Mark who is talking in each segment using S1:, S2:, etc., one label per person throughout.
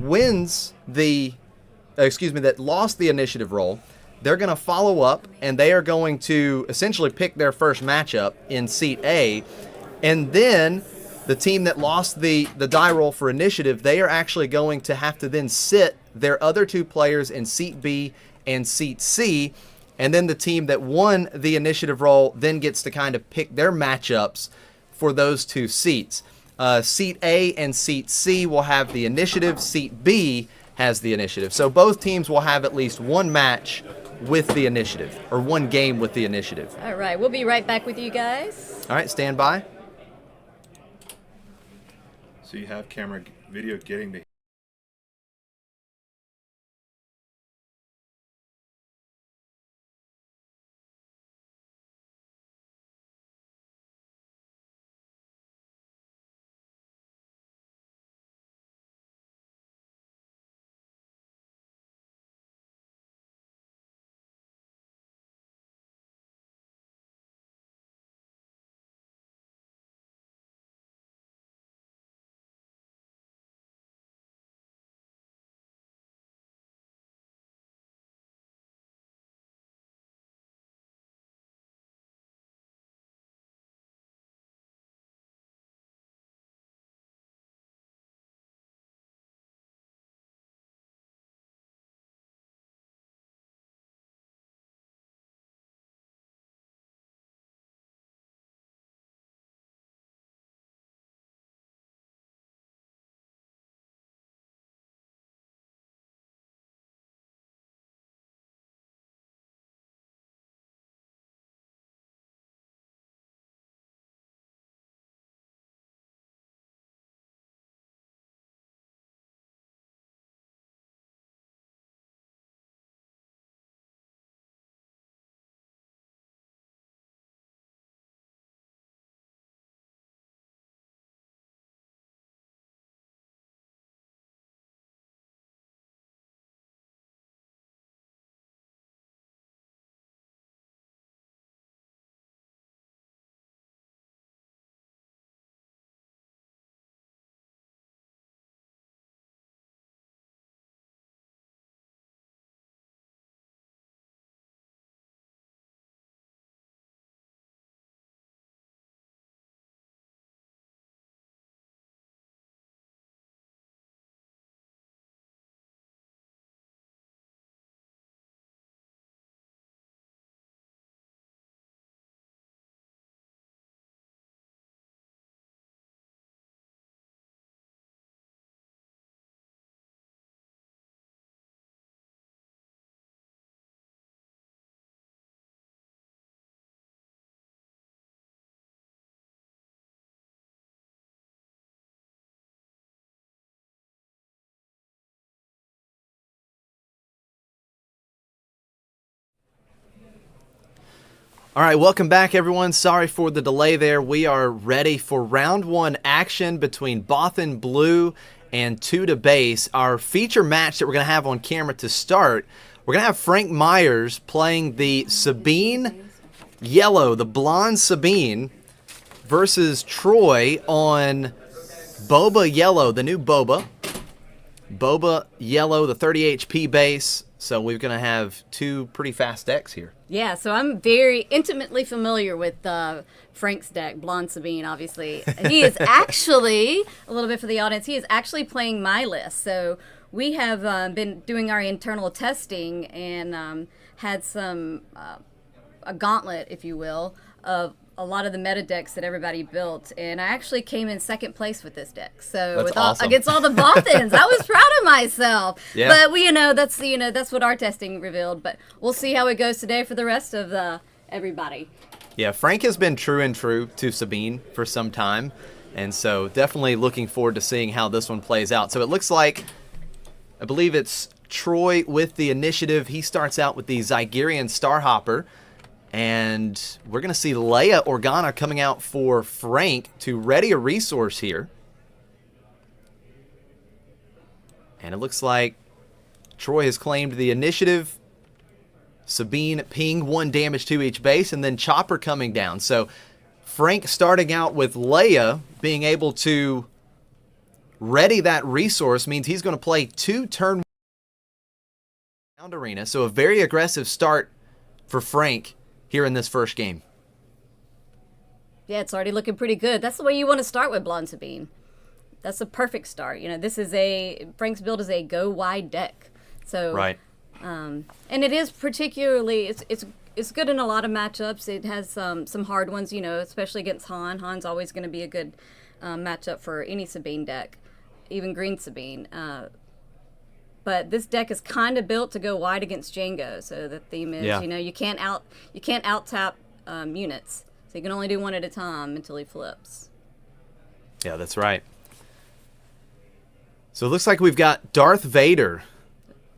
S1: wins the, that lost the initiative roll, they're going to follow up, and they are going to essentially pick their first matchup in seat A. And then the team that lost the die roll for initiative, they are actually going to have to then sit their other 2 players in seat B and seat C. And then the team that won the initiative roll then gets to kind of pick their matchups for those 2 seats. Seat A and seat C will have the initiative. Seat B has the initiative. So both teams will have at least one match with the initiative, or one game with the initiative.
S2: All right, we'll be right back with you guys.
S1: All right, stand by.
S3: So you have camera video getting the
S1: All right, welcome back, everyone. Sorry for the delay there. We are ready for round 1 action between Bothan Blue and 2 to Base. Our feature match that we're going to have on camera to start, we're going to have Frank Myers playing the Sabine Yellow, the blonde Sabine, versus Troy on Boba Yellow, the new Boba. Boba Yellow, the 30 HP base. So we're going to have 2 pretty fast decks here.
S2: Yeah, so I'm very intimately familiar with Frank's deck, Blonde Sabine, obviously. He is actually, a little bit for the audience, he is actually playing my list. So we have been doing our internal testing and had some, a gauntlet, if you will, of a lot of the meta decks that everybody built, and I actually came in 2nd place with this deck. So
S1: that's awesome.
S2: Against all the Bothans, I was proud of myself.
S1: Yeah.
S2: But we, that's what our testing revealed. But we'll see how it goes today for the rest of everybody.
S1: Yeah, Frank has been true and true to Sabine for some time, and so definitely looking forward to seeing how this one plays out. So it looks like, I believe it's Troy with the initiative. He starts out with the Zygerian Starhopper. And we're going to see Leia Organa coming out for Frank to ready a resource here. And it looks like Troy has claimed the initiative. Sabine ping 1 damage to each base, and then Chopper coming down. So Frank starting out with Leia being able to ready that resource means he's going to play 2 turn ground arena. So a very aggressive start for Frank here in this first game.
S2: Yeah, it's already looking pretty good. That's the way you want to start with Blonde Sabine. That's a perfect start. You know, this is Frank's build is a go wide deck. So
S1: right.
S2: And it is particularly it's good in a lot of matchups. It has some hard ones, you know, especially against Han. Han's always going to be a good matchup for any Sabine deck, even Green Sabine. But this deck is kind of built to go wide against Jango. So the theme is, you know, you can't out tap units. So you can only do one at a time until he flips.
S1: Yeah, that's right. So it looks like we've got Darth Vader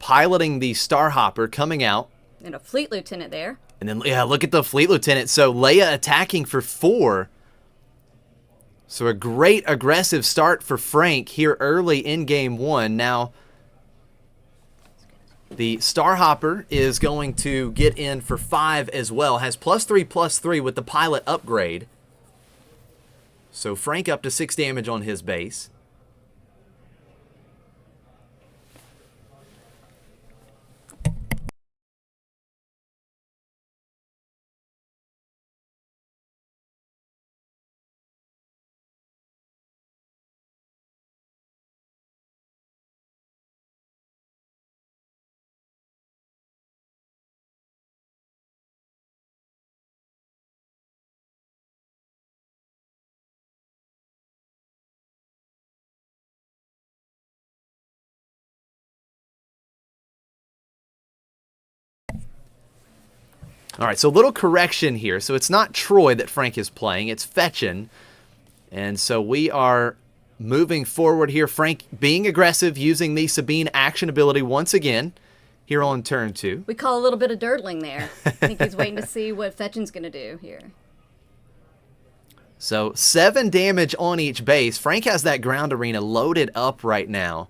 S1: piloting the Starhopper coming out.
S2: And a Fleet Lieutenant there.
S1: And then, yeah, look at the Fleet Lieutenant. So Leia attacking for 4. So a great aggressive start for Frank here early in game 1. Now, the Starhopper is going to get in for 5 as well. Has +3/+3 with the pilot upgrade. So Frank up to 6 damage on his base. All right, so a little correction here. So it's not Troy that Frank is playing, it's Fetchin. And so we are moving forward here. Frank being aggressive, using the Sabine action ability once again here on turn 2.
S2: We call a little bit of dirtling there. I think he's waiting to see what Fetchin's going to do here.
S1: So 7 damage on each base. Frank has that ground arena loaded up right now.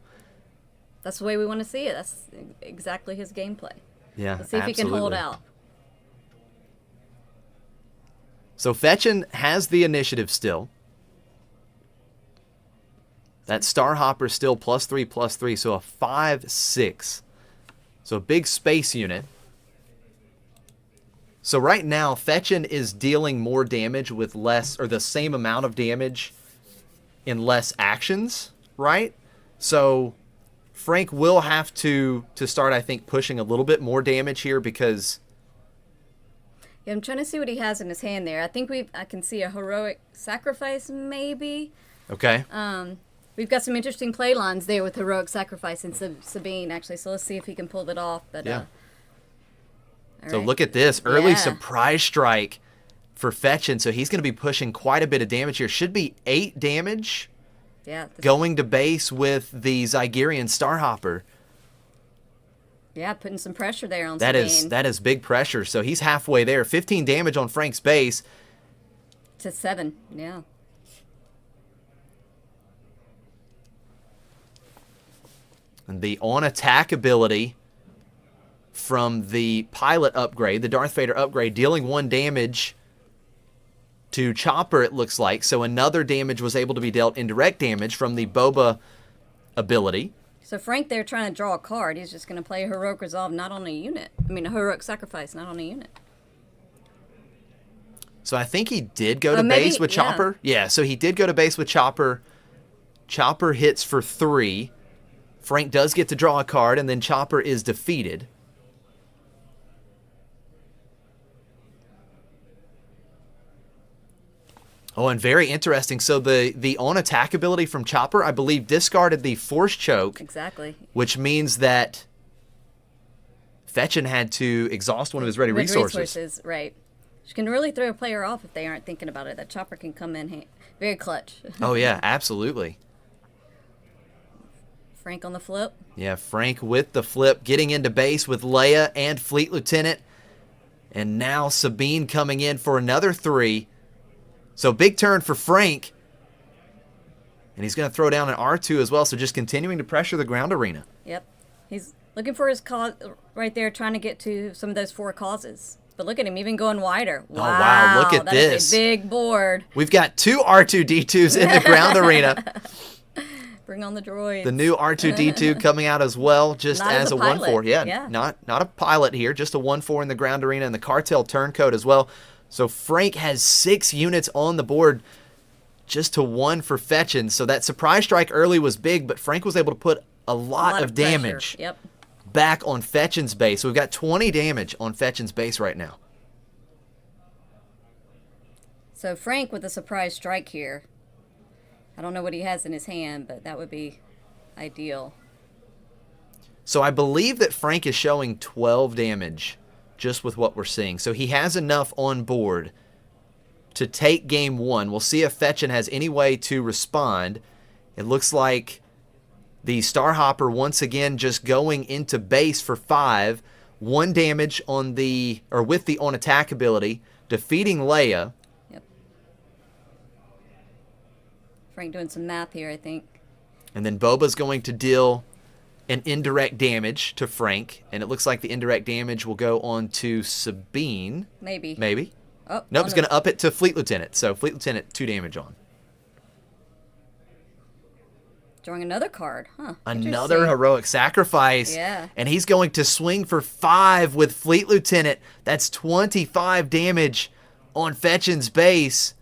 S2: That's the way we want to see it. That's exactly his gameplay.
S1: Yeah,
S2: Let's see if he can hold out.
S1: So Fetchin has the initiative still. That Starhopper still +3/+3, so a 5/6. So a big space unit. So right now, Fetchin is dealing more damage with less, or the same amount of damage in less actions, right? So Frank will have to start, I think, pushing a little bit more damage here because...
S2: Yeah, I'm trying to see what he has in his hand there. I think I can see a Heroic Sacrifice, maybe.
S1: Okay.
S2: We've got some interesting play lines there with Heroic Sacrifice and Sabine, actually. So let's see if he can pull it off. But,
S1: yeah.
S2: All
S1: So
S2: right.
S1: look at this. Early surprise strike for Fetchin. So he's going to be pushing quite a bit of damage here. Should be 8 damage going to base with the Zygerian Starhopper.
S2: Yeah, putting some pressure there on Sabine.
S1: That is big pressure. So he's halfway there. 15 damage on Frank's base.
S2: To 7, yeah.
S1: And the on-attack ability from the pilot upgrade, the Darth Vader upgrade, dealing 1 damage to Chopper, it looks like. So another damage was able to be dealt, indirect damage from the Boba ability.
S2: So Frank there trying to draw a card. He's just going to play a Heroic Resolve not on a unit. I mean, a Heroic Sacrifice not on a unit.
S1: So I think he did go to base with Chopper. Yeah, so he did go to base with Chopper. Chopper hits for 3. Frank does get to draw a card, and then Chopper is defeated. Oh, and very interesting. So the on-attack ability from Chopper, I believe, discarded the Force Choke.
S2: Exactly.
S1: Which means that Fetchin had to exhaust one of his ready resources.
S2: Right. Which can really throw a player off if they aren't thinking about it. That Chopper can come in very clutch.
S1: Oh, yeah, absolutely.
S2: Frank on the flip.
S1: Yeah, Frank with the flip, getting into base with Leia and Fleet Lieutenant. And now Sabine coming in for another 3. So big turn for Frank. And he's going to throw down an R2 as well, so just continuing to pressure the ground arena.
S2: Yep. He's looking for his cause right there, trying to get to some of those 4 causes. But look at him, even going wider. Wow,
S1: oh, wow, look at
S2: that
S1: this.
S2: Is a big board.
S1: We've got 2 R2-D2s in the ground arena.
S2: Bring on the droids.
S1: The new R2-D2 coming out as well, just
S2: Not
S1: as a
S2: pilot.
S1: 1/4. Yeah,
S2: Yeah.
S1: not a pilot here, just a 1/4 in the ground arena and the Cartel turncoat as well. So Frank has 6 units on the board, just to 1 for fetching. So that surprise strike early was big, but Frank was able to put a lot of
S2: pressure.
S1: damage
S2: Yep.
S1: back on Fetchin's base. So we've got 20 damage on Fetchin's base right now.
S2: So Frank with a surprise strike here. I don't know what he has in his hand, but that would be ideal.
S1: So I believe that Frank is showing 12 damage just with what we're seeing. So he has enough on board to take game 1. We'll see if Fetchin has any way to respond. It looks like the Starhopper once again just going into base for 5. 1 damage on the, or with the on attack ability, defeating Leia.
S2: Yep. Frank doing some math here, I think.
S1: And then Boba's going to deal an indirect damage to Frank. And it looks like the indirect damage will go on to Sabine.
S2: Maybe.
S1: Maybe.
S2: Oh,
S1: Nope, it's going to up it to Fleet Lieutenant. So Fleet Lieutenant, 2 damage on.
S2: Drawing another card, huh?
S1: Another
S2: Interesting.
S1: heroic sacrifice.
S2: Yeah.
S1: And he's going to swing for 5 with Fleet Lieutenant. That's 25 damage on Fetchin's base.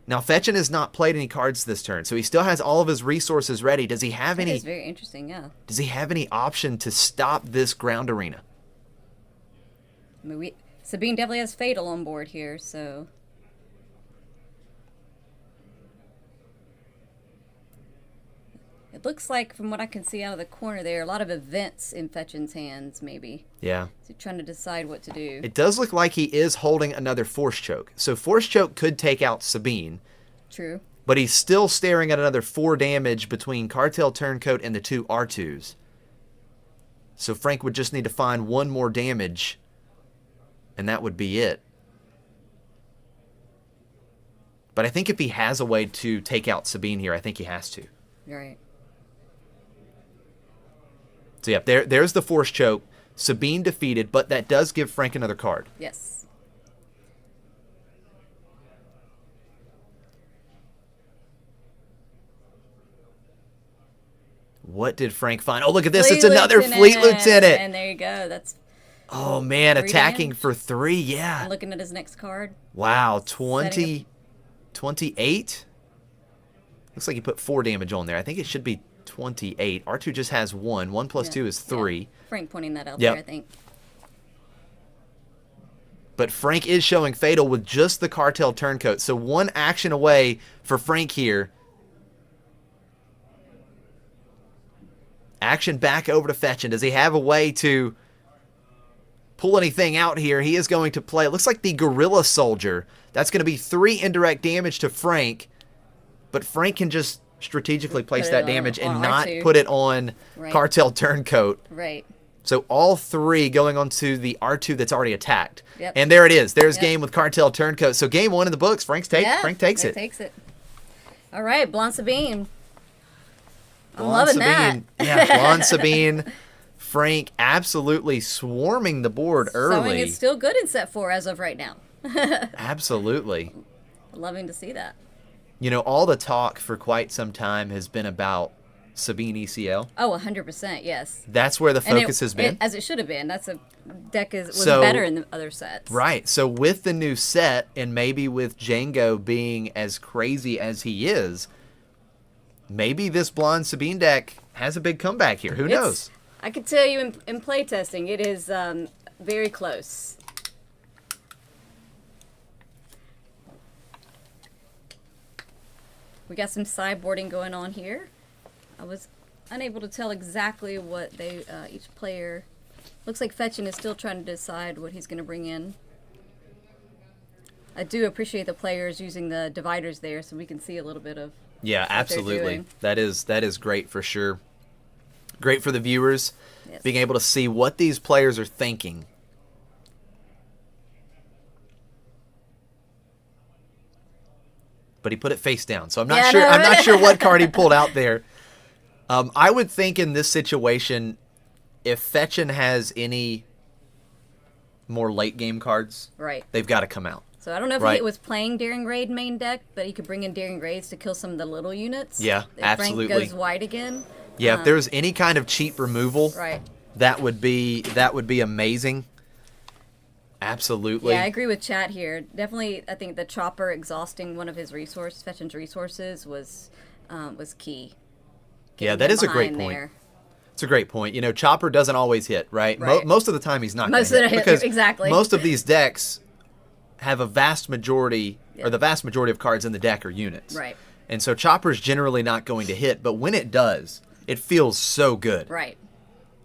S1: Now, Fetchin has not played any cards this turn, so he still has all of his resources ready. Does he have
S2: That
S1: any?
S2: is very interesting, yeah.
S1: Does he have any option to stop this ground arena?
S2: I mean, Sabine definitely has Fatal on board here, so... It looks like, from what I can see out of the corner there, a lot of events in Fetchin's hands, maybe.
S1: Yeah.
S2: So trying to decide what to do.
S1: It does look like he is holding another Force Choke. So Force Choke could take out Sabine.
S2: True.
S1: But he's still staring at another 4 damage between Cartel Turncoat and the 2 R2s. So Frank would just need to find 1 more damage, and that would be it. But I think if he has a way to take out Sabine here, I think he has to.
S2: Right.
S1: So yeah, there's the Force Choke. Sabine defeated, but that does give Frank another card.
S2: Yes.
S1: What did Frank find? Oh, look at this. It's another Fleet Lieutenant.
S2: And there you go. That's
S1: Oh, man,
S2: 3
S1: attacking
S2: damage.
S1: for 3. Yeah.
S2: I'm looking at his next card.
S1: Wow, 28? Looks like he put 4 damage on there. I think it should be 28. R2 just has 1. 1 plus 2 is 3.
S2: Yeah. Frank pointing that out
S1: Yep.
S2: there, I think.
S1: But Frank is showing Fatal with just the Cartel Turncoat. So 1 action away for Frank here. Action back over to Fetchin. Does he have a way to pull anything out here? He is going to play. It looks like the Gorilla Soldier. That's going to be 3 indirect damage to Frank. But Frank can just strategically place
S2: Put it
S1: that
S2: on-
S1: damage and
S2: on
S1: not
S2: R2.
S1: put it on
S2: Right.
S1: Cartel Turncoat.
S2: Right.
S1: So all 3 going on to the R2 that's already attacked.
S2: Yep.
S1: And there it is. There's
S2: Yep.
S1: game with Cartel Turncoat. So game 1 in the books. Frank takes
S2: Frank
S1: it.
S2: takes it. All right, Blonde Sabine. I'm
S1: Blonde
S2: loving that.
S1: Sabine. Yeah, Blonde Sabine. Frank absolutely swarming the board
S2: Sewing
S1: early.
S2: is still good in set 4 as of right now.
S1: Absolutely.
S2: Loving to see that.
S1: You know, all the talk for quite some time has been about Sabine ECL.
S2: Oh, 100%, yes.
S1: That's where the
S2: And
S1: focus has been.
S2: as it should have been. That's a deck was
S1: So-
S2: better in the other sets.
S1: Right. So with the new set, and maybe with Jango being as crazy as he is, maybe this Blonde Sabine deck has a big comeback here. Who knows?
S2: I could tell you in play testing, it is very close. We got some sideboarding going on here. I was unable to tell exactly what they each player. Looks like Fetchin is still trying to decide what he's going to bring in. I do appreciate the players using the dividers there so we can see a little bit of
S1: Yeah,
S2: what they're
S1: absolutely.
S2: doing.
S1: That is great for sure. Great for the viewers,
S2: Yes.
S1: being able to see what these players are thinking. But he put it face down, so I'm not
S2: Yeah,
S1: sure.
S2: no,
S1: I'm not
S2: right?
S1: sure what card he pulled out there. I would think in this situation, if Fetchin has any more late game cards,
S2: Right.
S1: they've got to come out.
S2: So I don't know if
S1: Right.
S2: it was playing Daring Raid main deck, but he could bring in Daring Raids to kill some of the little units.
S1: Yeah,
S2: if
S1: absolutely.
S2: Frank goes white again.
S1: Yeah, if there's any kind of cheap removal,
S2: Right.
S1: that would be amazing. Absolutely.
S2: Yeah, I agree with chat here. Definitely, I think the Chopper exhausting one of his Fetchin's resources was key.
S1: Yeah,
S2: Getting
S1: that
S2: him
S1: is a great
S2: behind
S1: point.
S2: there.
S1: It's a great point. You know, Chopper doesn't always hit, right?
S2: Right.
S1: Most of the time he's not going
S2: Most
S1: to
S2: of
S1: hit.
S2: the
S1: Because
S2: exactly.
S1: most of these decks have a vast majority, or the vast majority of cards in the deck are units.
S2: Right.
S1: And so Chopper's generally not going to hit, but when it does, it feels so good.
S2: Right.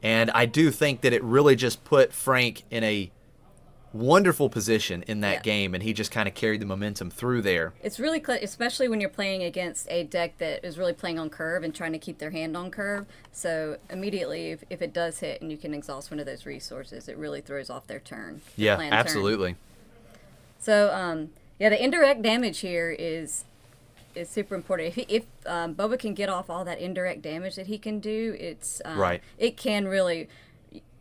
S1: And I do think that it really just put Frank in a wonderful position in that game, and he just kind of carried the momentum through there.
S2: It's really, especially when you're playing against a deck that is really playing on curve and trying to keep their hand on curve. So immediately, if it does hit and you can exhaust one of those resources, it really throws off their turn.
S1: Yeah,
S2: planned turn.
S1: absolutely.
S2: So, yeah, the indirect damage here is super important. If Boba can get off all that indirect damage that he can do, it's
S1: Right.
S2: It can really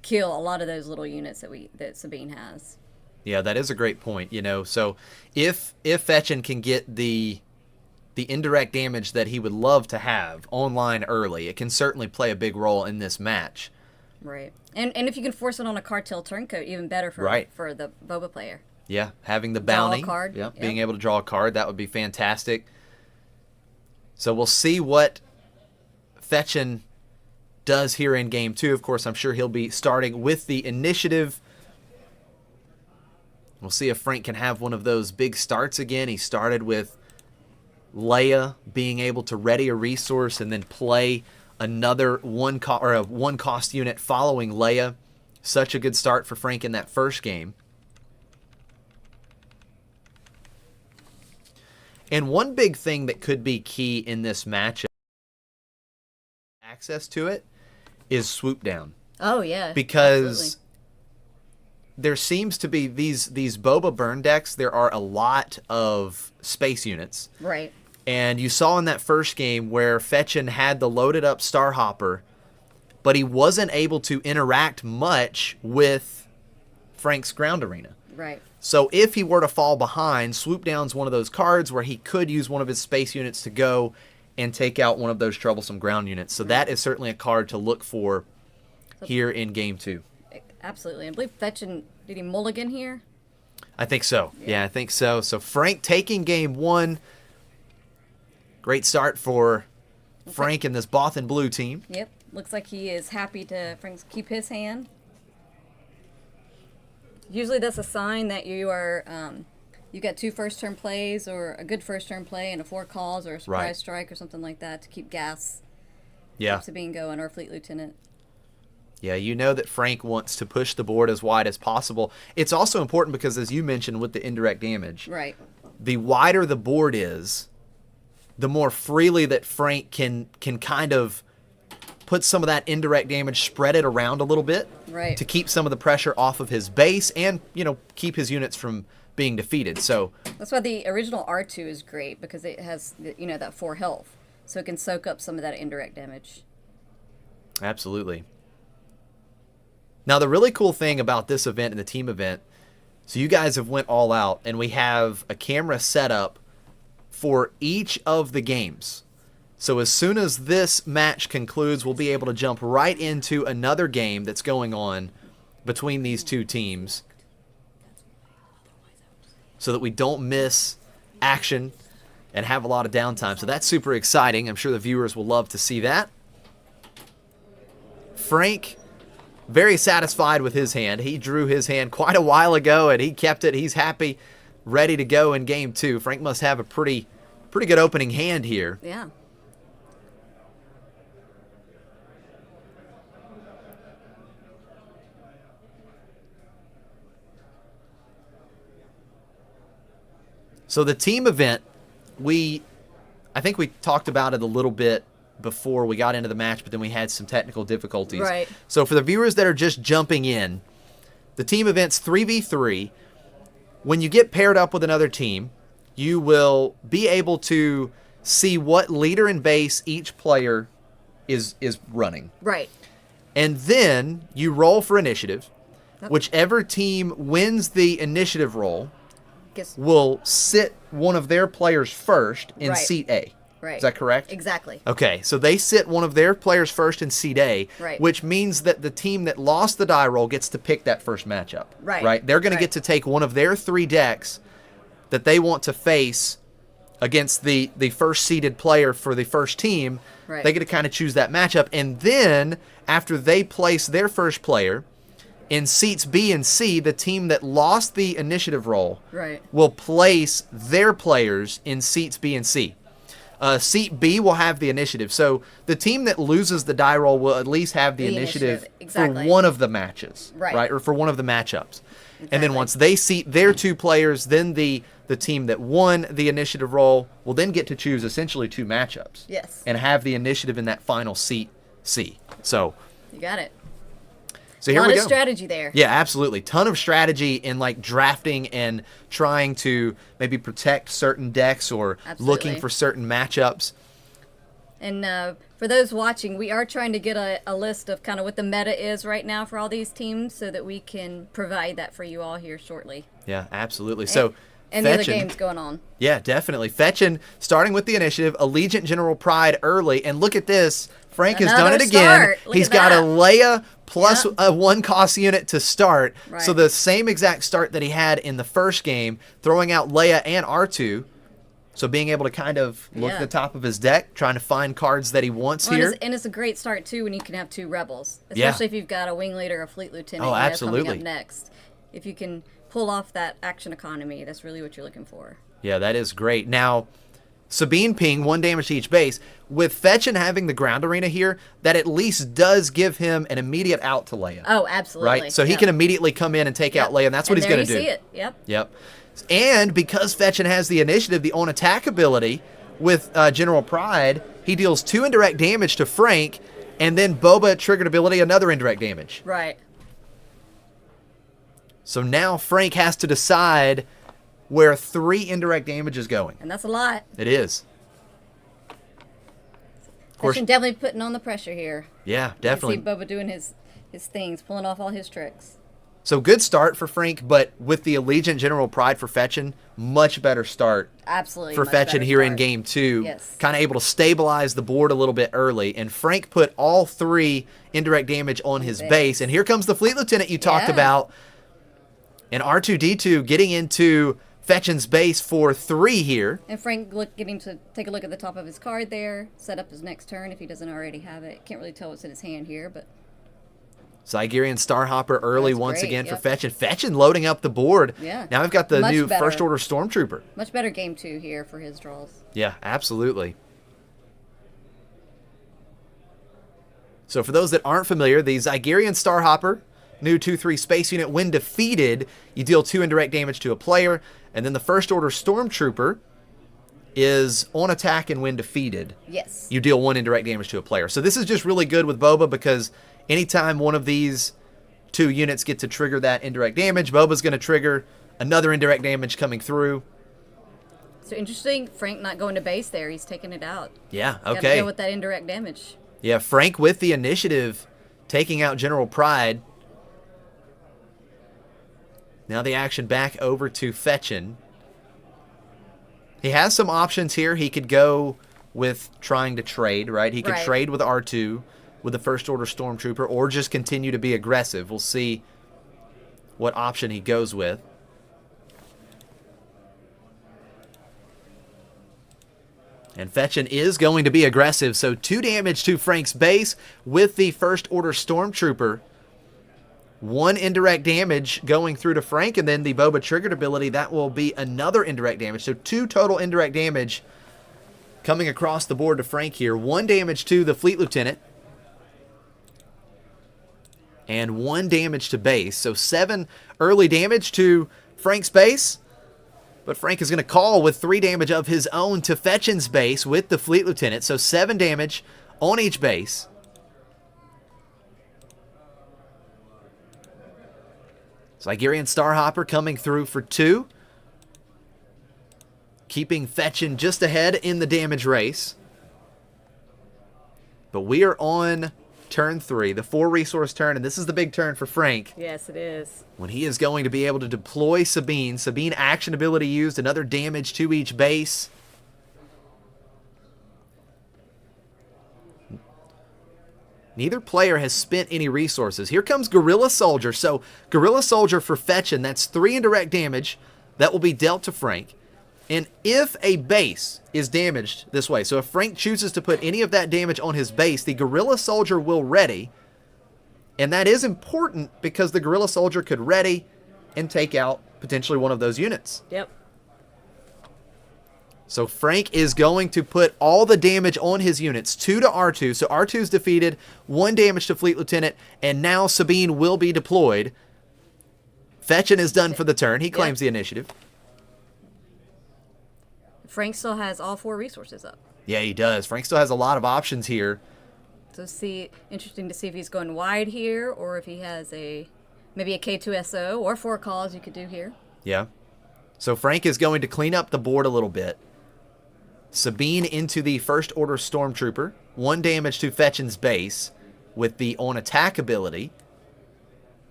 S2: kill a lot of those little units that Sabine has.
S1: Yeah, that is a great point. You know, so if Fetchin can get the indirect damage that he would love to have online early, it can certainly play a big role in this match.
S2: Right. And if you can force it on a Cartel Turncoat, even better for the Boba player.
S1: Yeah, having the
S2: Draw a
S1: bounty,
S2: card.
S1: Yeah,
S2: Yep.
S1: being able to draw a card, that would be fantastic. So we'll see what Fetchin does here in Game 2. Of course, I'm sure he'll be starting with the initiative. We'll see if Frank can have one of those big starts again. He started with Leia being able to ready a resource and then play another one cost unit following Leia. Such a good start for Frank in that first game. And one big thing that could be key in this matchup, access to it, is swoop down.
S2: Oh, yeah.
S1: Because
S2: absolutely.
S1: there seems to be these Boba burn decks, there are a lot of space units.
S2: Right.
S1: And you saw in that first game where Fetchin had the loaded up Starhopper, but he wasn't able to interact much with Frank's ground arena.
S2: Right.
S1: So if he were to fall behind, Swoop Down's one of those cards where he could use one of his space units to go and take out one of those troublesome ground units. So that is certainly a card to look for here in Game 2.
S2: Absolutely. I believe Fetchin, did he mulligan here?
S1: I think so. Yeah, I think so. So Frank taking Game 1. Great start for Frank and this Bothan blue team.
S2: Yep. Looks like he is happy to keep his hand. Usually that's a sign that you are, you got 2 first-turn plays or a good first-turn play and a 4 calls or a surprise strike or something like that to keep gas.
S1: Yeah.
S2: Keep Sabine going, or Fleet Lieutenant.
S1: Yeah, you know that Frank wants to push the board as wide as possible. It's also important because, as you mentioned with the indirect damage,
S2: Right.
S1: the wider the board is, the more freely that Frank can kind of put some of that indirect damage, spread it around a little bit,
S2: Right.
S1: to keep some of the pressure off of his base and, you know, keep his units from being defeated. So
S2: That's why the original R2 is great, because it has, that 4 health. So it can soak up some of that indirect damage.
S1: absolutely. Now, the really cool thing about this event and the team event, so you guys have went all out, and we have a camera set up for each of the games. So as soon as this match concludes, we'll be able to jump right into another game that's going on between these two teams so that we don't miss action and have a lot of downtime. So that's super exciting. I'm sure the viewers will love to see that. Frank, very satisfied with his hand. He drew his hand quite a while ago, and he kept it. He's happy, ready to go in Game 2. Frank must have a pretty good opening hand here.
S2: Yeah.
S1: So the team event, I think we talked about it a little bit before we got into the match, but then we had some technical difficulties.
S2: Right.
S1: So for the viewers that are just jumping in, the team event's 3v3. When you get paired up with another team, you will be able to see what leader and base each player is running.
S2: Right.
S1: And then you roll for initiative. Whichever team wins the initiative roll will sit one of their players first in
S2: Right.
S1: seat A.
S2: Right.
S1: Is that correct?
S2: Exactly.
S1: Okay, so they sit one of their players first in seat A,
S2: Right.
S1: which means that the team that lost the die roll gets to pick that first matchup.
S2: Right.
S1: Right? They're going
S2: Right.
S1: to get to take one of their 3 decks that they want to face against the first seeded player for the first team.
S2: Right.
S1: They get to kind of choose that matchup. And then, after they place their first player, in seats B and C, the team that lost the initiative roll
S2: Right.
S1: will place their players in seats B and C. Seat B will have the initiative. So the team that loses the die roll will at least have the initiative
S2: exactly.
S1: for one of the matches.
S2: Right.
S1: Or for one of the matchups. And then
S2: Exactly.
S1: once they seat their 2 players, then the team that won the initiative roll will then get to choose essentially 2 matchups.
S2: Yes.
S1: And have the initiative in that final seat C. So
S2: You got it.
S1: here
S2: A lot
S1: we
S2: of
S1: go.
S2: strategy there.
S1: Yeah, absolutely. Ton of strategy in like drafting and trying to maybe protect certain decks or looking
S2: Absolutely.
S1: for certain matchups.
S2: And for those watching, we are trying to get a list of kind of what the meta is right now for all these teams so that we can provide that for you all here shortly.
S1: Yeah, absolutely. So
S2: And the other
S1: Fetchin',
S2: games going on.
S1: yeah, definitely. Fetchin', starting with the initiative, Allegiant General Pride early. And look at this. Frank has done
S2: Another
S1: it again.
S2: start. Look
S1: He's
S2: at
S1: got
S2: that.
S1: a Leia plus
S2: Yep.
S1: a 1 cost unit to start.
S2: Right.
S1: So the same exact start that he had in the first game, throwing out Leia and R2. So being able to kind of look at
S2: Yeah.
S1: the top of his deck, trying to find cards that he wants
S2: Well,
S1: here.
S2: and it's a great start too when you can have 2 rebels,
S1: Yeah.
S2: especially if you've got a wing leader, a fleet lieutenant.
S1: Oh,
S2: Coming
S1: absolutely.
S2: up next, if you can pull off that action economy, that's really what you're looking for.
S1: Yeah, that is great. Now, Sabine ping, 1 damage to each base. With Fetchin' having the ground arena here, that at least does give him an immediate out to Leia.
S2: Oh, absolutely.
S1: Right? So he
S2: Yep.
S1: can immediately come in and take out Leia, and that's what
S2: And
S1: he's going to
S2: there
S1: do.
S2: you see it. Yep.
S1: Yep. And because Fetchin' has the initiative, the on-attack ability with General Pride, he deals 2 indirect damage to Frank, and then Boba triggered ability, another indirect damage.
S2: Right.
S1: So now Frank has to decide where 3 indirect damage is going.
S2: And that's a lot.
S1: It is. Of course,
S2: Fetchin' definitely putting on the pressure here.
S1: yeah,
S2: You
S1: definitely.
S2: see Bubba doing his things, pulling off all his tricks.
S1: So good start for Frank, but with the Allegiant General Pride for Fetchin', much better start
S2: Absolutely.
S1: for
S2: much
S1: Fetchin'
S2: better
S1: here in
S2: start.
S1: game 2.
S2: Yes.
S1: Kind of able to stabilize the board a little bit early, and Frank put all 3 indirect damage on his base. And here comes the Fleet Lieutenant you talked
S2: Yeah.
S1: about. And R2-D2 getting into Fetchin's base for 3 here.
S2: And Frank getting to take a look at the top of his card there, set up his next turn if he doesn't already have it. Can't really tell what's in his hand here, but
S1: Zygerian Starhopper early
S2: That's
S1: once
S2: great,
S1: again
S2: yep.
S1: for Fetchin'. Fetchin' loading up the board.
S2: Yeah.
S1: Now we've got the
S2: Much
S1: new
S2: better.
S1: First Order Stormtrooper.
S2: much better game 2 here for his draws.
S1: Yeah, absolutely. So for those that aren't familiar, the Zygerian Starhopper, new 2/3 space unit, when defeated, you deal 2 indirect damage to a player, and then the First Order Stormtrooper is on attack, and when defeated,
S2: Yes.
S1: you deal 1 indirect damage to a player. So this is just really good with Boba because anytime one of these 2 units get to trigger that indirect damage, Boba's going to trigger another indirect damage coming through.
S2: So interesting, Frank not going to base there. He's taking it out.
S1: Yeah,
S2: Gotta
S1: okay.
S2: deal with that indirect damage.
S1: Yeah, Frank with the initiative, taking out General Pride. Now the action back over to Fetchin'. He has some options here. He could go with trying to trade, right? He could
S2: Right.
S1: trade with R2, with the First Order Stormtrooper, or just continue to be aggressive. We'll see what option he goes with. And Fetchin' is going to be aggressive, so 2 damage to Frank's base with the First Order Stormtrooper. 1 indirect damage going through to Frank, and then the Boba triggered ability, that will be another indirect damage. So 2 total indirect damage coming across the board to Frank here. 1 damage to the Fleet Lieutenant. And 1 damage to base. So 7 early damage to Frank's base. But Frank is going to call with 3 damage of his own to Fetchin's base with the Fleet Lieutenant. So 7 damage on each base. Zygerian Starhopper coming through for 2. Keeping Fetchin' just ahead in the damage race. But we are on turn 3, the 4-resource turn, and this is the big turn for Frank.
S2: Yes, it is.
S1: When he is going to be able to deploy Sabine. Sabine action ability used, another damage to each base. Neither player has spent any resources. Here comes Gorilla Soldier. So Gorilla Soldier for fetching, that's 3 indirect damage that will be dealt to Frank. And if a base is damaged this way, so if Frank chooses to put any of that damage on his base, the Gorilla Soldier will ready. And that is important because the Gorilla Soldier could ready and take out potentially one of those units.
S2: Yep.
S1: So Frank is going to put all the damage on his units, 2 to R2. So R2's defeated, 1 damage to Fleet Lieutenant, and now Sabine will be deployed. Fetching is done for the turn. He claims the initiative.
S2: Frank still has all 4 resources up.
S1: Yeah, he does. Frank still has a lot of options here.
S2: So interesting to see if he's going wide here or if he has maybe a K2SO or 4 calls you could do here.
S1: Yeah. So Frank is going to clean up the board a little bit. Sabine into the First Order Stormtrooper. 1 damage to Fetchin's base with the on attack ability.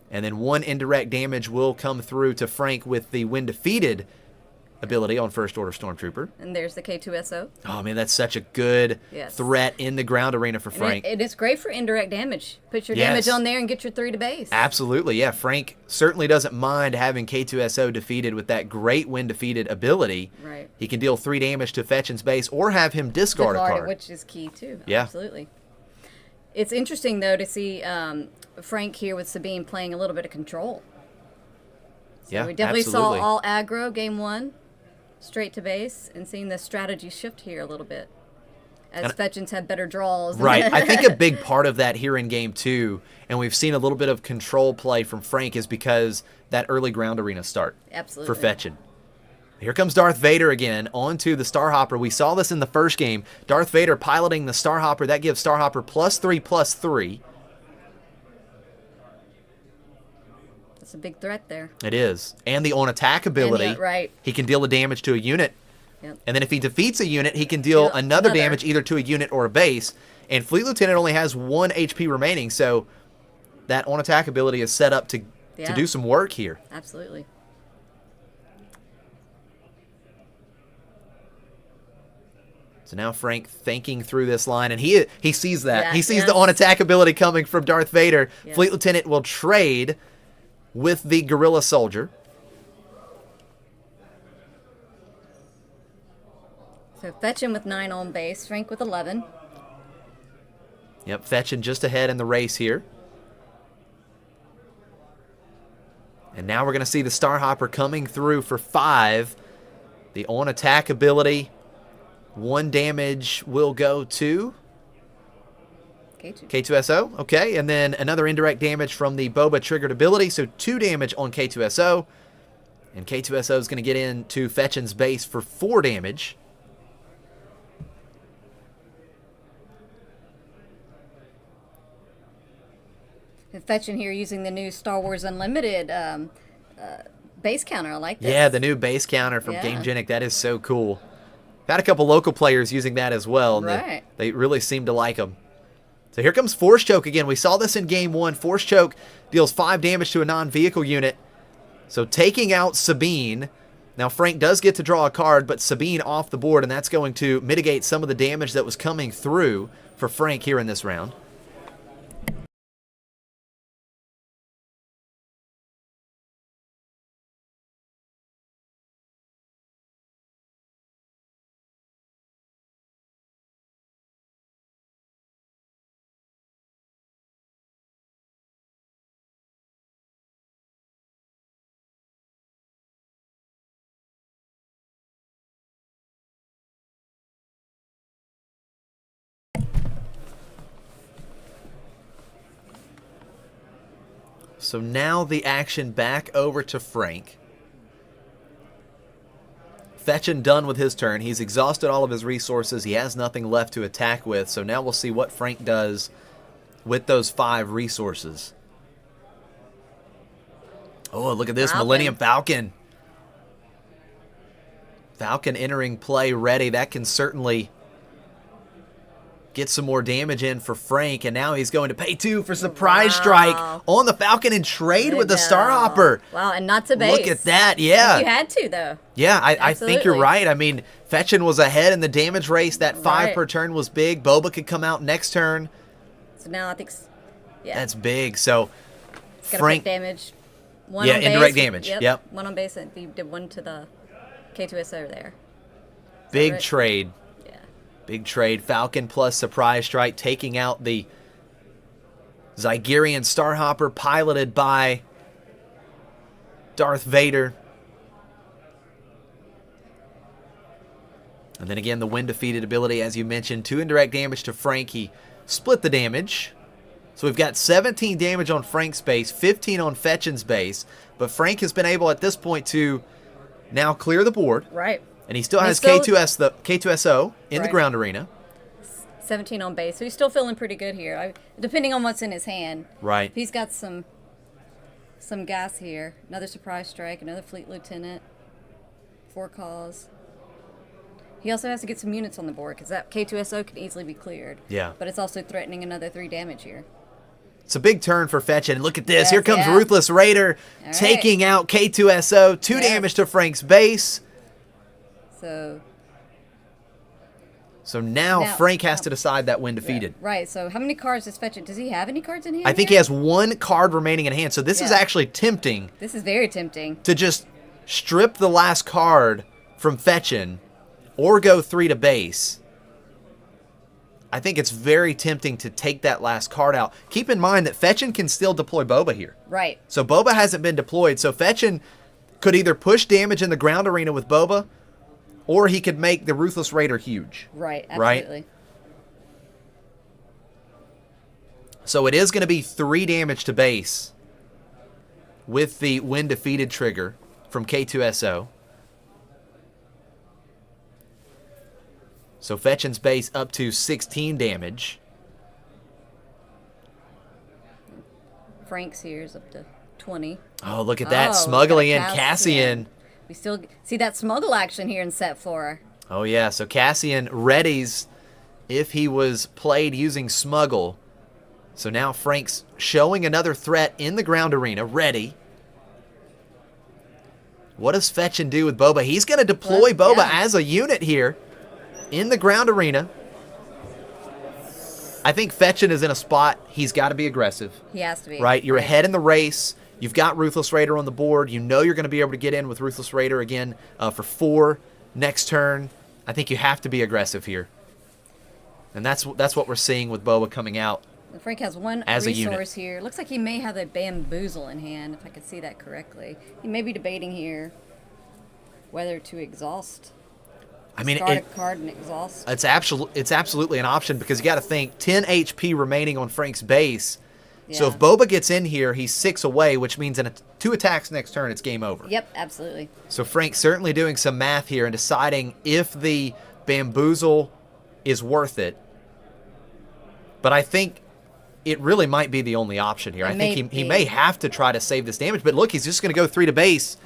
S1: And then 1 indirect damage will come through to Frank with the when defeated ability on First Order Stormtrooper.
S2: And there's the K2SO.
S1: Oh, man, that's such a good threat in the ground arena for Frank.
S2: And it's great for indirect damage. Put your damage on there and get your 3 to base.
S1: Absolutely, yeah. Frank certainly doesn't mind having K2SO defeated with that great when defeated ability.
S2: Right.
S1: He can deal 3 damage to Fetchin's base or have him discard a card.
S2: Which is key, too.
S1: Yeah.
S2: Absolutely. It's interesting, though, to see Frank here with Sabine playing a little bit of control. So
S1: yeah,
S2: we definitely
S1: absolutely.
S2: saw all aggro game 1. Straight to base, and seeing the strategy shift here a little bit as Fetchins have better draws.
S1: Right. I think a big part of that here in game 2, and we've seen a little bit of control play from Frank, is because that early ground arena start.
S2: Absolutely.
S1: For Fetchin. Here comes Darth Vader again onto the Starhopper. We saw this in the first game. Darth Vader piloting the Starhopper. That gives Starhopper +3/+3.
S2: It's a big threat there.
S1: It is. And the on-attack ability.
S2: Right.
S1: He can deal the damage to a unit.
S2: Yep.
S1: And then if he defeats a unit, he can deal another damage either to a unit or a base. And Fleet Lieutenant only has 1 HP remaining, so that on-attack ability is set up to do some work here.
S2: Absolutely.
S1: So now Frank thinking through this line, and he sees that.
S2: Yeah,
S1: he sees the on-attack ability coming from Darth Vader.
S2: Yeah.
S1: Fleet Lieutenant will trade with the Gorilla Soldier.
S2: So Fetchin with 9 on base, Frank with 11.
S1: Yep, Fetchin just ahead in the race here. And now we're going to see the Starhopper coming through for 5. The on-attack ability. 1 damage will go to K2SO. Okay, and then another indirect damage from the Boba triggered ability. So 2 damage on K2SO. And K2SO is going to get into Fetchin's base for 4 damage.
S2: And Fetchin here using the new Star Wars Unlimited base counter. I like this.
S1: Yeah, the new base counter from GameGenic. That is so cool. I've had a couple local players using that as well. And
S2: right.
S1: They really seem to like them. So here comes Force Choke again. We saw this in game 1. Force Choke deals 5 damage to a non-vehicle unit. So taking out Sabine. Now Frank does get to draw a card, but Sabine off the board, and that's going to mitigate some of the damage that was coming through for Frank here in this round. So now the action back over to Frank. Fetchin done with his turn. He's exhausted all of his resources. He has nothing left to attack with. So now we'll see what Frank does with those 5 resources. Oh, look at this. Millennium Falcon. Falcon entering play ready. That can certainly get some more damage in for Frank, and now he's going to pay 2 for Surprise Strike on the Falcon and trade with the Starhopper.
S2: Wow, and not to base.
S1: Look at that, yeah.
S2: You had to, though.
S1: Yeah, I think you're right. I mean, Fetchin was ahead in the damage race. That 5 per turn was big. Boba could come out next turn.
S2: So now I think, yeah.
S1: That's big. So
S2: Frank damage. One
S1: yeah,
S2: on
S1: indirect
S2: base.
S1: damage. Yep.
S2: 1 on base, and you did 1 to the K2SO there.
S1: Big trade.
S2: Yeah.
S1: Big trade. Falcon plus Surprise Strike taking out the Zygerian Starhopper piloted by Darth Vader. And then again, the when defeated ability, as you mentioned, 2 indirect damage to Frank. He split the damage. So we've got 17 damage on Frank's base, 15 on Fetchin's base. But Frank has been able at this point to now clear the board.
S2: Right.
S1: And he still has K2SO in the ground arena.
S2: 17 on base. So he's still feeling pretty good here, depending on what's in his hand.
S1: Right.
S2: He's got some gas here. Another Surprise Strike, another Fleet Lieutenant, 4 calls. He also has to get some units on the board because that K2SO can easily be cleared.
S1: Yeah.
S2: But it's also threatening another 3 damage here.
S1: It's a big turn for Fetchin. And look at this.
S2: Yes,
S1: Here comes Ruthless Raider taking out K2SO. 2 damage to Frank's base.
S2: So
S1: now Frank has to decide that when defeated.
S2: Yeah, right. So how many cards does Fetchin? Does he have any cards in hand?
S1: I think he has 1 card remaining in hand. So this is actually tempting.
S2: This is very tempting.
S1: To just strip the last card from Fetchin or go 3 to base. I think it's very tempting to take that last card out. Keep in mind that Fetchin can still deploy Boba here.
S2: Right.
S1: So Boba hasn't been deployed. So Fetchin could either push damage in the ground arena with Boba, or he could make the Ruthless Raider huge.
S2: Right, absolutely.
S1: Right? So it is going to be 3 damage to base with the when defeated trigger from K2SO. So Fetchin's base up to 16 damage.
S2: Frank's here is up to 20.
S1: Oh, look at that. Smuggling in Cassian.
S2: We still see that smuggle action here in set 4.
S1: Oh, yeah. So Cassian readies if he was played using smuggle. So now Frank's showing another threat in the ground arena, ready. What does Fetchin do with Boba? He's going to deploy Boba as a unit here in the ground arena. I think Fetchin is in a spot he's got to be aggressive.
S2: He has to be.
S1: Right? You're ahead in the race. You've got Ruthless Raider on the board. You know you're going to be able to get in with Ruthless Raider again for 4 next turn. I think you have to be aggressive here. And that's what we're seeing with Boba coming out.
S2: Frank has 1
S1: as
S2: resource here. Looks like he may have a Bamboozle in hand, if I could see that correctly. He may be debating here whether to exhaust.
S1: I mean,
S2: Start a card and exhaust.
S1: It's absolutely an option because you got to think 10 HP remaining on Frank's base. Yeah. So if Boba gets in here, he's 6 away, which means in 2 attacks next turn, it's game over.
S2: Yep, absolutely.
S1: So Frank's certainly doing some math here and deciding if the Bamboozle is worth it. But I think it really might be the only option here. I think he may have to try to save this damage. But look, he's just going to go 3 to base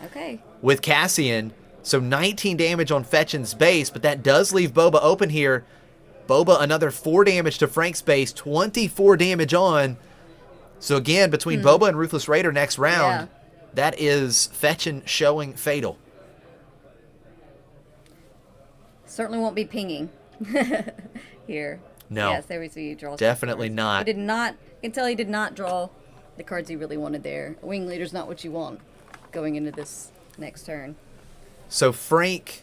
S1: with Cassian. So 19 damage on Fetchin's base, but that does leave Boba open here. Boba, another 4 damage to Frank's base, 24 damage on. So again, between Boba and Ruthless Raider next round, that is Fetchin showing fatal.
S2: Certainly won't be pinging here.
S1: No.
S2: Yes, there we see you draw.
S1: Definitely not.
S2: He did not. I can tell he did not draw the cards he really wanted there. A wing leader's not what you want going into this next turn.
S1: So Frank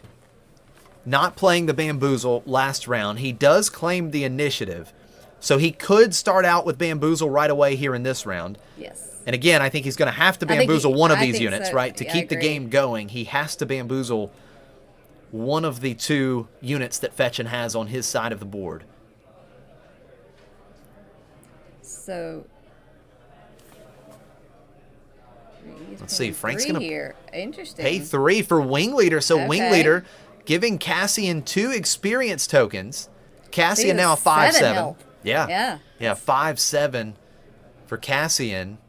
S1: not playing the Bamboozle last round. He does claim the initiative. So he could start out with Bamboozle right away here in this round.
S2: Yes.
S1: And again, I think he's going to have to Bamboozle one of these units,
S2: so.
S1: right? To keep the game going, he has to Bamboozle one of the 2 units that Fetchin has on his side of the board.
S2: So
S1: let's see. Frank's going
S2: to
S1: pay 3 for Wing Leader. So Wing Leader giving Cassian 2 experience tokens. Cassian now a 5/7. Yeah. 5/7 for Cassian.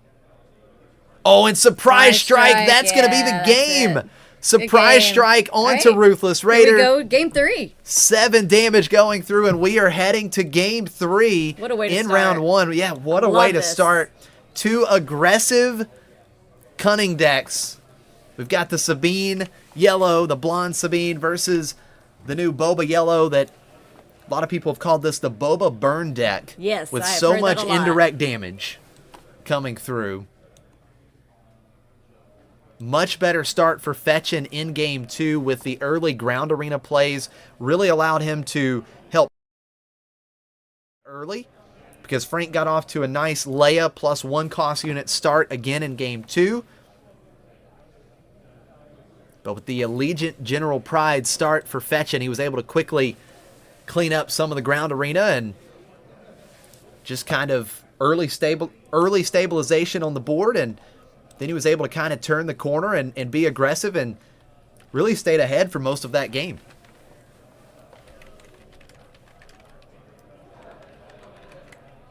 S1: Oh, and Surprise Strike. That's going to be the game. Surprise
S2: game.
S1: strike onto
S2: Right.
S1: Ruthless
S2: Here
S1: Raider.
S2: we go, game 3.
S1: 7 damage going through, and we are heading to game 3
S2: What a way to
S1: in
S2: start.
S1: round 1. Yeah, what a
S2: Love
S1: way to
S2: this.
S1: start. 2 aggressive cunning decks. We've got the Sabine yellow, the blonde Sabine versus the new Boba yellow that a lot of people have called this the Boba burn deck.
S2: Yes,
S1: with
S2: I have
S1: so
S2: heard that
S1: much
S2: a lot.
S1: indirect damage coming through. Much better start for Fetchin in game 2 with the early ground arena plays. Really allowed him to help early because Frank got off to a nice Leia +1 cost unit start again in game 2. But with the Allegiant General Pride start for Fetchin, he was able to quickly clean up some of the ground arena and just kind of early stabilization on the board, and then he was able to kind of turn the corner and be aggressive and really stayed ahead for most of that game.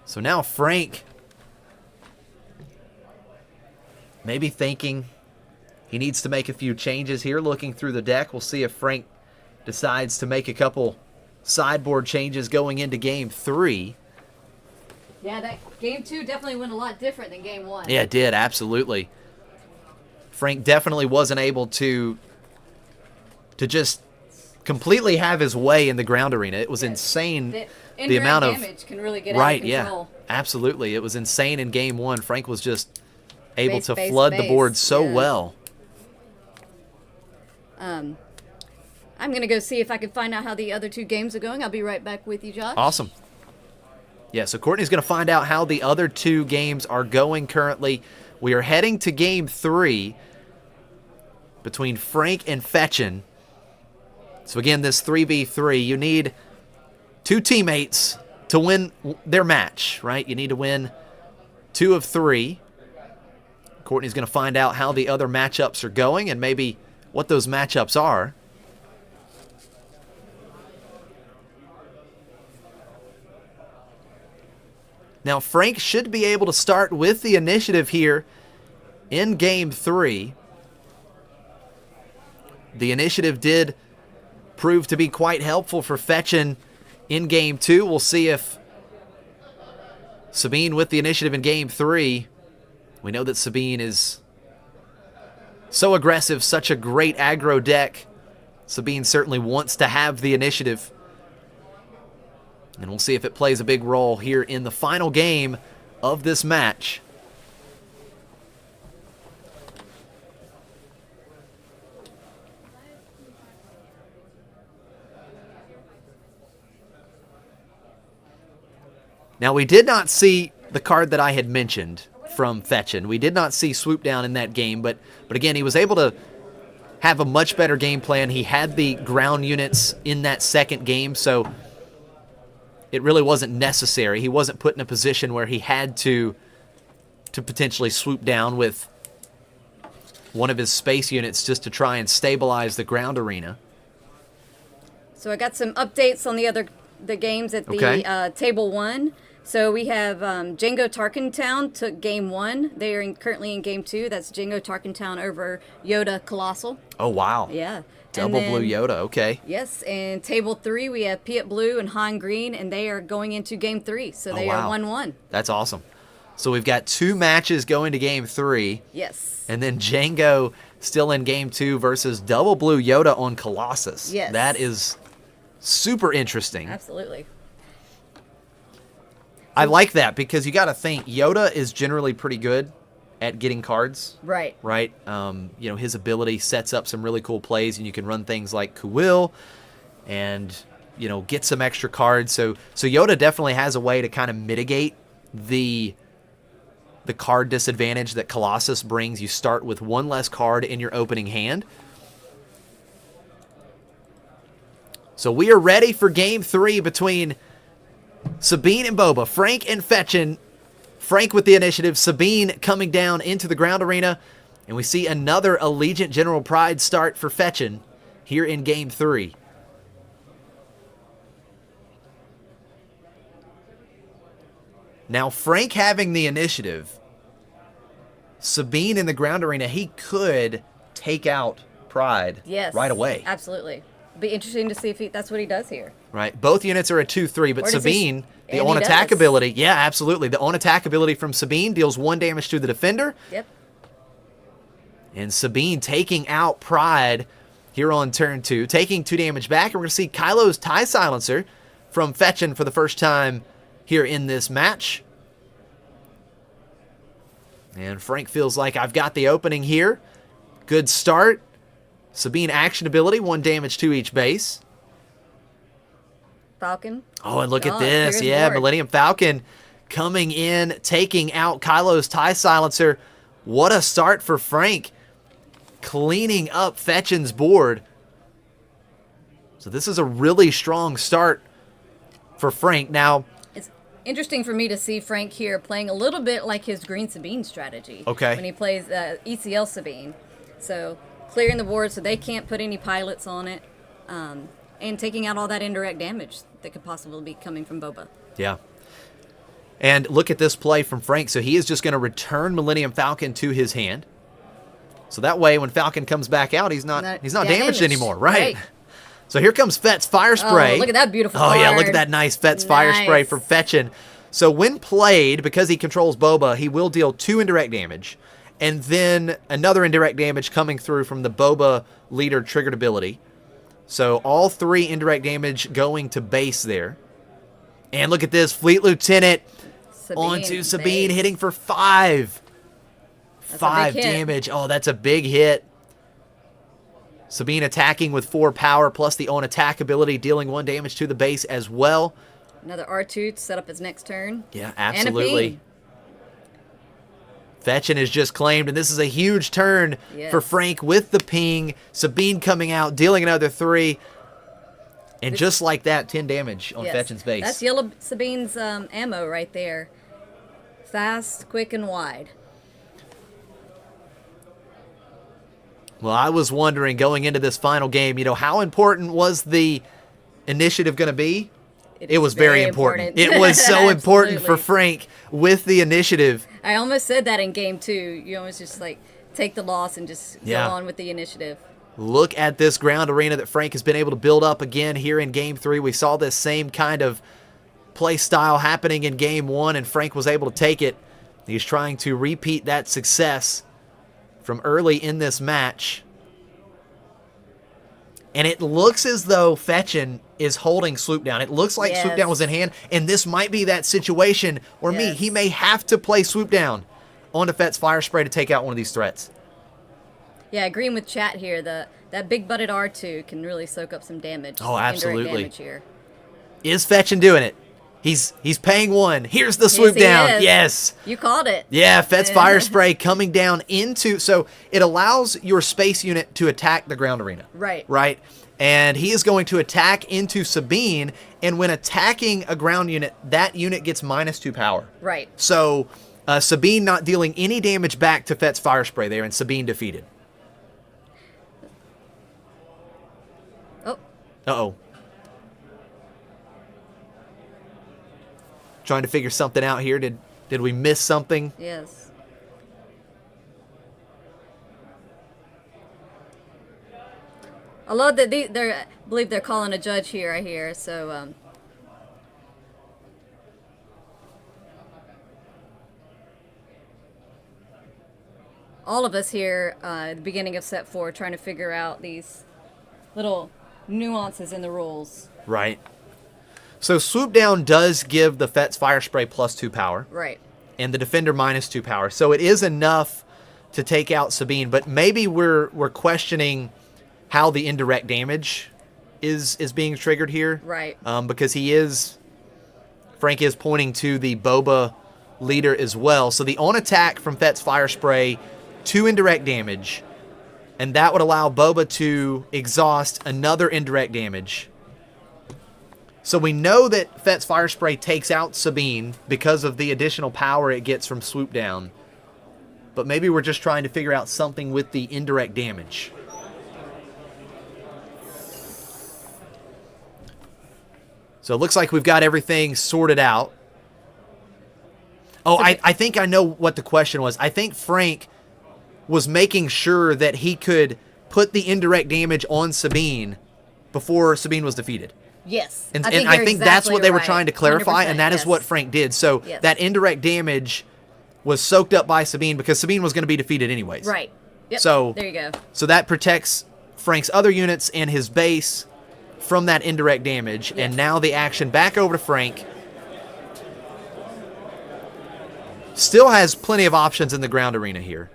S1: So now Frank maybe thinking he needs to make a few changes here. Looking through the deck, we'll see if Frank decides to make a couple sideboard changes going into game 3.
S2: Yeah, that game 2 definitely went a lot different than game 1.
S1: Yeah, it did, absolutely. Frank definitely wasn't able to just completely have his way in the ground arena. It was insane the amount of
S2: damage can really get out of control.
S1: Yeah, absolutely. It was insane in game 1. Frank was just able
S2: Base,
S1: to
S2: base,
S1: flood the
S2: base.
S1: board so
S2: Yeah.
S1: well.
S2: I'm going to go see if I can find out how the other 2 games are going. I'll be right back with you, Josh.
S1: Awesome. Yeah, so Courtney's going to find out how the other 2 games are going currently. We are heading to game 3 between Frank and Fetchin. So again, this 3v3, you need 2 teammates to win their match, right? You need to win 2 of 3. Courtney's going to find out how the other matchups are going and maybe what those matchups are. Now, Frank should be able to start with the initiative here in game 3. The initiative did prove to be quite helpful for Fetchin in game 2. We'll see if Sabine with the initiative in game 3. We know that Sabine is so aggressive, such a great aggro deck. Sabine certainly wants to have the initiative. And we'll see if it plays a big role here in the final game of this match. Now, we did not see the card that I had mentioned from Fetchin. We did not see Swoop Down in that game, but again, he was able to have a much better game plan. He had the ground units in that second game, so it really wasn't necessary. He wasn't put in a position where he had to potentially swoop down with one of his space units just to try and stabilize the ground arena.
S2: So I got some updates on the games at the
S1: Okay.
S2: table 1. So we have Jango Tarkentown took game 1. They are currently in game 2. That's Jango Tarkentown over Yoda Colossal.
S1: Oh, wow.
S2: Yeah.
S1: Double
S2: And then-
S1: blue Yoda, okay.
S2: Yes, and table 3 we have Piet Blue and Han Green, and they are going into game 3. So they
S1: wow.
S2: are 1-1.
S1: That's awesome. So we've got 2 matches going to game 3,
S2: Yes.
S1: and then Jango still in game 2 versus double blue Yoda on Colossus.
S2: Yes.
S1: That is super interesting.
S2: Absolutely.
S1: I like that because you got to think Yoda is generally pretty good at getting cards.
S2: Right.
S1: Right? His ability sets up some really cool plays, and you can run things like Kuil and, get some extra cards. So Yoda definitely has a way to kind of mitigate the card disadvantage that Colossus brings. You start with 1 less card in your opening hand. So we are ready for game 3 between Sabine and Boba, Frank and Fetchin. Frank with the initiative, Sabine coming down into the ground arena, and we see another Allegiant General Pride start for Fetchin here in game 3. Now, Frank having the initiative, Sabine in the ground arena, he could take out Pride
S2: Yes.
S1: right away.
S2: Absolutely. Be interesting to see if that's what he does here.
S1: Right. Both units are a 2/3, but
S2: Or does
S1: Sabine,
S2: he-
S1: the
S2: and he
S1: on-attack
S2: does.
S1: ability, yeah, absolutely. The on-attack ability from Sabine deals 1 damage to the defender.
S2: Yep.
S1: And Sabine taking out Pride here on turn 2, taking 2 damage back. And we're going to see Kylo's TIE Silencer from Fetchin for the first time here in this match. And Frank feels like I've got the opening here. Good start. Sabine action ability, 1 damage to each base.
S2: Falcon.
S1: Oh, and look at
S2: Oh,
S1: this.
S2: clears
S1: Yeah,
S2: board.
S1: Millennium Falcon coming in, taking out Kylo's TIE Silencer. What a start for Frank. Cleaning up Fetchin's board. So this is a really strong start for Frank. Now,
S2: It's interesting for me to see Frank here playing a little bit like his Green Sabine strategy.
S1: Okay.
S2: When he plays ECL Sabine. So clearing the board so they can't put any pilots on it. And taking out all that indirect damage that could possibly be coming from Boba.
S1: yeah. And look at this play from Frank. So he is just going to return Millennium Falcon to his hand. So that way when Falcon comes back out, he's not damaged anymore, right? So here comes Fett's Fire Spray.
S2: Oh, look at that beautiful
S1: Oh, yeah, look
S2: card.
S1: at that nice Fett's Fire Spray from Fetchin. So when played, because he controls Boba, he will deal 2 indirect damage. And then another indirect damage coming through from the Boba leader triggered ability. So all 3 indirect damage going to base there. And look at this, Fleet Lieutenant onto Sabine,
S2: base.
S1: hitting for 5.
S2: That's a
S1: 5
S2: big hit.
S1: damage. Oh, that's a big hit. Sabine attacking with 4 power, plus the on-attack ability, dealing 1 damage to the base as well.
S2: Another R2 to set up his next turn.
S1: Yeah,
S2: And a
S1: absolutely.
S2: ping.
S1: Fetchin is just claimed, and this is a huge turn
S2: Yes.
S1: for Frank with the ping. Sabine coming out, dealing another 3. And just like that, 10 damage on
S2: Yes.
S1: Fetchin's base.
S2: That's Yellow Sabine's ammo right there. Fast, quick, and wide.
S1: Well, I was wondering going into this final game, how important was the initiative going to be? It was very important. It was so important for
S2: Absolutely.
S1: Frank with the initiative.
S2: I almost said that in game 2. You almost just like take the loss and just
S1: Yeah.
S2: go on with the initiative.
S1: Look at this ground arena that Frank has been able to build up again here in Game 3. We saw this same kind of play style happening in Game 1, and Frank was able to take it. He's trying to repeat that success from early in this match. And it looks as though Fetchin is holding Swoop Down. It looks like
S2: Yes.
S1: Swoop Down was in hand, and this might be that situation where
S2: Yes.
S1: he may have to play Swoop Down onto Fett's Fire Spray to take out one of these threats.
S2: Yeah, agreeing with chat here. That big butted R2 can really soak up some damage.
S1: Oh,
S2: indirect
S1: absolutely.
S2: damage here.
S1: Is Fetchin doing it? He's paying 1. Here's the Swoop
S2: he
S1: Down.
S2: is.
S1: Yes.
S2: You called it.
S1: Yeah, Fett's Fire Spray coming down into... So it allows your space unit to attack the ground arena.
S2: Right.
S1: Right? And he is going to attack into Sabine, and when attacking a ground unit, that unit gets -2 power.
S2: Right.
S1: So Sabine not dealing any damage back to Fett's Fire Spray there, and Sabine defeated.
S2: Oh,
S1: Uh-oh. Trying to figure something out here. Did we miss something?
S2: yes. I love that I believe they're calling a judge here, I hear. So, all of us here at the beginning of set 4 trying to figure out these little nuances in the rules.
S1: Right. So Swoop Down does give the Fett's Fire Spray +2 power,
S2: Right.
S1: and the Defender -2 power. So it is enough to take out Sabine, but maybe we're questioning how the indirect damage is being triggered here.
S2: Right.
S1: Because Frank is pointing to the Boba leader as well. So the on-attack from Fett's Fire Spray, 2 indirect damage, and that would allow Boba to exhaust another indirect damage. So we know that Fett's Fire Spray takes out Sabine because of the additional power it gets from Swoop Down. But maybe we're just trying to figure out something with the indirect damage. So it looks like we've got everything sorted out. Oh, I think I know what the question was. I think Frank was making sure that he could put the indirect damage on Sabine before Sabine was defeated.
S2: Yes.
S1: And I think that's what they were trying to clarify, and that is
S2: yes.
S1: what Frank did. So
S2: Yes.
S1: that indirect damage was soaked up by Sabine because Sabine was going to be defeated anyways.
S2: Right. Yep.
S1: So
S2: there you go.
S1: So that protects Frank's other units and his base from that indirect damage.
S2: Yes.
S1: And now the action back over to Frank. Still has plenty of options in the ground arena here.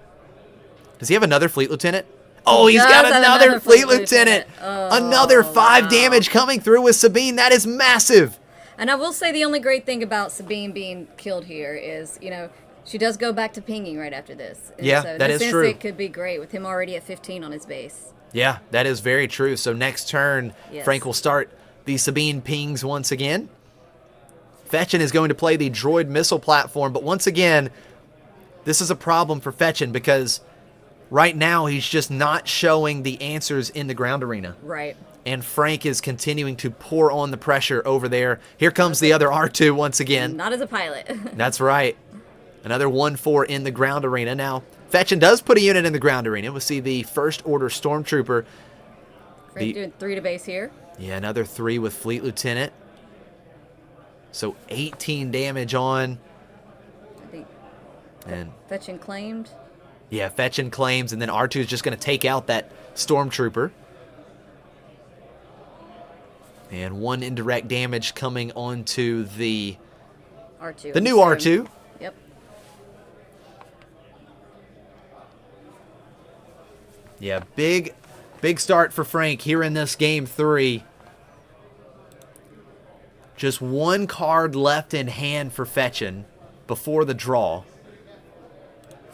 S1: Does he have another Fleet Lieutenant? Oh, he's got another Fleet Lieutenant. Another 5 damage coming through with Sabine. That is massive.
S2: And I will say the only great thing about Sabine being killed here is, you know, she does go back to pinging right after this. And
S1: Yeah,
S2: so
S1: that is true.
S2: It could be great with him already at 15 on his base.
S1: Yeah, that is very true. So next turn,
S2: Yes.
S1: Frank will start the Sabine pings once again. Fetchin is going to play the droid missile platform, but once again, this is a problem for Fetchin because right now he's just not showing the answers in the ground arena.
S2: Right.
S1: And Frank is continuing to pour on the pressure over there. Here comes the other R2 once again.
S2: Not as a pilot.
S1: That's right. Another 1-4 in the ground arena. Now, Fetchin does put a unit in the ground arena. We'll see the First Order Stormtrooper.
S2: Frank doing 3 to base here.
S1: Yeah, another 3 with Fleet Lieutenant. So 18 damage on.
S2: I think
S1: And
S2: Fetchin claimed.
S1: yeah, Fetchin claims, and then R2 is just going to take out that Stormtrooper. And 1 indirect damage coming onto the
S2: R2.
S1: new R2.
S2: Yep.
S1: Yeah, big start for Frank here in this game 3. Just 1 card left in hand for Fetchin before the draw.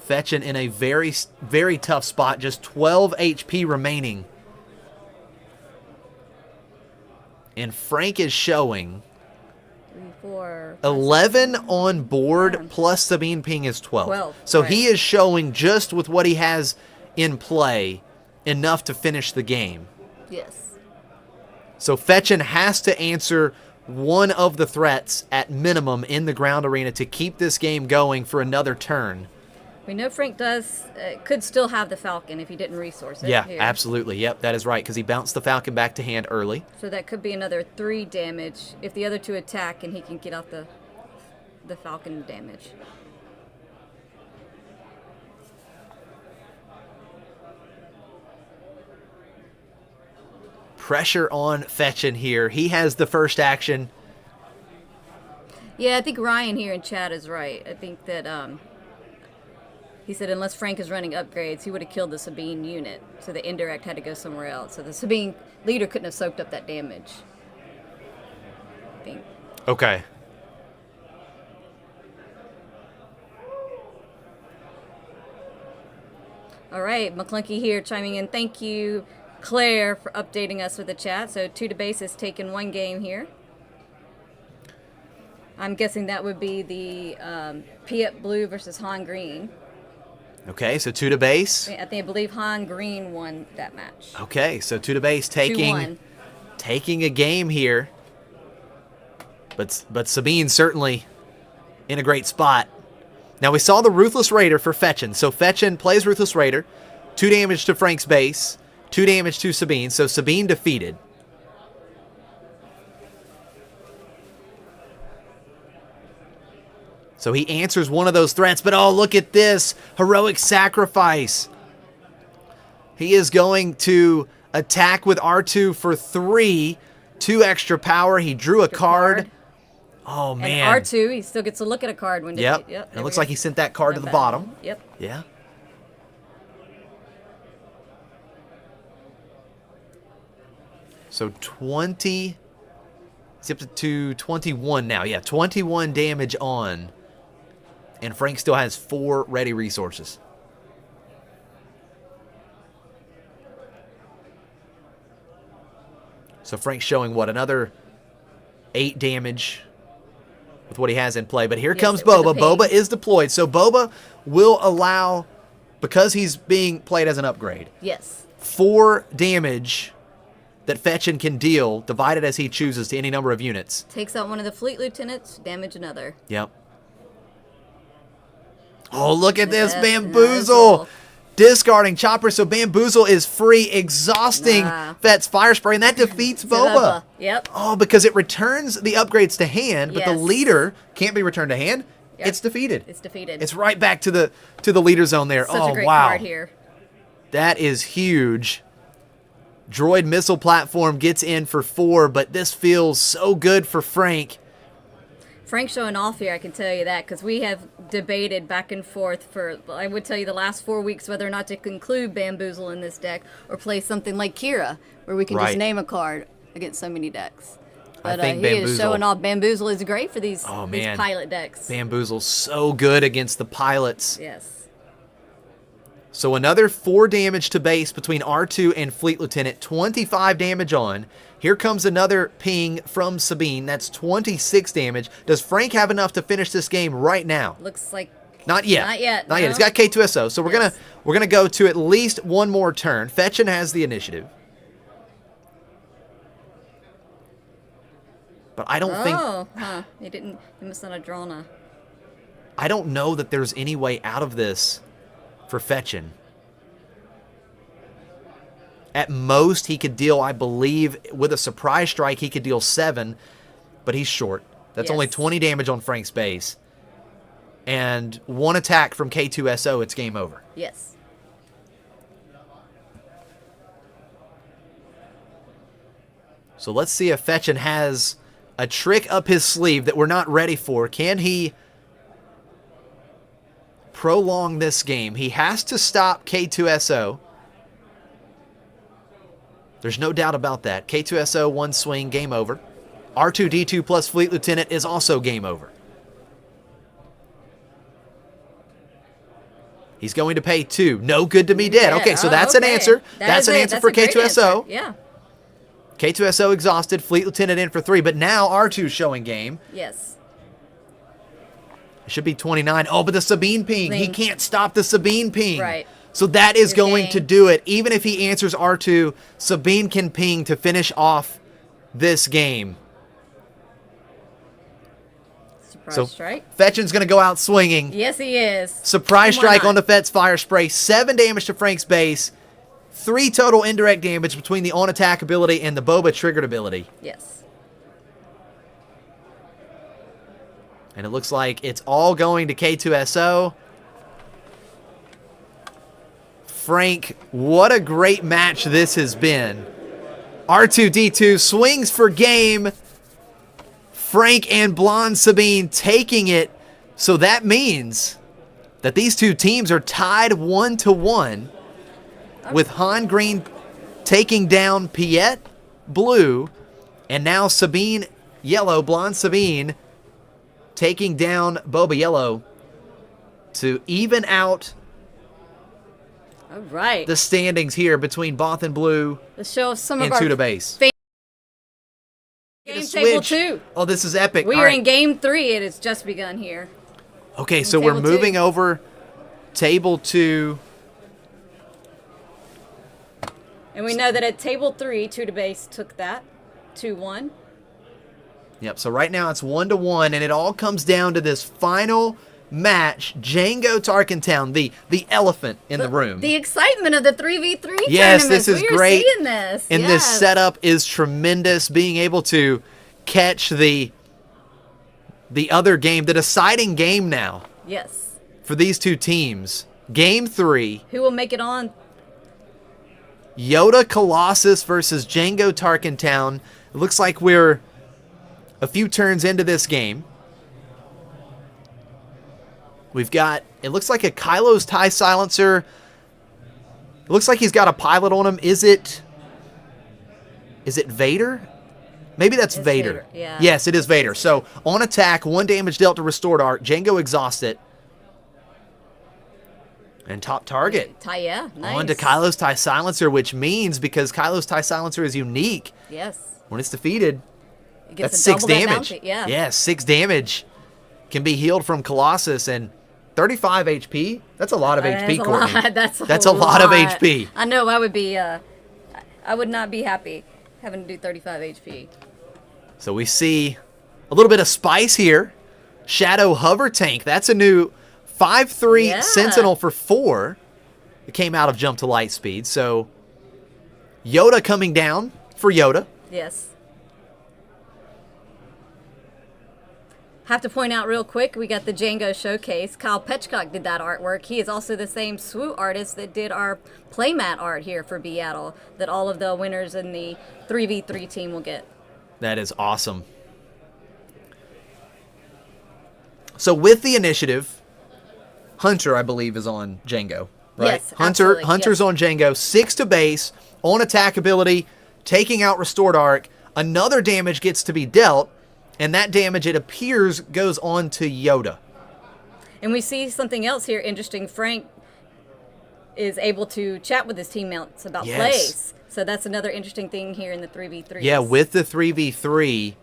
S1: Fetchin in a very, very tough spot. Just 12 HP remaining. And Frank is showing
S2: 3, 4,
S1: 11 on board plus Sabine ping is 12.
S2: 12,
S1: So
S2: right.
S1: he is showing just with what he has in play enough to finish the game.
S2: Yes.
S1: So Fetchin has to answer one of the threats at minimum in the ground arena to keep this game going for another turn.
S2: We know Frank could still have the Falcon if he didn't resource it.
S1: Yeah,
S2: here.
S1: absolutely. Yep, that is right, because he bounced the Falcon back to hand early.
S2: So that could be another 3 damage if the other 2 attack and he can get off the Falcon damage.
S1: Pressure on Fetchin here. He has the first action.
S2: Yeah, I think Ryan here in chat is right. I think that he said unless Frank is running upgrades, he would have killed the Sabine unit. So the indirect had to go somewhere else. So the Sabine leader couldn't have soaked up that damage. I think.
S1: Okay.
S2: All right, McClunky here chiming in. Thank you, Claire, for updating us with the chat. So 2 to base has taken 1 game here. I'm guessing that would be the Piet Blue versus Han Green.
S1: Okay, so 2 to base.
S2: I believe Han Green won that match.
S1: Okay, so 2 to base
S2: 2-1.
S1: taking a game here. But Sabine certainly in a great spot. Now we saw the Ruthless Raider for Fetchin. So Fetchin plays Ruthless Raider. 2 damage to Frank's base. 2 damage to Sabine. So Sabine defeated. So he answers one of those threats. But oh, look at this. Heroic sacrifice. He is going to attack with R2 for 3. 2 extra power. He drew a card. Oh, man.
S2: And R2, he still gets to look at a card when
S1: Yep.
S2: Yep.
S1: And it looks like he sent that card to the bottom.
S2: Yep.
S1: Yeah. So 20. It's up to 21 now. Yeah, 21 damage on. And Frank still has 4 ready resources. So Frank's showing what? Another 8 damage with what he has in play. But here comes
S2: with the
S1: Boba.
S2: ping.
S1: Boba is deployed. So Boba will allow, because he's being played as an upgrade,
S2: Yes.
S1: 4 damage that Fetchin can deal, divided as he chooses to any number of units.
S2: Takes out one of the fleet lieutenants, damage another.
S1: Yep. Oh, look at this
S2: That's
S1: bamboozle.
S2: nice.
S1: discarding Chopper, so Bamboozle is free, exhausting Fett's Fire Spray, and that defeats Boba.
S2: Yep.
S1: Oh, because it returns the upgrades to hand, but the
S2: Yes.
S1: leader can't be returned to hand.
S2: Yep.
S1: It's defeated.
S2: It's defeated.
S1: It's right back to the leader zone there.
S2: Such
S1: oh,
S2: a great
S1: wow.
S2: card here.
S1: That is huge. Droid Missile Platform gets in for 4, but this feels so good for Frank.
S2: Frank's showing off here, I can tell you that, because we have debated back and forth for, I would tell you, the last 4 weeks whether or not to conclude Bamboozle in this deck or play something like Kira, where we can
S1: Right.
S2: just name a card against so many decks. But
S1: think
S2: he is
S1: Bamboozle-
S2: showing off. Bamboozle is great for these
S1: man.
S2: pilot decks.
S1: Bamboozle's so good against the pilots.
S2: Yes.
S1: So another 4 damage to base between R2 and Fleet Lieutenant, 25 damage on. Here comes another ping from Sabine. That's 26 damage. Does Frank have enough to finish this game right now?
S2: Looks like
S1: Not yet.
S2: Not yet,
S1: Not yet.
S2: no.
S1: It's got K2SO. So we're
S2: Yes.
S1: gonna go to at least one more turn. Fetchin has the initiative. But I don't think
S2: He must not have drawn a.
S1: I don't know that there's any way out of this for Fetchin. At most, he could deal, I believe, with a surprise strike, he could deal 7, but he's short. That's only
S2: Yes.
S1: 20 damage on Frank's base. And 1 attack from K2SO, it's game over.
S2: Yes.
S1: So let's see if Fetchin has a trick up his sleeve that we're not ready for. Can he prolong this game? He has to stop K2SO. There's no doubt about that. K2SO, 1 swing, game over. R2-D2 plus Fleet Lieutenant is also game over. He's going to pay 2. No good to be dead. Okay, so that's an answer. That's an answer for
S2: a great
S1: K2SO.
S2: answer. Yeah.
S1: K2SO exhausted, Fleet Lieutenant in for 3, but now R2 showing game.
S2: Yes.
S1: It should be 29. Oh, but the Sabine ping. He
S2: Ping.
S1: can't stop the Sabine ping.
S2: Right.
S1: So that is
S2: Your
S1: going
S2: game.
S1: to do it. Even if he answers R2, Sabine can ping to finish off this game.
S2: Surprise
S1: So
S2: strike.
S1: Fetchin's going to go out swinging.
S2: Yes, he is.
S1: Surprise
S2: And why
S1: strike
S2: not?
S1: on the Fett's Fire Spray. 7 damage to Frank's base. 3 total indirect damage between the on-attack ability and the Boba triggered ability.
S2: Yes.
S1: And it looks like it's all going to K2SO. Frank, what a great match this has been. R2-D2 swings for game. Frank and Blonde Sabine taking it. So that means that these two teams are tied 1-1 with Han Green taking down Piet Blue, and now Sabine Yellow, Blonde Sabine, taking down Boba Yellow to even out
S2: All right.
S1: the standings here between Bothan Blue
S2: The show of some
S1: and
S2: of our
S1: Tuda Base.
S2: game
S1: Get a
S2: table
S1: switch.
S2: 2.
S1: Oh, this is epic.
S2: We
S1: All
S2: are
S1: right.
S2: in game 3. It has just begun here.
S1: Okay, so we're
S2: table
S1: moving
S2: 2.
S1: over table 2.
S2: And we know that at table 3, Tuda Base took that 2-1.
S1: Yep, so right now it's 1-1, and it all comes down to this final match, Jango Tarkentown, the elephant in the room.
S2: The excitement of the 3v3
S1: Yes,
S2: tournaments.
S1: this is
S2: we
S1: great.
S2: Are seeing this.
S1: And this
S2: Yes.
S1: setup is tremendous, being able to catch the other game, the deciding game now
S2: Yes.
S1: for these two teams. Game 3,
S2: Who will make it on?
S1: Yoda Colossus versus Jango Tarkentown. It looks like we're a few turns into this game. We've got, it looks like a Kylo's TIE Silencer. It looks like he's got a pilot on him. Is it Vader? Maybe that's
S2: It's
S1: Vader.
S2: Vader, yeah.
S1: Yes, it is Vader. So on attack, 1 damage dealt to restored arc. Jango exhausted. And top target.
S2: Yeah, nice.
S1: On to Kylo's TIE Silencer, which means because Kylo's TIE Silencer is unique,
S2: Yes.
S1: when it's defeated,
S2: It gets
S1: that's
S2: a
S1: 6
S2: double that
S1: damage.
S2: bounty, yeah.
S1: Yeah, 6 damage can be healed from Colossus, and 35 HP. That's a lot of HP,
S2: That's a
S1: Courtney.
S2: lot.
S1: That's a lot of HP.
S2: I know. I would be. I would not be happy having to do 35 HP.
S1: So we see a little bit of spice here. Shadow Hover Tank. That's a new 5/3
S2: Yeah.
S1: Sentinel for 4. came out of Jump to Light Speed. So Yoda coming down for Yoda.
S2: Yes. Have to point out real quick, we got the Jango showcase. Kyle Petchcock did that artwork. He is also the same SWU artist that did our playmat art here for BIATL that all of the winners in the 3v3 team will get.
S1: That is awesome. So with the initiative, Hunter, I believe, is on Jango, right?
S2: Yes, absolutely.
S1: Hunter's on Jango. 6 to base, on attack ability, taking out Restored Arc. Another damage gets to be dealt, and that damage, it appears, goes on to Yoda.
S2: And we see something else here interesting. Frank is able to chat with his teammates about plays. So that's another interesting thing here in the 3v3.
S1: Yeah, with the 3v3.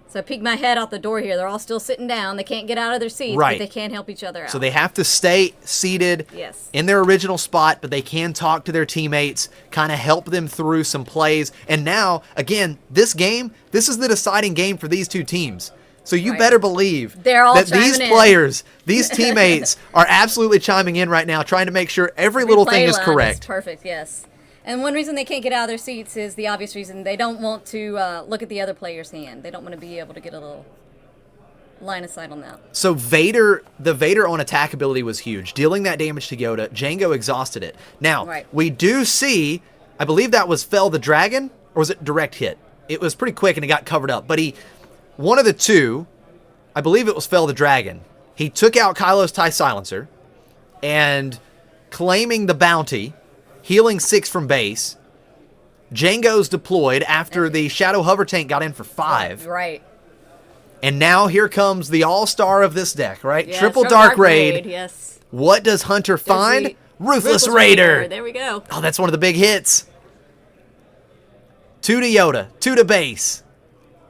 S2: So I peek my head out the door here. They're all still sitting down. They can't get out of their seats,
S1: Right.
S2: but they can't help each other out.
S1: So they have to stay seated
S2: Yes.
S1: in their original spot, but they can talk to their teammates, kind of help them through some plays. And now, again, this game, this is the deciding game for these two teams. So you
S2: Right.
S1: better believe
S2: They're all
S1: that these
S2: chiming in.
S1: players, these teammates are absolutely chiming in right now, trying to make sure every little thing is
S2: Replay line
S1: correct.
S2: Perfect, yes. And one reason they can't get out of their seats is the obvious reason. They don't want to look at the other player's hand. They don't want to be able to get a little line of sight on that.
S1: So Vader, the Vader on attack ability was huge. Dealing that damage to Yoda, Jango exhausted it. Now,
S2: Right.
S1: we do see, I believe that was Fell the Dragon, or was it direct hit? It was pretty quick and it got covered up. But one of the two, I believe it was Fell the Dragon, he took out Kylo's TIE Silencer and claiming the bounty, healing 6 from base. Jango's deployed after the Shadow Hover Tank got in for 5.
S2: Right.
S1: And now here comes the all-star of this deck, right?
S2: Yeah,
S1: Triple Dark Raid.
S2: Yes.
S1: What does Hunter find?
S2: the
S1: Ruthless Raider.
S2: There we go.
S1: Oh, that's one of the big hits. 2 to Yoda, 2 to base.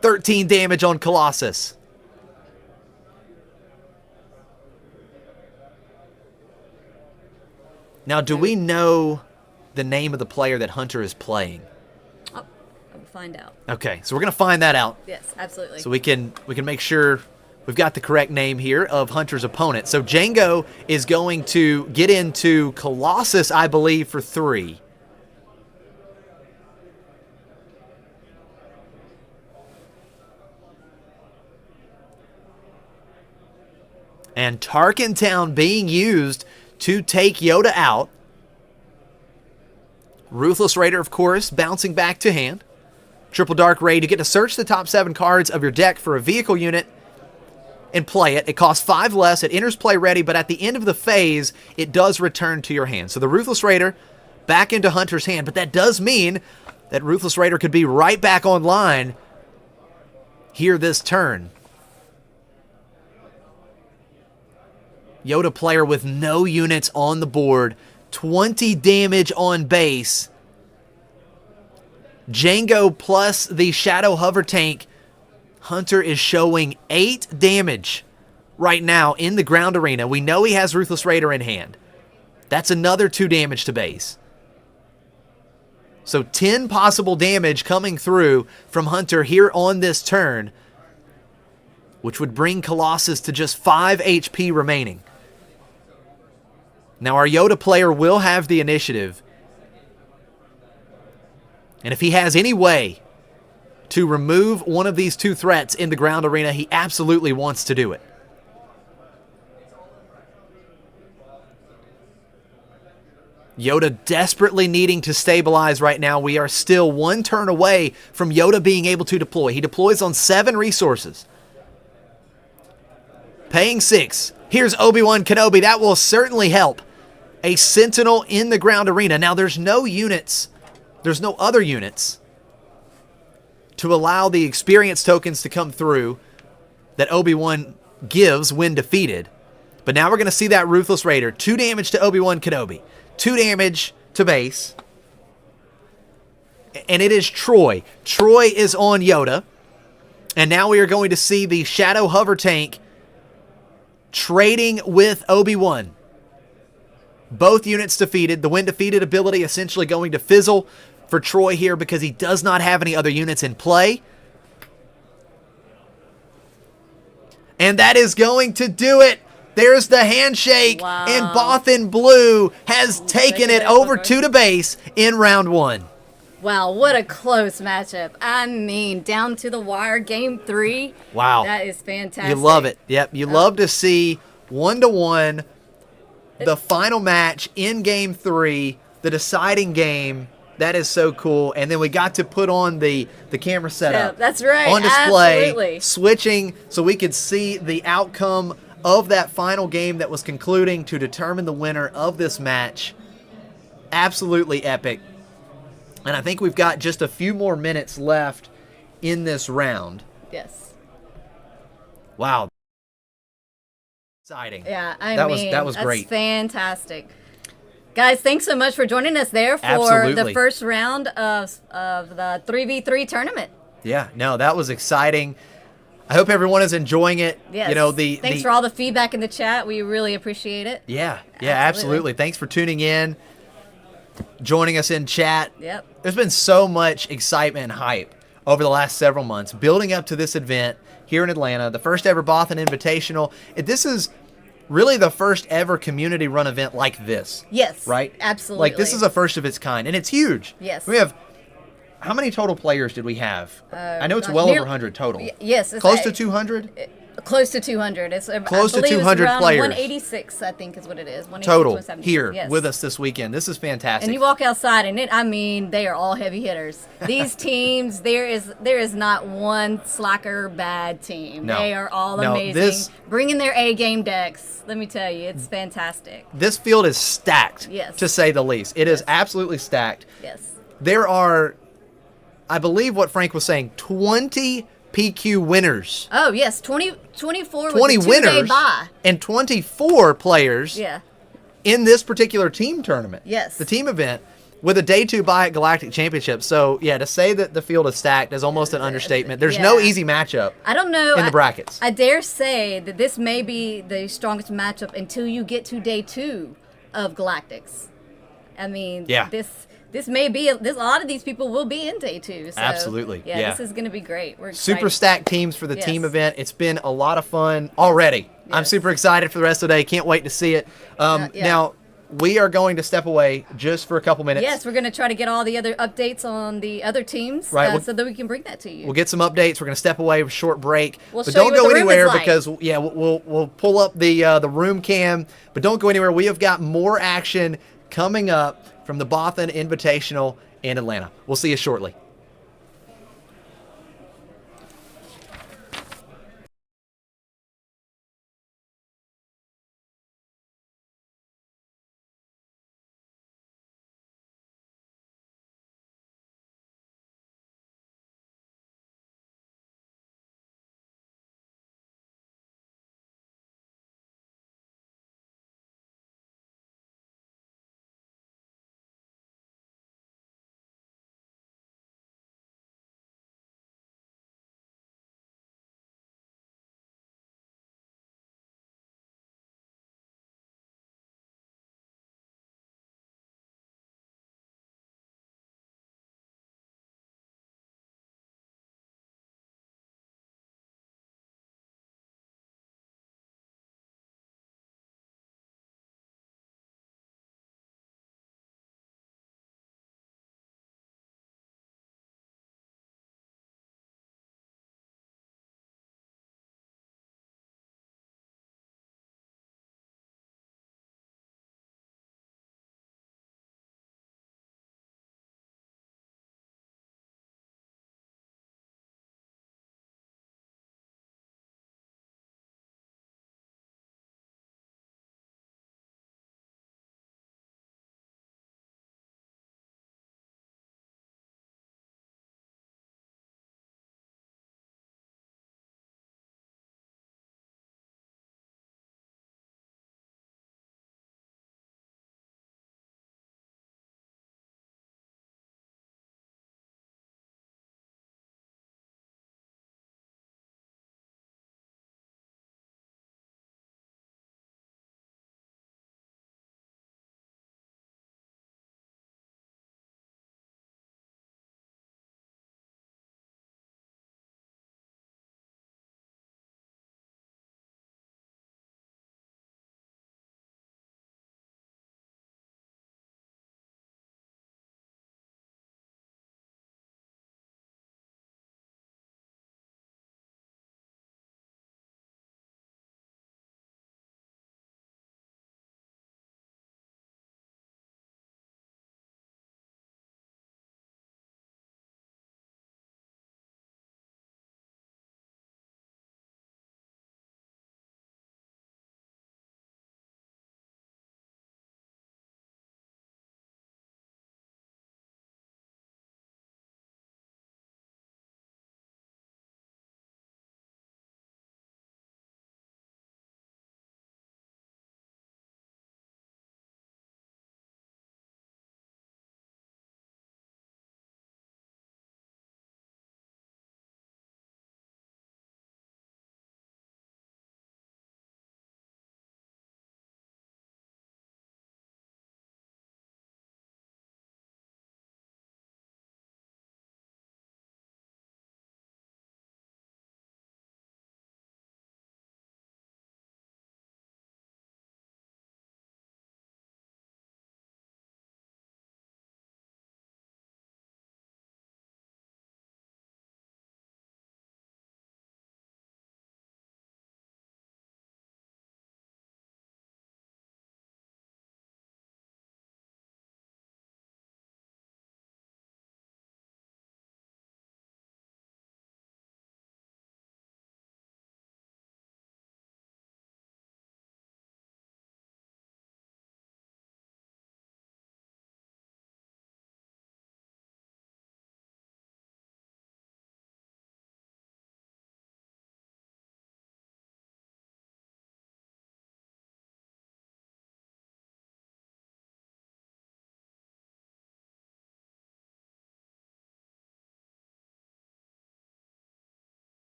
S1: 13 damage on Colossus. Now, do we know the name of the player that Hunter is playing?
S2: Oh, we'll find out.
S1: Okay, so we're going to find that out.
S2: Yes, absolutely.
S1: So we can make sure we've got the correct name here of Hunter's opponent. So Jango is going to get into Colossus, I believe, for 3. And Tarkin Town being used to take Yoda out. Ruthless Raider, of course, bouncing back to hand. Triple Dark Raid, you get to search the top 7 cards of your deck for a vehicle unit and play it. It costs 5 less. It enters play ready, but at the end of the phase, it does return to your hand. So the Ruthless Raider back into Hunter's hand, but that does mean that Ruthless Raider could be right back online here this turn. Yoda player with no units on the board. 20 damage on base. Jango plus the Shadow Hover Tank. Hunter is showing 8 damage right now in the ground arena. We know he has Ruthless Raider in hand. That's another 2 damage to base. So 10 possible damage coming through from Hunter here on this turn, which would bring Colossus to just 5 HP remaining. Now, our Yoda player will have the initiative. And if he has any way to remove one of these 2 threats in the ground arena, he absolutely wants to do it. Yoda desperately needing to stabilize right now. We are still 1 turn away from Yoda being able to deploy. He deploys on 7 resources. Paying 6. Here's Obi-Wan Kenobi. That will certainly help. A Sentinel in the ground arena. Now, there's no units. There's no other units to allow the experience tokens to come through that Obi-Wan gives when defeated. But now we're going to see that Ruthless Raider. 2 damage to Obi-Wan Kenobi. 2 damage to base. And it is Troy. Troy is on Yoda. And now we are going to see the Shadow Hover Tank trading with Obi-Wan. Both units defeated. The when defeated ability essentially going to fizzle for Troy here because he does not have any other units in play. And that is going to do it. There's the handshake,
S2: Wow.
S1: and Bothan Blue has taken it
S2: that
S1: over
S2: over.
S1: to the base in round 1.
S2: Wow, what a close matchup. I mean, down to the wire, game 3.
S1: Wow.
S2: That is fantastic.
S1: You love it. Yep, you love to see 1-1, the final match in game 3, the deciding game. That is so cool. And then we got to put on the camera setup.
S2: Yeah, that's right.
S1: On display,
S2: Absolutely.
S1: switching so we could see the outcome of that final game that was concluding to determine the winner of this match. Absolutely epic. And I think we've got just a few more minutes left in this round.
S2: Yes.
S1: Wow. Exciting.
S2: Yeah,
S1: that was
S2: that's
S1: great.
S2: Fantastic. Guys, thanks so much for joining us there for
S1: Absolutely.
S2: the first round of the 3v3 tournament.
S1: Yeah, no, that was exciting. I hope everyone is enjoying it.
S2: Yes.
S1: You know,
S2: thanks for all the feedback in the chat. We really appreciate it.
S1: Yeah, absolutely. Thanks for tuning in, joining us in chat.
S2: Yep.
S1: There's been so much excitement and hype over the last several months building up to this event here in Atlanta, the first ever Bothan Invitational. This is really the first ever community run event like this.
S2: Yes.
S1: Right?
S2: Absolutely.
S1: Like, this is a first of its kind, and it's huge.
S2: Yes.
S1: We have, how many total players did we have? I know it's
S2: gosh,
S1: well
S2: near-
S1: over 100 total.
S2: Yes. It's
S1: Close to 200?
S2: Close to 200.
S1: Close to
S2: I believe
S1: 200
S2: it's around
S1: players.
S2: 186, I think is what it is. 186,
S1: Total
S2: 170.
S1: here
S2: Yes.
S1: with us this weekend. This is fantastic.
S2: And you walk outside, and they are all heavy hitters. These teams, there is not one slacker bad team.
S1: No.
S2: They are all
S1: No,
S2: amazing. Bringing their A game decks. Let me tell you, it's fantastic.
S1: This field is stacked,
S2: Yes.
S1: to say the least. It is absolutely stacked.
S2: Yes.
S1: There are, I believe what Frank was saying, 20 PQ winners.
S2: Oh yes, 24
S1: 20
S2: with a 2-day
S1: winners
S2: bye.
S1: and 24 players
S2: Yeah.
S1: in this particular team tournament.
S2: Yes.
S1: The team event with a day 2 bye at Galactic Championship. So, yeah, to say that the field is stacked is almost an understatement. There's no
S2: Yeah.
S1: easy matchup
S2: I don't know.
S1: in the brackets.
S2: I dare say that this may be the strongest matchup until you get to day 2 of Galactics. I mean,
S1: Yeah.
S2: this may be a lot of these people will be in day 2. So,
S1: Absolutely, yeah.
S2: This is going to be great. We're excited.
S1: Super stacked teams for the team
S2: Yes.
S1: event. It's been a lot of fun already. I'm
S2: Yes.
S1: super excited for the rest of the day. Can't wait to see it.
S2: Yeah.
S1: Now, we are going to step away just for a couple minutes.
S2: Yes, we're going to try to get all the other updates on the other teams,
S1: Right,
S2: so that we can bring that to you.
S1: We'll get some updates. We're going to step away with a short break.
S2: We'll
S1: but
S2: show
S1: don't
S2: you what
S1: go
S2: the room is
S1: anywhere
S2: like.
S1: because we'll pull up the room cam. But don't go anywhere. We have got more action coming up from the Bothan Invitational in Atlanta. We'll see you shortly.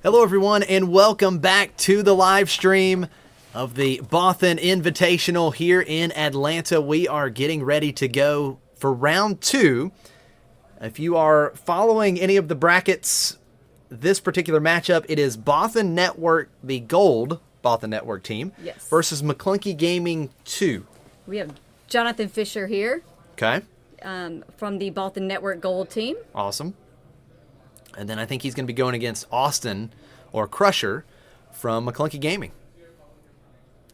S1: Hello, everyone, and welcome back to the live stream of the Bothan Invitational here in Atlanta. We are getting ready to go for round 2. If you are following any of the brackets, this particular matchup, it is Bothan Network, the gold Bothan Network team,
S2: Yes.
S1: versus McClunky Gaming 2.
S2: We have Jonathan Fisher here
S1: Okay,
S2: from the Bothan Network Gold team.
S1: awesome. And then I think he's going to be going against Austin, or Crusher, from McClunky Gaming.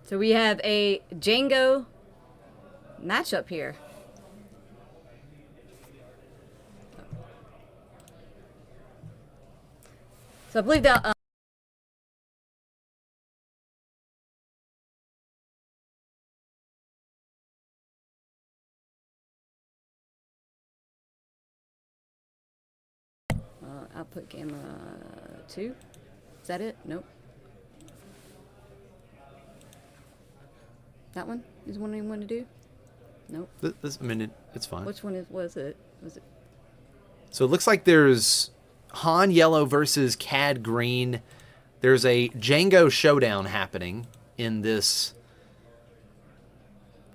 S2: So we have a Jango matchup here. So I believe that output camera 2. Is that it? Nope. That one is one you want to do? Nope.
S1: I mean, it's fine.
S2: Which one was it?
S1: So it looks like there's Han Yellow versus Cad Green. There's a Jango showdown happening in this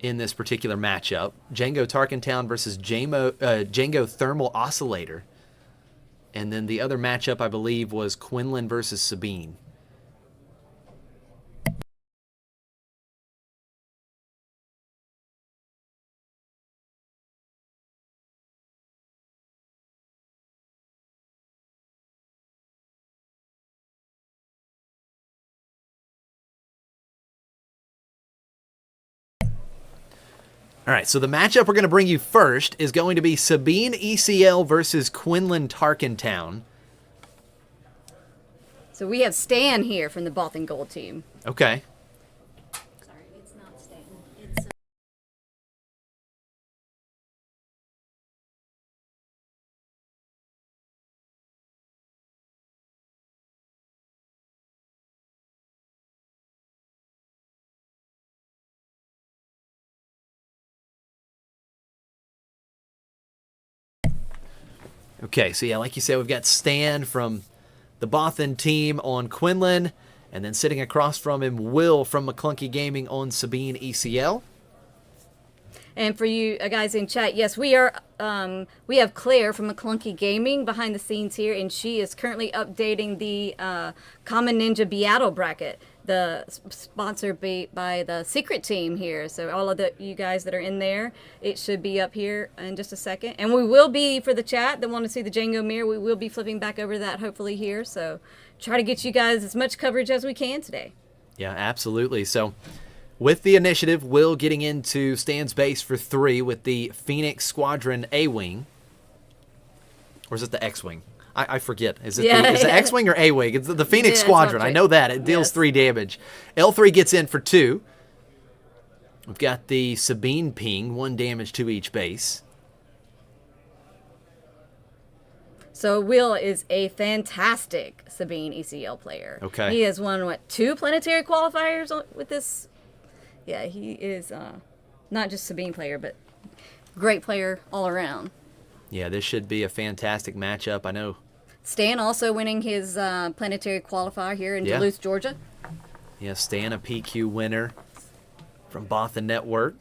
S1: particular matchup. Jango Tarkentown versus Jango Thermal Oscillator. And then the other matchup, I believe, was Quinland versus Sabine. All right, so the matchup we're going to bring you first is going to be Sabine ECL versus Quinland Tarkentown.
S2: So we have Stan here from the Bothan Gold team.
S1: Okay.
S2: Sorry, it's not Stan. It's
S1: Okay, so yeah, like you said, we've got Stan from the Bothan team on Quinlan, and then sitting across from him, Will from McClunky Gaming on Sabine ECL.
S2: And for you guys in chat, yes, we are. We have Claire from McClunky Gaming behind the scenes here, and she is currently updating the Common Ninja BIATL bracket, sponsored by the Secret team here. So all of you guys that are in there, it should be up here in just a second. And we will be, for the chat that want to see the Jango mirror, we will be flipping back over to that hopefully here. So try to get you guys as much coverage as we can today.
S1: Yeah, absolutely. So with the initiative, Will getting into Stan's base for 3 with the Phoenix Squadron A-Wing. Or is it the X-Wing? I forget. Is it is it X-Wing or A-Wing? It's the Phoenix Squadron. I know that. It deals 3 damage. L3 gets in for 2. We've got the Sabine ping, 1 damage to each base.
S2: So Will is a fantastic Sabine ECL player.
S1: Okay.
S2: He has won, 2 planetary qualifiers with this? Yeah, he is not just Sabine player, but great player all around.
S1: Yeah, this should be a fantastic matchup. I know.
S2: Stan also winning his planetary qualifier here in Duluth, Georgia.
S1: Yeah, Stan, a PQ winner from Bothan Network.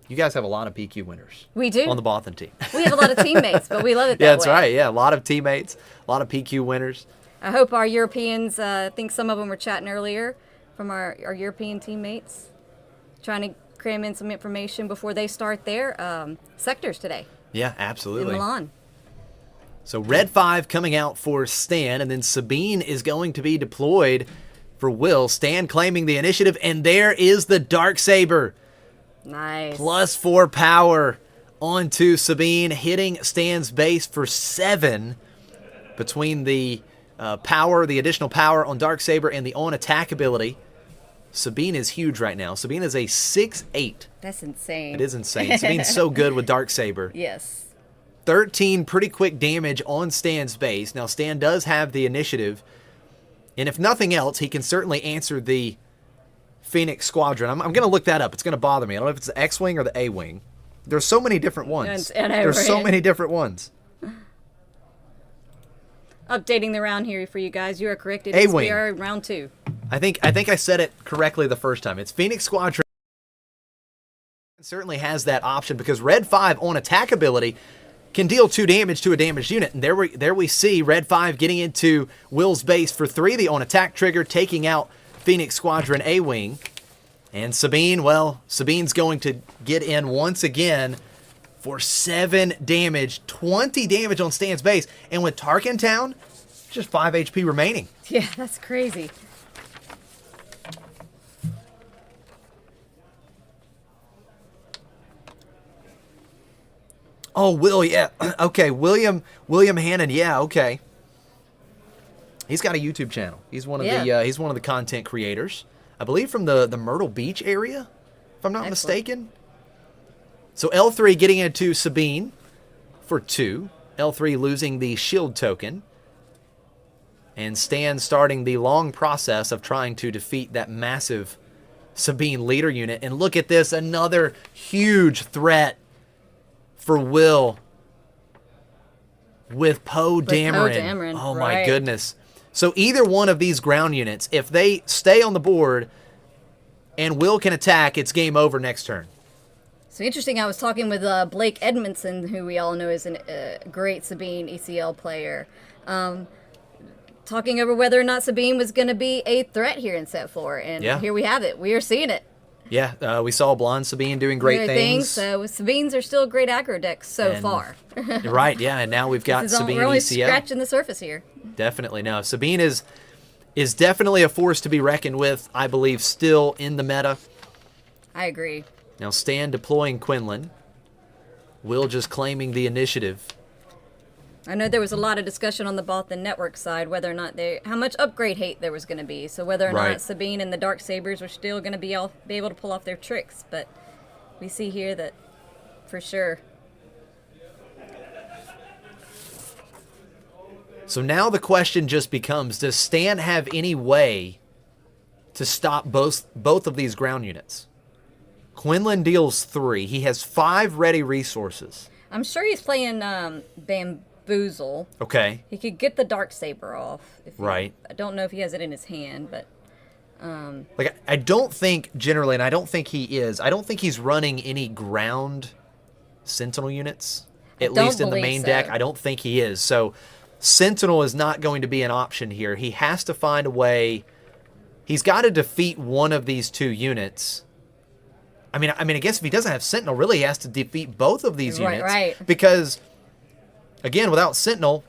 S1: You guys have a lot of PQ winners.
S2: We do.
S1: On the Bothan team.
S2: We have a lot of teammates, but we love it that way.
S1: Yeah, that's right. Yeah, a lot of teammates, a lot of PQ winners.
S2: I hope our Europeans, I think some of them were chatting earlier from our European teammates, trying to cram in some information before they start their sectors today.
S1: Yeah, absolutely.
S2: In Milan.
S1: So Red 5 coming out for Stan, and then Sabine is going to be deployed for Will. Stan claiming the initiative, and there is the Darksaber.
S2: Nice.
S1: +4 power onto Sabine, hitting Stan's base for 7 between the power, the additional power on Darksaber, and the on-attack ability. Sabine is huge right now. Sabine is a 6'8".
S2: That's insane.
S1: It is insane. Sabine's so good with Darksaber.
S2: Yes.
S1: 13 pretty quick damage on Stan's base. Now, Stan does have the initiative, and if nothing else, he can certainly answer the Phoenix Squadron. I'm going to look that up. It's going to bother me. I don't know if it's the X-Wing or the A-Wing. There's so many different ones.
S2: And
S1: There's so many different ones.
S2: updating the round here for you guys. You are correct. It is, we are in round 2.
S1: I think I said it correctly the first time. It's Phoenix Squadron. Certainly has that option because Red 5 on attack ability can deal 2 damage to a damaged unit. And there we see Red 5 getting into Will's base for 3, the on attack trigger, taking out Phoenix Squadron A-Wing. And Sabine, well, Sabine's going to get in once again for 7 damage, 20 damage on Stan's base. And with Tark in town, just 5 HP remaining.
S2: Yeah, that's crazy.
S1: Oh, Will, yeah. Okay, William Hannon, yeah, okay. He's got a YouTube channel. He's one of he's one of the content creators. I believe from the Myrtle Beach area, if I'm not mistaken. So L3 getting into Sabine for 2. L3 losing the shield token. And Stan starting the long process of trying to defeat that massive Sabine leader unit. And look at this, another huge threat for Will with CoDameron. Oh my goodness. So either one of these ground units, if they stay on the board and Will can attack, it's game over next turn.
S2: So interesting, I was talking with Blake Edmondson, who we all know is a great Sabine ECL player, talking over whether or not Sabine was going to be a threat here in set 4. And here we have it. We are seeing it.
S1: Yeah, we saw Blonde Sabine doing great things.
S2: So Sabines are still great aggro decks so far.
S1: Right, yeah, and now we've got Sabine
S2: we're only
S1: ECL.
S2: Scratching the surface here.
S1: Definitely, no. Sabine is definitely a force to be reckoned with, I believe, still in the meta.
S2: I agree.
S1: Now Stan deploying Quinlan. Will just claiming the initiative.
S2: I know there was a lot of discussion on the Bothan network side whether or not how much upgrade hate there was going to be. So whether or not Sabine and the Dark Sabers were still going to be able to pull off their tricks. But we see here that for sure.
S1: So now the question just becomes, does Stan have any way to stop both of these ground units? Quinlan deals 3. He has 5 ready resources.
S2: I'm sure he's playing Bamboozle.
S1: Okay.
S2: He could get the Dark Saber off.
S1: Right.
S2: I don't know if he has it in his hand, but...
S1: like, I don't think, generally, and I don't think he is, I don't think he's running any ground Sentinel units, at least in the main deck. I don't think he is. So Sentinel is not going to be an option here. He has to find a way. He's got to defeat one of these 2 units. I mean, I guess if he doesn't have Sentinel, really he has to defeat both of these units.
S2: Right.
S1: Because, again, without Sentinel,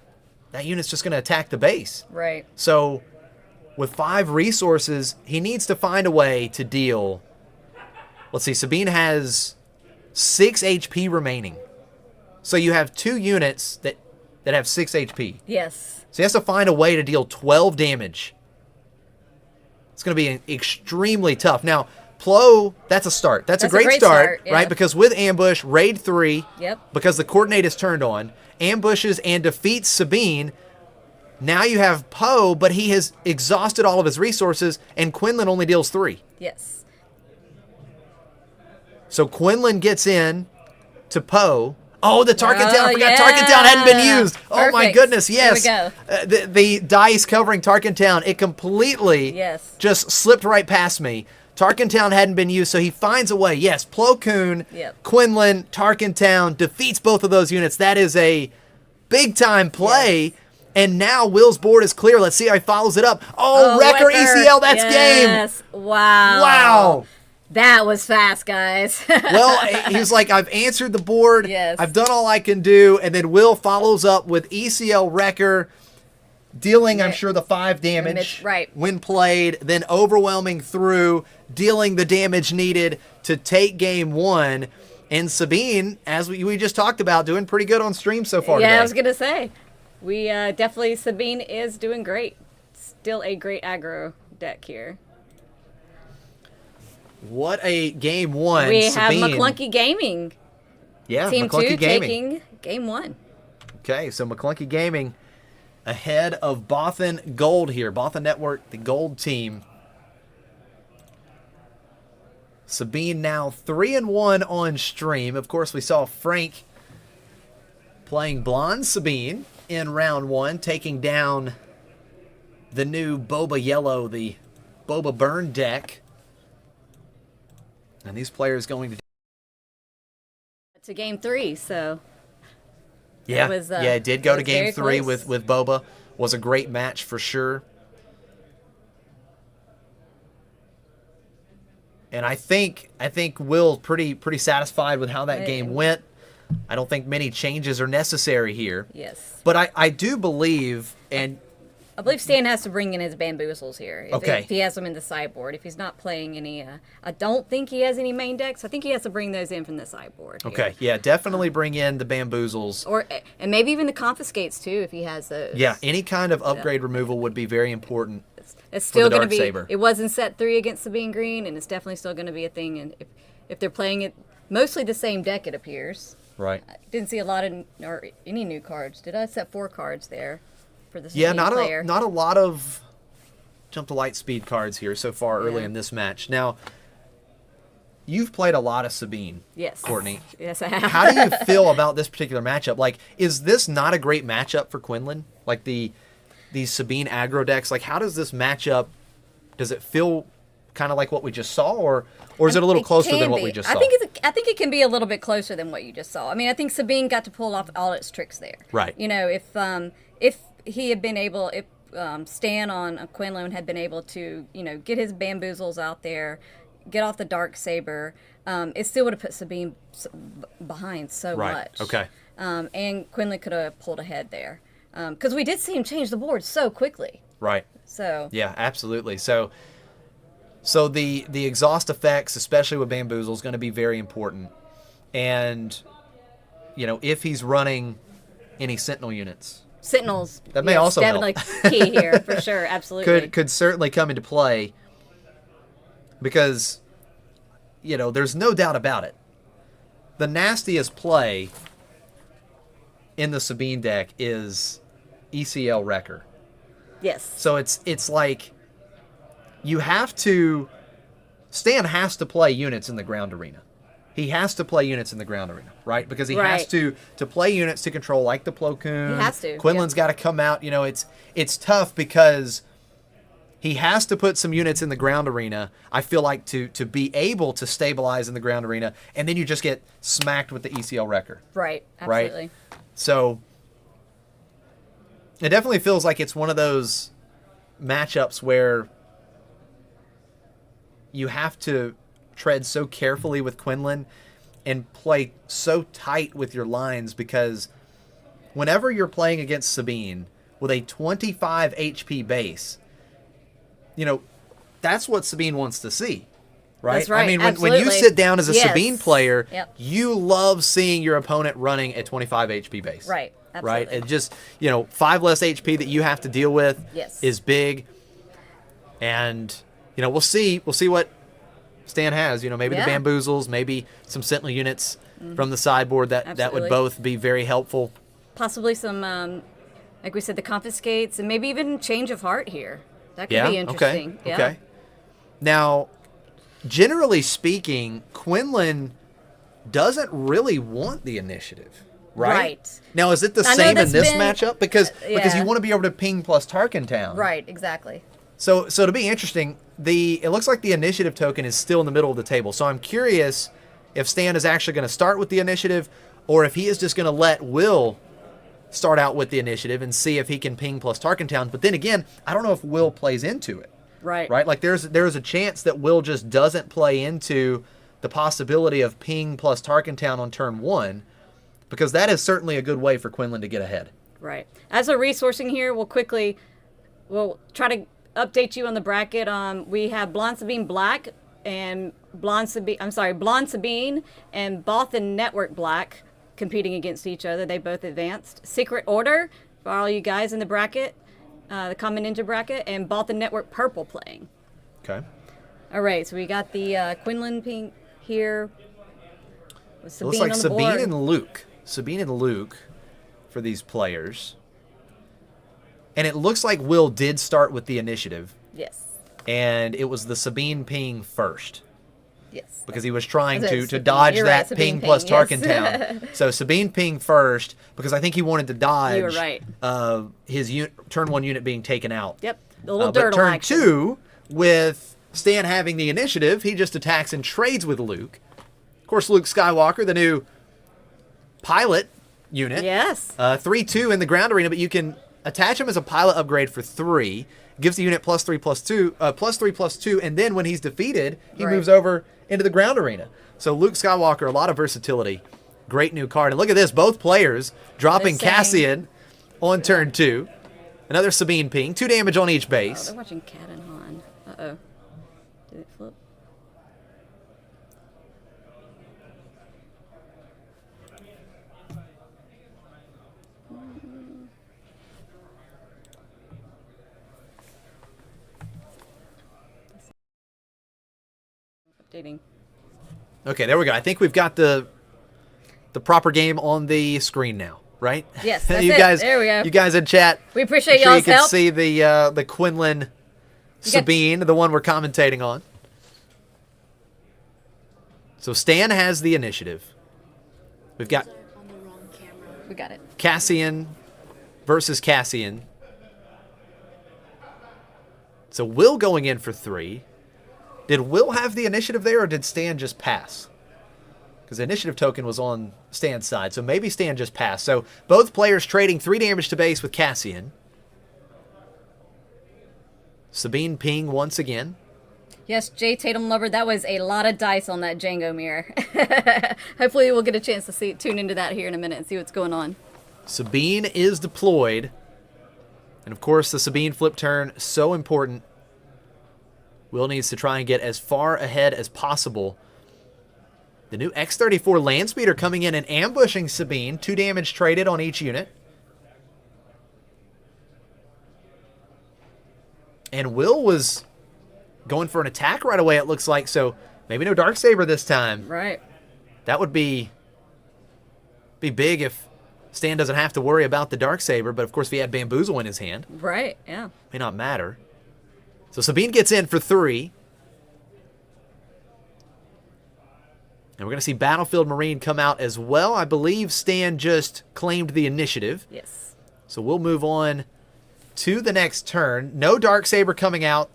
S1: that unit's just going to attack the base.
S2: Right.
S1: So, with 5 resources, he needs to find a way to deal. Let's see, Sabine has 6 HP remaining. So you have 2 units that have 6 HP.
S2: Yes.
S1: So he has to find a way to deal 12 damage. It's going to be extremely tough. Now, Plo, that's a start. That's a great start,
S2: yeah.
S1: right? Because with Ambush, Raid 3, because the coordinate is turned on, ambushes and defeats Sabine. Now you have Poe, but he has exhausted all of his resources, and Quinlan only deals 3.
S2: Yes.
S1: So Quinlan gets in to Poe. Oh, the Target Down. I forgot Target Down hadn't been used.
S2: Perfect.
S1: Oh, my goodness. Yes.
S2: There we go.
S1: The dice covering Tarkin Town, it completely just slipped right past me. Tarkin Town hadn't been used, so he finds a way. Yes, Plo Koon, Quinlan, Tarkin Town defeats both of those units. That is a big-time play. Yes. And now Will's board is clear. Let's see how he follows it up. Oh, Wrecker ECL, that's game.
S2: Yes. Wow.
S1: Wow.
S2: That was fast, guys.
S1: Well, he's like, I've answered the board.
S2: Yes.
S1: I've done all I can do. And then Will follows up with ECL Wrecker, dealing, I'm sure, the 5 damage when played, then overwhelming through, dealing the damage needed to take game 1. And Sabine, as we just talked about, doing pretty good on stream so far today.
S2: I was going to say. We definitely, Sabine is doing great. Still a great aggro deck here.
S1: What a game 1.
S2: We
S1: Sabine.
S2: have McClunky Gaming.
S1: Yeah,
S2: Team
S1: McClunky
S2: 2
S1: Gaming.
S2: taking game 1.
S1: Okay, so McClunky Gaming ahead of Bothan Gold here. Bothan Network, the gold team. Sabine now 3-1 on stream. Of course, we saw Frank playing Blonde Sabine. in round 1, taking down the new Boba Yellow, the Boba Burn deck. And these players going
S2: to game 3, so
S1: yeah,
S2: was,
S1: yeah, it did go to game 3
S2: close.
S1: with Boba. Was a great match for sure. And I think Will pretty satisfied with how that game went. I don't think many changes are necessary here.
S2: Yes.
S1: But I do believe, and
S2: I believe Stan has to bring in his bamboozles here.
S1: Okay.
S2: If he has them in the sideboard. If he's not playing any, I don't think he has any main decks. I think he has to bring those in from the sideboard. Here.
S1: okay, yeah, definitely bring in the bamboozles.
S2: And maybe even the confiscates too, if he has those.
S1: Yeah, any kind of upgrade removal would be very important.
S2: It's still
S1: the
S2: going to be.
S1: Darksaber.
S2: It was in set 3 against Sabine Green, and it's definitely still going to be a thing. And if they're playing it, mostly the same deck, it appears.
S1: Right.
S2: I didn't see a lot of or any new cards. Did I set 4 cards there for the
S1: Yeah,
S2: Sabine player?
S1: not a lot of jump to light speed cards here so far early
S2: Yeah.
S1: in this match. Now, you've played a lot of Sabine,
S2: Yes.
S1: Courtney.
S2: Yes, I have.
S1: How do you feel about this particular matchup? Like, is this not a great matchup for Quinlan? Like these Sabine aggro decks. Like, how does this match up? Does it feel kind of like what we just saw, or is it a little closer than what we just saw?
S2: I think it can be a little bit closer than what you just saw. I mean, I think Sabine got to pull off all its tricks there.
S1: Right.
S2: You know, if he had been able, if Stan on Quinlan had been able to, get his bamboozles out there, get off the Darksaber, it still would have put Sabine behind so much.
S1: Okay.
S2: And Quinlan could have pulled ahead there. Because we did see him change the board so quickly.
S1: Right.
S2: So.
S1: Yeah, absolutely. So the exhaust effects, especially with bamboozle, is going to be very important. And, if he's running any Sentinel units.
S2: Sentinels.
S1: That may also
S2: definitely
S1: help.
S2: Key here, for sure. Absolutely.
S1: Could certainly come into play because, there's no doubt about it. The nastiest play in the Sabine deck is ECL Wrecker.
S2: Yes.
S1: So it's like you have to. Stan has to play units in the ground arena. He has to play units in the ground arena, right? Because he has to play units to control, like the Plo Koon.
S2: He has to.
S1: Quinlan's got to come out. It's tough because he has to put some units in the ground arena, I feel like, to be able to stabilize in the ground arena, and then you just get smacked with the ECL Wrecker.
S2: Right. Absolutely.
S1: Right? So it definitely feels like it's one of those matchups where you have to tread so carefully with Quinlan and play so tight with your lines, because whenever you're playing against Sabine with a 25 HP base, that's what Sabine wants to see. Right?
S2: That's right.
S1: I mean, when you sit down as a Sabine player, you love seeing your opponent running a 25 HP base.
S2: Right. Absolutely.
S1: Right? And just, 5 less HP that you have to deal with is big. And, we'll see what Stan has. Maybe the bamboozles, maybe some Sentinel units from the sideboard that would both be very helpful.
S2: Possibly some, like we said, the confiscates, and maybe even change of heart here. That could be interesting.
S1: Okay. Okay. Now, generally speaking, Quinlan doesn't really want the initiative, right? Now, is it the same in this matchup? Because you want to be able to ping plus Tarkentown.
S2: Right, exactly.
S1: So to be interesting, it looks like the initiative token is still in the middle of the table. So I'm curious if Stan is actually going to start with the initiative, or if he is just going to let Will start out with the initiative and see if he can ping plus Tarkentown. But then again, I don't know if Will plays into it.
S2: Right.
S1: Right? Like there's a chance that Will just doesn't play into the possibility of ping plus Tarkentown on turn 1, because that is certainly a good way for Quinlan to get ahead.
S2: Right. As a resourcing here, we'll try to update you on the bracket. We have Blonde Sabine Black and Blonde Sabine and Bothan Network Black competing against each other. They both advanced. Secret Order for all you guys in the bracket, the Common Ninja bracket, and Bothan Network Purple playing.
S1: Okay.
S2: All right, so we got the Quinlan pink here. With Sabine
S1: it looks like
S2: on the board.
S1: Sabine and Luke for these players. And it looks like Will did start with the initiative.
S2: Yes.
S1: And it was the Sabine ping first.
S2: Yes.
S1: because he was trying
S2: That's
S1: to
S2: Sabine.
S1: dodge
S2: You're
S1: that
S2: right, Sabine
S1: ping plus
S2: ping, yes.
S1: Tarkentown. So Sabine ping first because I think he wanted to dodge
S2: You were right.
S1: his turn 1 unit being taken out.
S2: Yep. A little
S1: But
S2: dirt
S1: turn
S2: action.
S1: 2, with Stan having the initiative, he just attacks and trades with Luke. Of course, Luke Skywalker, the new pilot unit.
S2: Yes.
S1: 3/2 in the ground arena, but you can attach him as a pilot upgrade for 3. Gives the unit +3/+2, +3/+2, and then when he's defeated, he
S2: Right.
S1: moves over into the ground arena. So Luke Skywalker, a lot of versatility. Great new card. And look at this, both players dropping
S2: They're saying-
S1: Cassian on turn 2. Another Sabine ping, 2 damage on each
S2: Oh,
S1: base.
S2: they're watching Cat and Han. Uh-oh. Did it flip? Updating.
S1: Okay, there we go. I think we've got the proper game on the screen now, right?
S2: Yes, that's
S1: you
S2: it.
S1: guys,
S2: There we go.
S1: You guys in chat.
S2: We appreciate
S1: I'm sure
S2: y'all's
S1: you can
S2: help.
S1: see the Quinland Sabine, the one we're commentating on. So Stan has the initiative. We've got
S4: On the wrong camera.
S2: We got it.
S1: Cassian versus Cassian. So Will going in for 3. Did Will have the initiative there, or did Stan just pass? Because the initiative token was on Stan's side, so maybe Stan just passed. So both players trading 3 damage to base with Cassian. Sabine ping once again.
S2: Yes, Jay Tatum Lover, that was a lot of dice on that Jango mirror. Hopefully we'll get a chance to tune into that here in a minute and see what's going on.
S1: Sabine is deployed. And of course, the Sabine flip turn, so important. Will needs to try and get as far ahead as possible. The new X-34 Landspeeder coming in and ambushing Sabine. 2 damage traded on each unit. And Will was going for an attack right away, it looks like. So maybe no Darksaber this time.
S2: Right.
S1: That would be big if Stan doesn't have to worry about the Darksaber. But of course, if he had Bamboozle in his hand,
S2: Right, yeah.
S1: may not matter. So Sabine gets in for 3. And we're going to see Battlefield Marine come out as well. I believe Stan just claimed the initiative.
S2: Yes.
S1: So we'll move on to the next turn. No Darksaber coming out.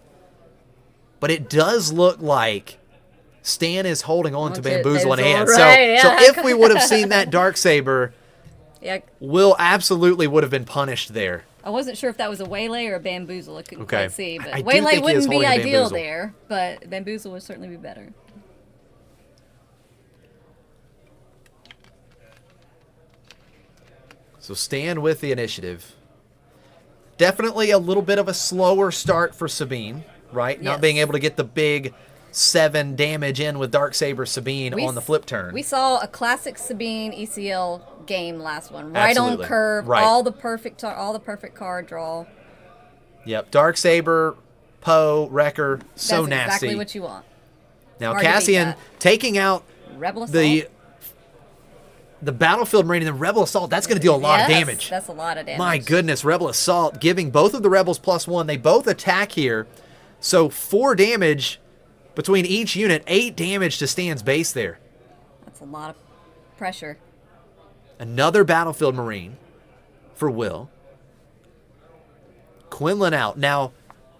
S1: But it does look like Stan is holding on to Bamboozle in hand.
S2: Right,
S1: So
S2: yeah.
S1: if we would have seen that Darksaber,
S2: Yeah,
S1: Will absolutely would have been punished there.
S2: I wasn't sure if that was a waylay or a bamboozle. I couldn't
S1: Okay.
S2: quite see, but
S1: I do
S2: waylay
S1: think he is
S2: wouldn't be
S1: holding a
S2: ideal
S1: bamboozle.
S2: there, but bamboozle would certainly be better.
S1: So Stan with the initiative. Definitely a little bit of a slower start for Sabine, right? Not
S2: Yes.
S1: being able to get the big 7 damage in with Darksaber Sabine on the flip turn.
S2: We saw a classic Sabine ECL game last one, right
S1: Absolutely.
S2: on curve,
S1: Right.
S2: all the perfect card draw.
S1: Yep, Darksaber, Poe, Wrecker, so
S2: That's
S1: nasty.
S2: exactly what you want.
S1: Now
S2: Hard to beat
S1: Cassian
S2: that.
S1: taking out
S2: Rebel Assault.
S1: the Battlefield Marine and the Rebel Assault. That's going to deal a lot of
S2: Yes,
S1: damage.
S2: That's a lot of damage.
S1: My goodness, Rebel Assault giving both of the Rebels +1. They both attack here. So 4 damage between each unit. 8 damage to Stan's base there.
S2: That's a lot of pressure.
S1: Another Battlefield Marine for Will. Quinlan out. Now,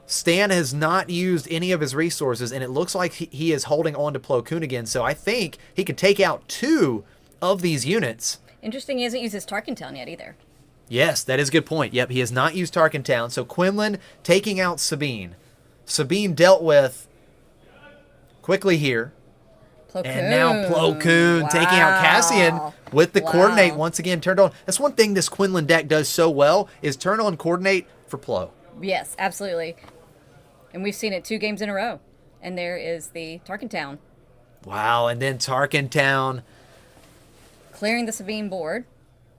S1: Stan has not used any of his resources, and it looks like he is holding on to Plo Koon again. So I think he could take out 2 of these units.
S2: Interesting, he hasn't used his Tarkentown yet either.
S1: Yes, that is a good point. Yep, he has not used Tarkentown. So Quinlan taking out Sabine. Sabine dealt with quickly here.
S2: Plo
S1: And now Plo Koon taking out Cassian with the coordinate once again turned on. That's one thing this Quinlan deck does so well is turn on coordinate for Plo.
S2: Yes, absolutely. And we've seen it 2 games in a row. And there is the Tarkentown
S1: Wow, and then Tarkentown.
S2: clearing the Sabine board.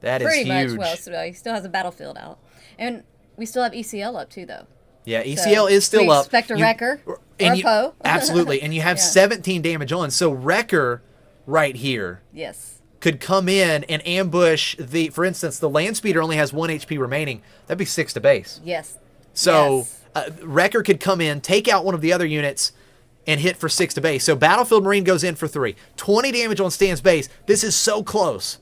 S1: That is
S2: Pretty
S1: huge.
S2: much. Well, so he still has a battlefield out. And we still have ECL up too, though.
S1: Yeah, ECL is still
S2: we
S1: up.
S2: expect a Wrecker or a Poe.
S1: Absolutely, and you have 17 damage on. So Wrecker right here
S2: Yes.
S1: could come in and ambush the, for instance, the Landspeeder only has 1 HP remaining. That'd be 6 to base.
S2: Yes.
S1: So
S2: Yes.
S1: Wrecker could come in, take out one of the other units, and hit for 6 to base. So Battlefield Marine goes in for 3. 20 damage on Stan's base. This is so close.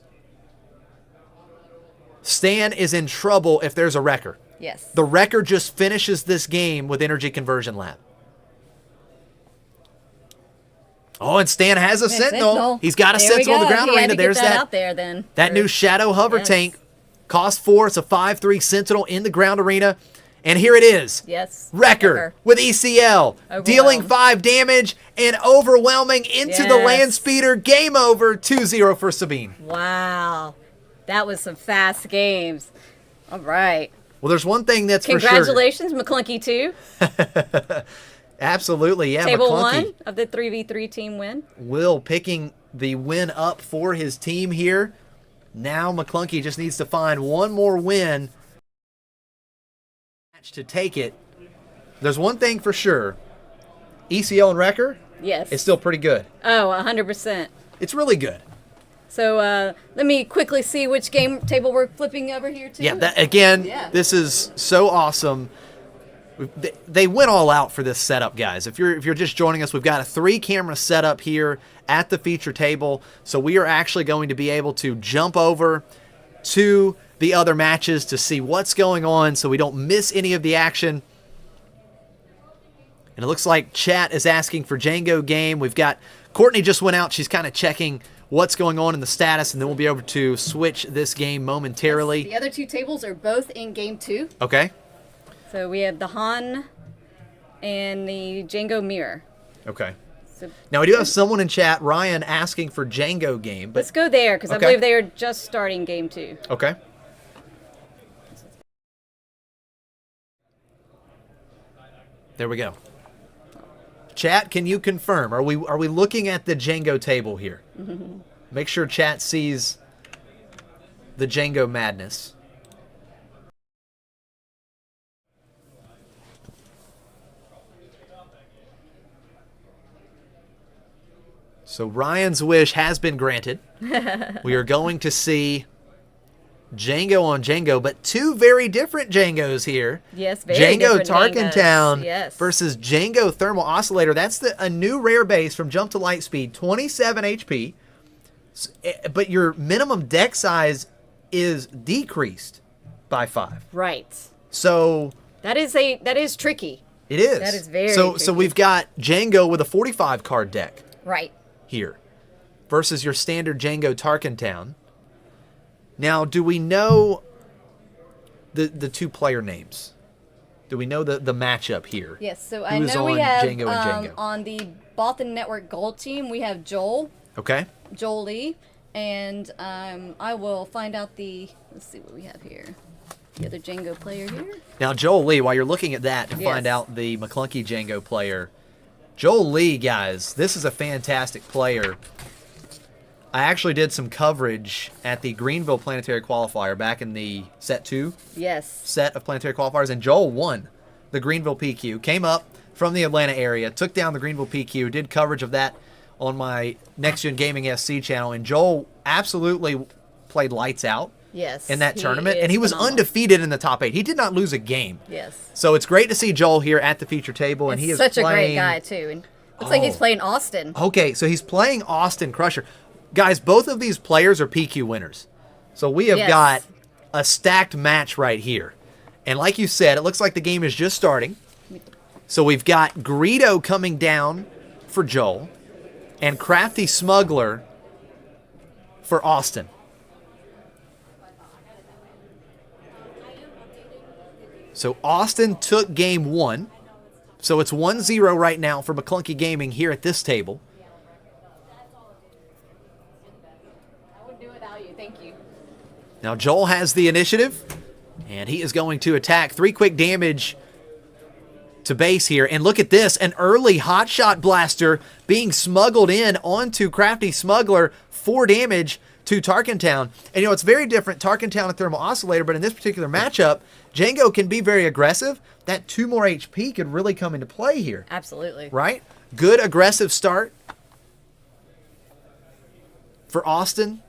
S1: Stan is in trouble if there's a wrecker.
S2: Yes.
S1: The wrecker just finishes this game with Energy Conversion Lab. Oh, and Stan has a Sentinel. He's got a Sentinel in the ground arena. There's that
S2: out there then.
S1: That new Shadow Hover tank. Cost 4. It's a 5/3 Sentinel in the ground arena. And here it is.
S2: Yes.
S1: Wrecker with ECL. Dealing 5 damage and overwhelming into the land speeder. Game over. 2-0 for Sabine.
S2: Wow. That was some fast games. All right.
S1: Well, there's one thing that's for sure.
S2: Congratulations, McClunky 2.
S1: Absolutely, yeah.
S2: Table
S1: McClunky
S2: 1 of the 3v3 team win.
S1: Will picking the win up for his team here. Now McClunky just needs to find one more win to take it. There's one thing for sure. ECL and Wrecker is still pretty good.
S2: Oh, 100%.
S1: It's really good.
S2: So let me quickly see which game table we're flipping over here to.
S1: Yeah, this is so awesome. They went all out for this setup, guys. If you're just joining us, we've got a 3-camera setup here at the feature table. So we are actually going to be able to jump over to the other matches to see what's going on so we don't miss any of the action. And it looks like chat is asking for Jango game. We've got Courtney just went out. She's kind of checking what's going on in the status, and then we'll be able to switch this game momentarily.
S2: The other 2 tables are both in game 2.
S1: Okay.
S2: So we have the Han and the Jango mirror.
S1: Okay. So now we do have someone in chat, Ryan, asking for Jango game. But
S2: let's go there because I believe they are just starting game 2.
S1: Okay. There we go. Chat, can you confirm? Are we looking at the Jango table here? Make sure chat sees the Jango madness. So Ryan's wish has been granted. We are going to see Jango on Jango, but 2 very different Jangos here.
S2: Yes, very
S1: Jango
S2: different
S1: Tarkentown versus Jango Thermal Oscillator. That's a new rare base from Jump to Lightspeed, 27 HP. But your minimum deck size is decreased by 5.
S2: Right.
S1: So
S2: that is tricky.
S1: It is.
S2: That is very tricky.
S1: So we've got Jango with a 45 card deck.
S2: Right.
S1: Here versus your standard Jango Tarkentown. Now, do we know the 2 player names? Do we know the matchup here?
S2: Yes, so I know we have Jango and Jango. On the Bothan Network Gold team, we have Joel.
S1: Okay.
S2: Joel Lee, and I will find out let's see what we have here. The other Jango player here.
S1: Now, Joel Lee, while you're looking at that to find out the McClunky Jango player, Joel Lee, guys, this is a fantastic player. I actually did some coverage at the Greenville Planetary Qualifier back in the Set 2 set of Planetary Qualifiers, and Joel won the Greenville PQ. Came up from the Atlanta area, took down the Greenville PQ, did coverage of that on my NextGenGaming SC channel, and Joel absolutely played lights out in that tournament, and he was undefeated in the top 8. He did not lose a game.
S2: Yes.
S1: So it's great to see Joel here at the feature table, and he is
S2: such a great guy, too. And looks like he's playing Austin.
S1: Okay, so he's playing Austin Crusher. Guys, both of these players are PQ winners. So we have got a stacked match right here. And like you said, it looks like the game is just starting. So we've got Greedo coming down for Joel and Crafty Smuggler for Austin. So Austin took game 1. So it's 1-0 right now for McClunky Gaming here at this table. Now Joel has the initiative, and he is going to attack. 3 quick damage to base here. And look at this, an early hotshot blaster being smuggled in onto Crafty Smuggler. 4 damage to Tarkentown. And it's very different, Tarkentown and Thermal Oscillator, but in this particular matchup, Jango can be very aggressive. That 2 more HP could really come into play here.
S2: Absolutely.
S1: Right? Good aggressive start for Austin.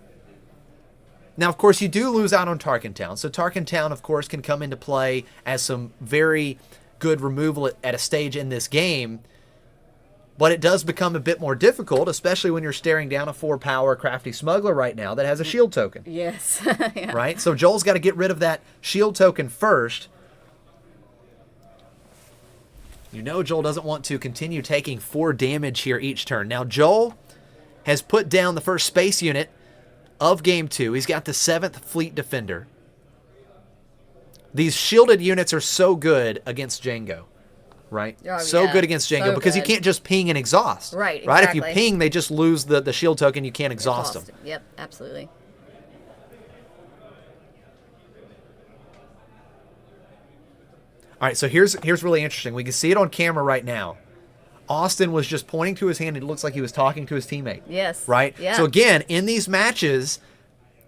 S1: Now, of course, you do lose out on Tarkentown. So Tarkentown, of course, can come into play as some very good removal at a stage in this game. But it does become a bit more difficult, especially when you're staring down a 4-power Crafty Smuggler right now that has a shield token.
S2: Yes. Yeah.
S1: Right? So Joel's got to get rid of that shield token first. You know Joel doesn't want to continue taking 4 damage here each turn. Now Joel has put down the first space unit of Game 2. He's got the 7th Fleet Defender. These shielded units are so good against Jango. Right?
S2: Oh,
S1: so
S2: yeah.
S1: good against Jango
S2: So
S1: because you
S2: good.
S1: can't just ping and exhaust.
S2: Right,
S1: Right? If you
S2: exactly.
S1: ping, they just lose the shield token. You can't exhaust them.
S2: Yep, absolutely.
S1: All right, so here's really interesting. We can see it on camera right now. Austin was just pointing to his hand. It looks like he was talking to his teammate.
S2: Yes.
S1: Right?
S2: Yeah.
S1: So again, in these matches,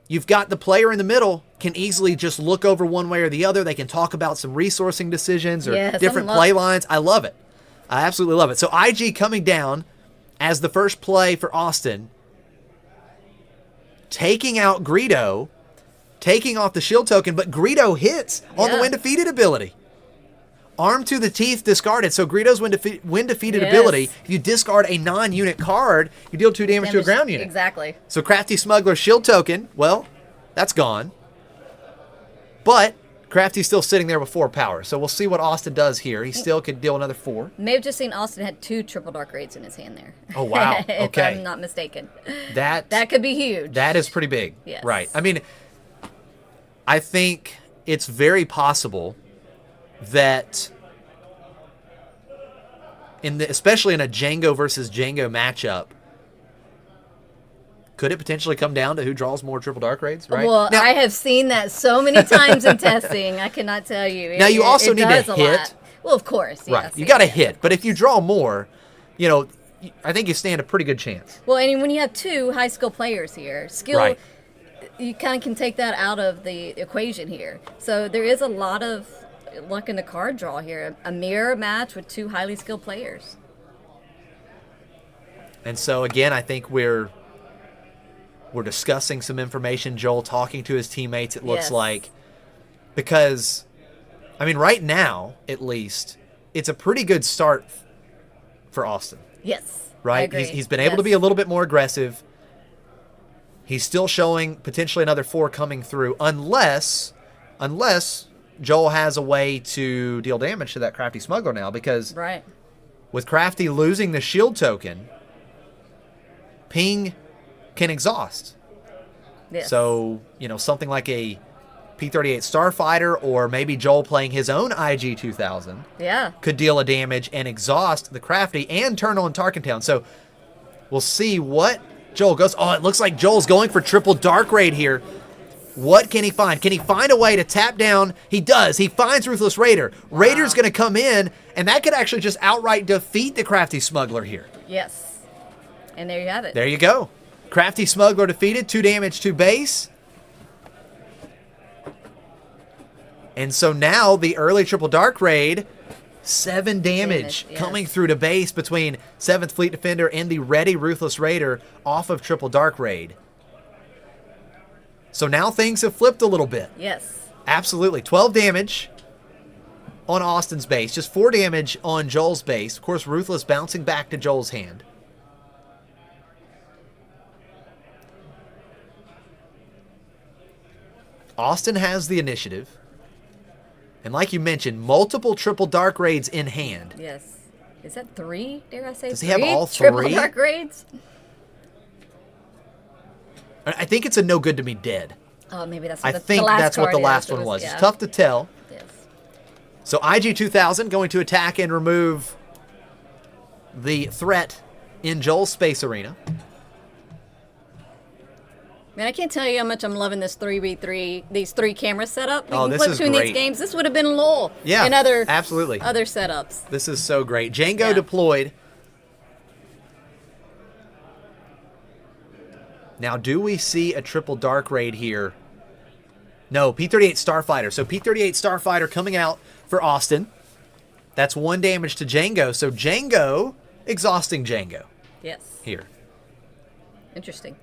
S1: you've got the player in the middle can easily just look over one way or the other. They can talk about some resourcing decisions or
S2: Yes,
S1: different play lines. I love it. I absolutely love it. So IG coming down as the first play for Austin, taking out Greedo, taking off the shield token, but Greedo hits on the
S2: Yeah.
S1: When Defeated ability. Arm to the teeth discarded. So Greedo's when defeated
S2: Yes.
S1: ability, if you discard a non-unit card, you deal 2 damage to a ground unit.
S2: Exactly.
S1: So Crafty Smuggler's shield token, well, that's gone. But Crafty's still sitting there with 4 power. So we'll see what Austin does here. He still could deal another 4.
S2: May have just seen Austin had 2 triple dark raids in his hand there.
S1: Oh, wow.
S2: If
S1: Okay.
S2: I'm not mistaken.
S1: That
S2: That could be huge.
S1: That is pretty big.
S2: Yes.
S1: Right. I mean, I think it's very possible that especially in a Jango versus Jango matchup, could it potentially come down to who draws more triple dark raids, right?
S2: Well,
S1: now,
S2: I have seen that so many times in testing. I cannot tell you.
S1: Now, you also need to
S2: does a
S1: hit.
S2: lot. Well, of course.
S1: right.
S2: Yes,
S1: You got to
S2: yes,
S1: hit.
S2: of
S1: But if you
S2: course.
S1: draw more, you know, I think you stand a pretty good chance.
S2: Well, and when you have 2 high skill players here, skill,
S1: Right.
S2: you kind of can take that out of the equation here. So there is a lot of luck in the card draw here. A mirror match with 2 highly skilled players.
S1: And so, again, I think we're discussing some information, Joel talking to his teammates, it looks
S2: Yes.
S1: like. Because, I mean, right now, at least, it's a pretty good start for Austin,
S2: Yes. I
S1: right?
S2: agree.
S1: He's been able to be a little bit more aggressive. He's still showing potentially another 4 coming through, unless Joel has a way to deal damage to that Crafty Smuggler now, because
S2: Right.
S1: with Crafty losing the shield token, Ping can exhaust.
S2: Yes.
S1: So, you know, something like a P-38 Starfighter or maybe Joel playing his own IG-2000
S2: Yeah.
S1: could deal a damage and exhaust the Crafty and turn on Tarkentown. So we'll see what Joel goes. Oh, it looks like Joel's going for triple Dark Raid here. What can he find? Can he find a way to tap down? He does. He finds Ruthless Raider. Raider's going to come in, and that could actually just outright defeat the Crafty Smuggler here.
S2: Yes. And there you have it.
S1: There you go. Crafty Smuggler defeated, 2 damage to base. And so now the early triple Dark Raid, 7 damage
S2: Yes.
S1: coming through to base between 7th Fleet Defender and the ready Ruthless Raider off of triple Dark Raid. So now things have flipped a little bit.
S2: Yes.
S1: Absolutely. 12 damage on Austin's base, just 4 damage on Joel's base. Of course, Ruthless bouncing back to Joel's hand. Austin has the initiative. And like you mentioned, multiple triple Dark Raids in hand.
S2: Yes. Is that 3, dare I say?
S1: Does he have all
S2: triple
S1: 3?
S2: dark raids?
S1: I think it's a no good to me dead.
S2: Oh, maybe that's
S1: I
S2: what
S1: think
S2: the last
S1: that's what the
S2: card
S1: last
S2: is.
S1: one was.
S2: Yeah.
S1: It's tough to tell.
S2: Yes.
S1: So IG-2000 going to attack and remove the threat in Joel's Space Arena.
S2: Man, I can't tell you how much I'm loving this 3v3, these 3 camera setup. We
S1: Oh,
S2: can
S1: this
S2: flip
S1: is
S2: between
S1: great.
S2: these games. This would have been LOL.
S1: Yeah,
S2: and other
S1: absolutely.
S2: other setups.
S1: This is so great. Jango
S2: Yeah.
S1: deployed. Now, do we see a triple Dark Raid here? No, P-38 Starfighter. So P-38 Starfighter coming out for Austin. That's 1 damage to Jango. So Jango exhausting Jango
S2: Yes.
S1: here.
S2: Interesting.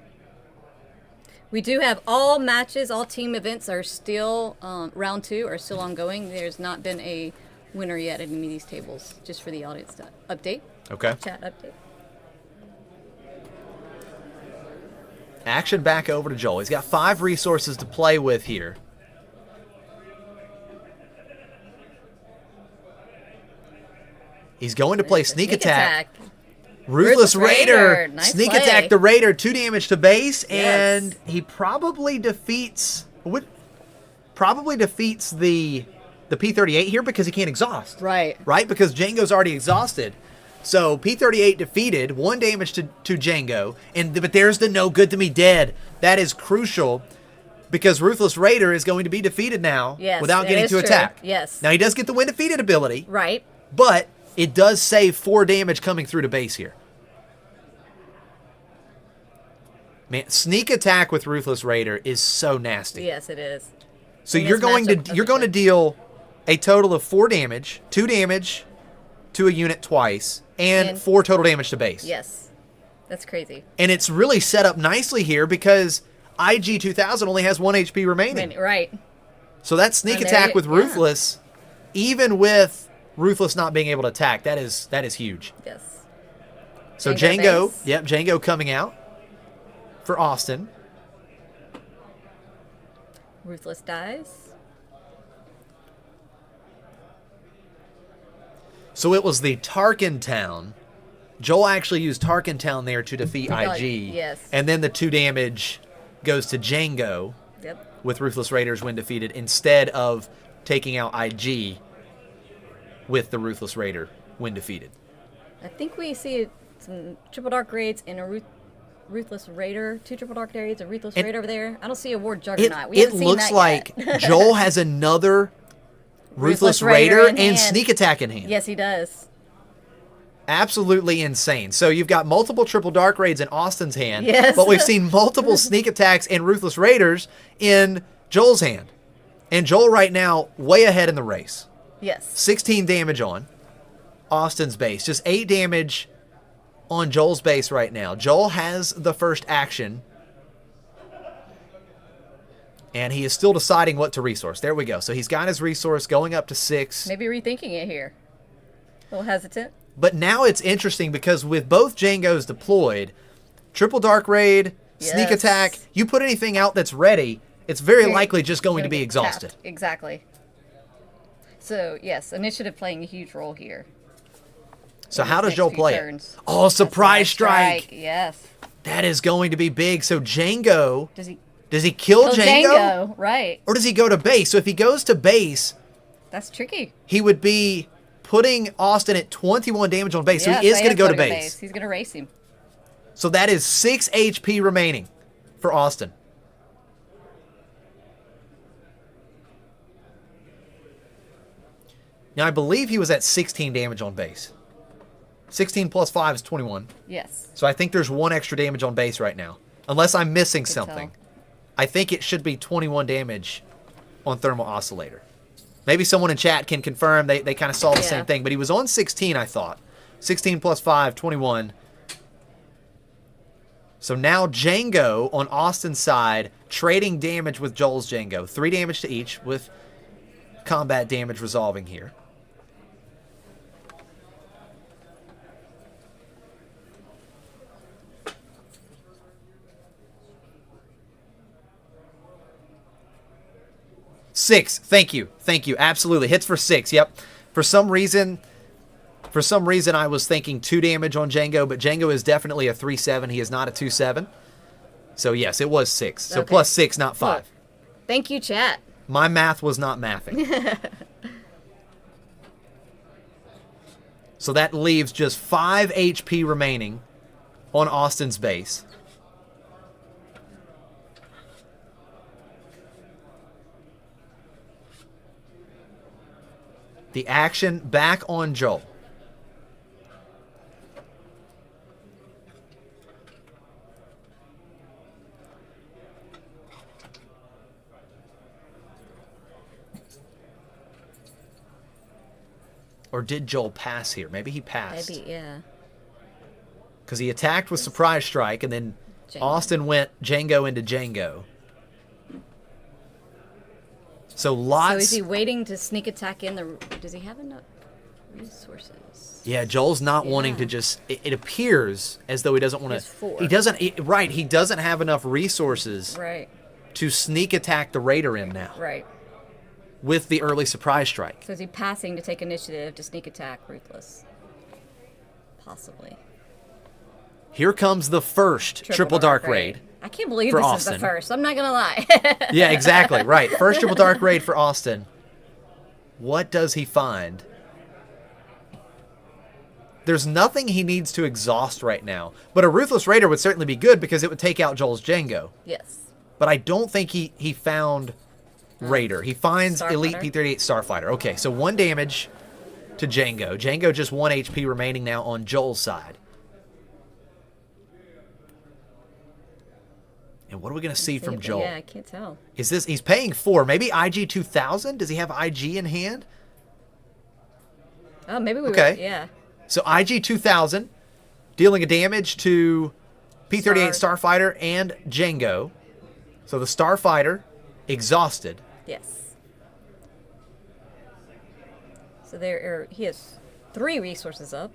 S2: We do have all matches, all team events are still, round 2 are still ongoing. There's not been a winner yet at any of these tables, just for the audience to update.
S1: Okay.
S2: Chat update.
S1: Action back over to Joel. He's got 5 resources to play with here. He's going to play Sneak Attack. Ruthless Raider.
S2: Nice
S1: Sneak
S2: play.
S1: Attack the Raider. 2 damage to base.
S2: Yes.
S1: And he probably defeats... Probably defeats the P38 here because he can't exhaust.
S2: Right.
S1: Right? Because Jango's already exhausted. So P38 defeated, 1 damage to Jango, but there's the no good to me dead. That is crucial because Ruthless Raider is going to be defeated now without getting to attack.
S2: Yes.
S1: Now he does get the win defeated ability.
S2: Right.
S1: But it does save 4 damage coming through to base here. Man, Sneak Attack with Ruthless Raider is so nasty.
S2: Yes, it is.
S1: So
S2: In
S1: you're
S2: this
S1: going
S2: matchup,
S1: to
S2: especially.
S1: deal a total of 4 damage, 2 damage to a unit twice, and 4 total damage to base.
S2: Yes. That's crazy.
S1: And it's really set up nicely here because IG 2000 only has 1 HP remaining.
S2: Right.
S1: So that Sneak
S2: And there
S1: Attack
S2: you-
S1: with
S2: yeah.
S1: Ruthless, even with Ruthless not being able to attack, that is huge.
S2: Yes.
S1: So
S2: Jango base.
S1: Jango coming out for Austin.
S2: Ruthless dies.
S1: So it was the Tarkin Town. Joel actually used Tarkin Town there to defeat IG.
S2: Yes.
S1: And then the 2 damage goes to Jango
S2: Yep.
S1: with Ruthless Raiders when defeated instead of taking out IG with the Ruthless Raider when defeated.
S2: I think we see some Triple Dark raids and a Ruthless Raider. 2 Triple Dark raids, a Ruthless Raider over there. I don't see a Ward Juggernaut. We
S1: It
S2: haven't seen
S1: looks
S2: that
S1: like
S2: yet.
S1: Joel has another Ruthless
S2: Raider
S1: Raider
S2: in
S1: and
S2: hand.
S1: Sneak Attack in hand.
S2: Yes, he does.
S1: Absolutely insane. So you've got multiple Triple Dark Raids in Austin's hand,
S2: Yes.
S1: but we've seen multiple Sneak Attacks and Ruthless Raiders in Joel's hand. And Joel right now way ahead in the race.
S2: Yes.
S1: 16 damage on Austin's base. Just 8 damage on Joel's base right now. Joel has the first action. And he is still deciding what to resource. There we go. So he's got his resource going up to 6.
S2: Maybe rethinking it here. A little hesitant.
S1: But now it's interesting because with both Jangos deployed, Triple Dark Raid, Sneak
S2: Yes.
S1: Attack, you put anything out that's ready, it's very likely just going to be
S2: get
S1: exhausted.
S2: tapped. Exactly. So, yes, initiative playing a huge role here.
S1: So
S2: in
S1: how
S2: these
S1: does Joel
S2: next few
S1: play
S2: turns.
S1: it? Oh, Surprise Strike.
S2: Yes.
S1: That is going to be big. So Jango,
S2: Does he
S1: does he kill
S2: kill
S1: Jango?
S2: Jango? Right.
S1: Or does he go to base? So if he goes to base,
S2: That's tricky.
S1: he would be putting Austin at 21 damage on base.
S2: Yeah,
S1: so he is going to go to
S2: going
S1: base.
S2: He's going to race him.
S1: So that is 6 HP remaining for Austin. Now, I believe he was at 16 damage on base. 16 plus 5 is 21.
S2: Yes.
S1: So I think there's 1 extra damage on base right now. Unless I'm missing something.
S2: tell.
S1: I think it should be 21 damage on Thermal Oscillator. Maybe someone in chat can confirm they kind of saw the same thing. But he was on 16, I thought. 16 plus 5, 21. So now Jango on Austin's side, trading damage with Joel's Jango. 3 damage to each with combat damage resolving here. Six. Thank you. Thank you. Absolutely. Hits for 6. Yep. For some reason I was thinking 2 damage on Jango, but Jango is definitely a 3/7. He is not a 2/7. So yes, it was 6. So
S2: Okay.
S1: plus 6, not 5.
S2: Thank you, chat.
S1: My math was not mathing. So that leaves just 5 HP remaining on Austin's base. The action back on Joel. Or did Joel pass here? Maybe he passed.
S2: Maybe, yeah.
S1: Because he attacked with Surprise Strike, and then
S2: Jango.
S1: Austin went Jango into Jango. So
S2: So
S1: lots...
S2: is he waiting to sneak attack in the... Does he have enough... Resources.
S1: Yeah, Joel's not wanting to just... It appears as though he doesn't want to... He doesn't... He doesn't have enough resources to sneak attack the Raider in now.
S2: Right.
S1: With the early surprise strike.
S2: So is he passing to take initiative to sneak attack Ruthless? Possibly.
S1: Here comes the first Triple Dark Raid.
S2: I can't believe this is the first. I'm not going to lie.
S1: Yeah, exactly. Right. First Triple Dark Raid for Austin. What does he find? There's nothing he needs to exhaust right now. But a Ruthless Raider would certainly be good because it would take out Joel's Jango.
S2: Yes.
S1: But I don't think he found Raider. He finds Elite P-38 Starfighter. Okay, so 1 damage to Jango. Jango just 1 HP remaining now on Joel's side. And what are we going to see from Joel?
S2: Yeah, I can't tell.
S1: Is this... He's paying 4. Maybe IG 2000? Does he have IG in hand?
S2: Oh, maybe we
S1: okay.
S2: Yeah.
S1: So IG 2000, dealing a damage to P-38 Starfighter and Jango. So the Starfighter, exhausted.
S2: Yes. So he has 3 resources up.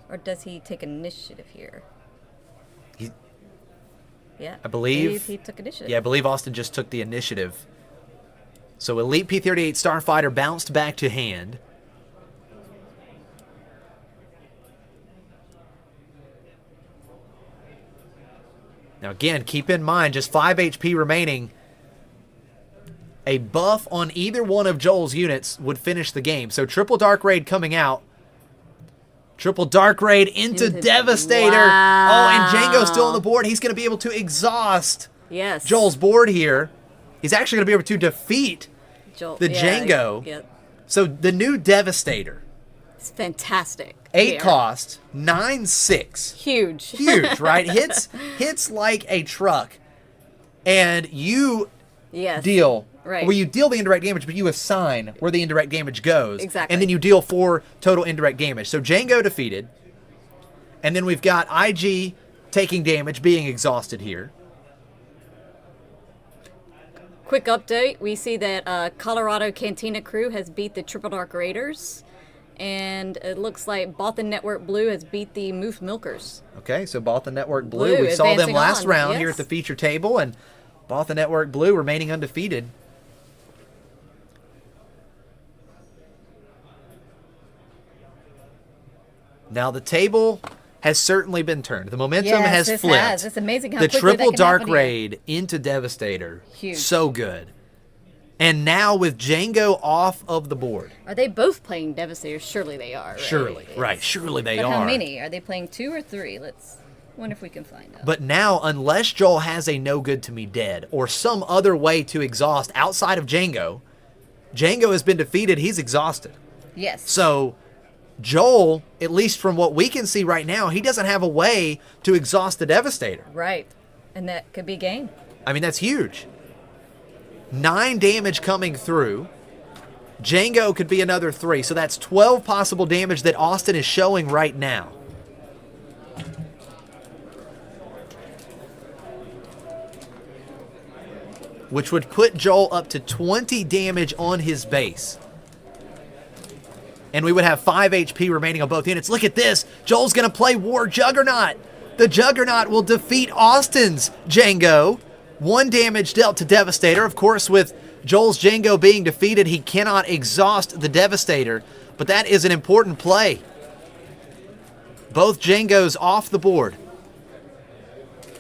S2: Or does he take initiative here? Yeah.
S1: I believe
S2: he took initiative.
S1: Yeah, I believe Austin just took the initiative. So Elite P-38 Starfighter bounced back to hand. Now again, keep in mind, just 5 HP remaining. A buff on either one of Joel's units would finish the game. So Triple Dark Raid coming out. Triple Dark Raid into Devastator.
S2: Wow.
S1: Oh, and Jango's still on the board. He's going to be able to exhaust Joel's board here. He's actually going to be able to defeat the Jango.
S2: Yep.
S1: So the new Devastator.
S2: It's fantastic.
S1: 8 cost, 9/6.
S2: Huge.
S1: Huge, right? Hits like a truck. And you deal...
S2: Right.
S1: Where you deal the indirect damage, but you assign where the indirect damage goes.
S2: Exactly.
S1: And then you deal 4 total indirect damage. So Jango defeated. And then we've got IG taking damage, being exhausted here.
S2: Quick update. We see that Colorado Cantina Crew has beat the Triple Dark Raiders. And it looks like Bothan Network Blue has beat the Moof Milkers.
S1: Okay, so Bothan Network Blue. We saw them last round here at the feature table. And Bothan Network Blue remaining undefeated. Now the table has certainly been turned. The momentum has flipped.
S2: It's amazing how
S1: the
S2: quickly
S1: Triple
S2: that can
S1: Dark
S2: happen
S1: Raid into Devastator.
S2: Huge.
S1: So good. And now with Jango off of the board.
S2: Are they both playing Devastator? Surely they are. Right?
S1: Surely, right. Surely they
S2: but
S1: are.
S2: How many? Are they playing 2 or 3? Let's wonder if we can find out.
S1: But now, unless Joel has a no good to me dead or some other way to exhaust outside of Jango, Jango has been defeated. He's exhausted.
S2: Yes.
S1: So Joel, at least from what we can see right now, he doesn't have a way to exhaust the Devastator.
S2: Right. And that could be game.
S1: I mean, that's huge. 9 damage coming through. Jango could be another 3. So that's 12 possible damage that Austin is showing right now. Which would put Joel up to 20 damage on his base. And we would have 5 HP remaining on both units. Look at this. Joel's going to play War Juggernaut. The Juggernaut will defeat Austin's Jango. 1 damage dealt to Devastator. Of course, with Joel's Jango being defeated, he cannot exhaust the Devastator. But that is an important play. Both Jangos off the board.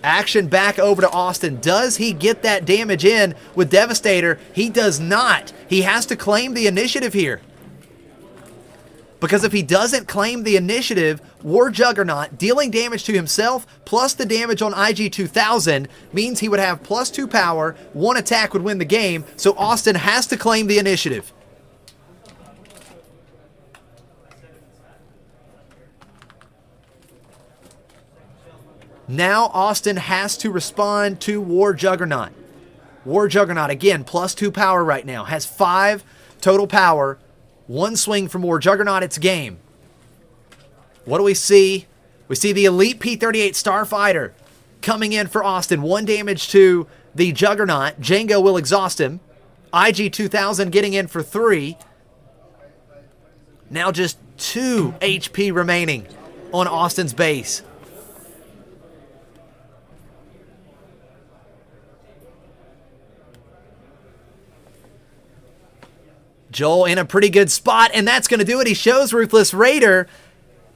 S1: Action back over to Austin. Does he get that damage in with Devastator? He does not. He has to claim the initiative here. Because if he doesn't claim the initiative, War Juggernaut, dealing damage to himself, plus the damage on IG 2000, means he would have +2 power, 1 attack would win the game, so Austin has to claim the initiative. Now Austin has to respond to War Juggernaut. War Juggernaut, again, +2 power right now, has 5 total power. 1 swing from War Juggernaut, it's game. What do we see? We see the Elite P-38 Starfighter coming in for Austin. 1 damage to the Juggernaut. Jango will exhaust him. IG 2000 getting in for 3. Now just 2 HP remaining on Austin's base. Joel in a pretty good spot, and that's going to do it. He shows Ruthless Raider.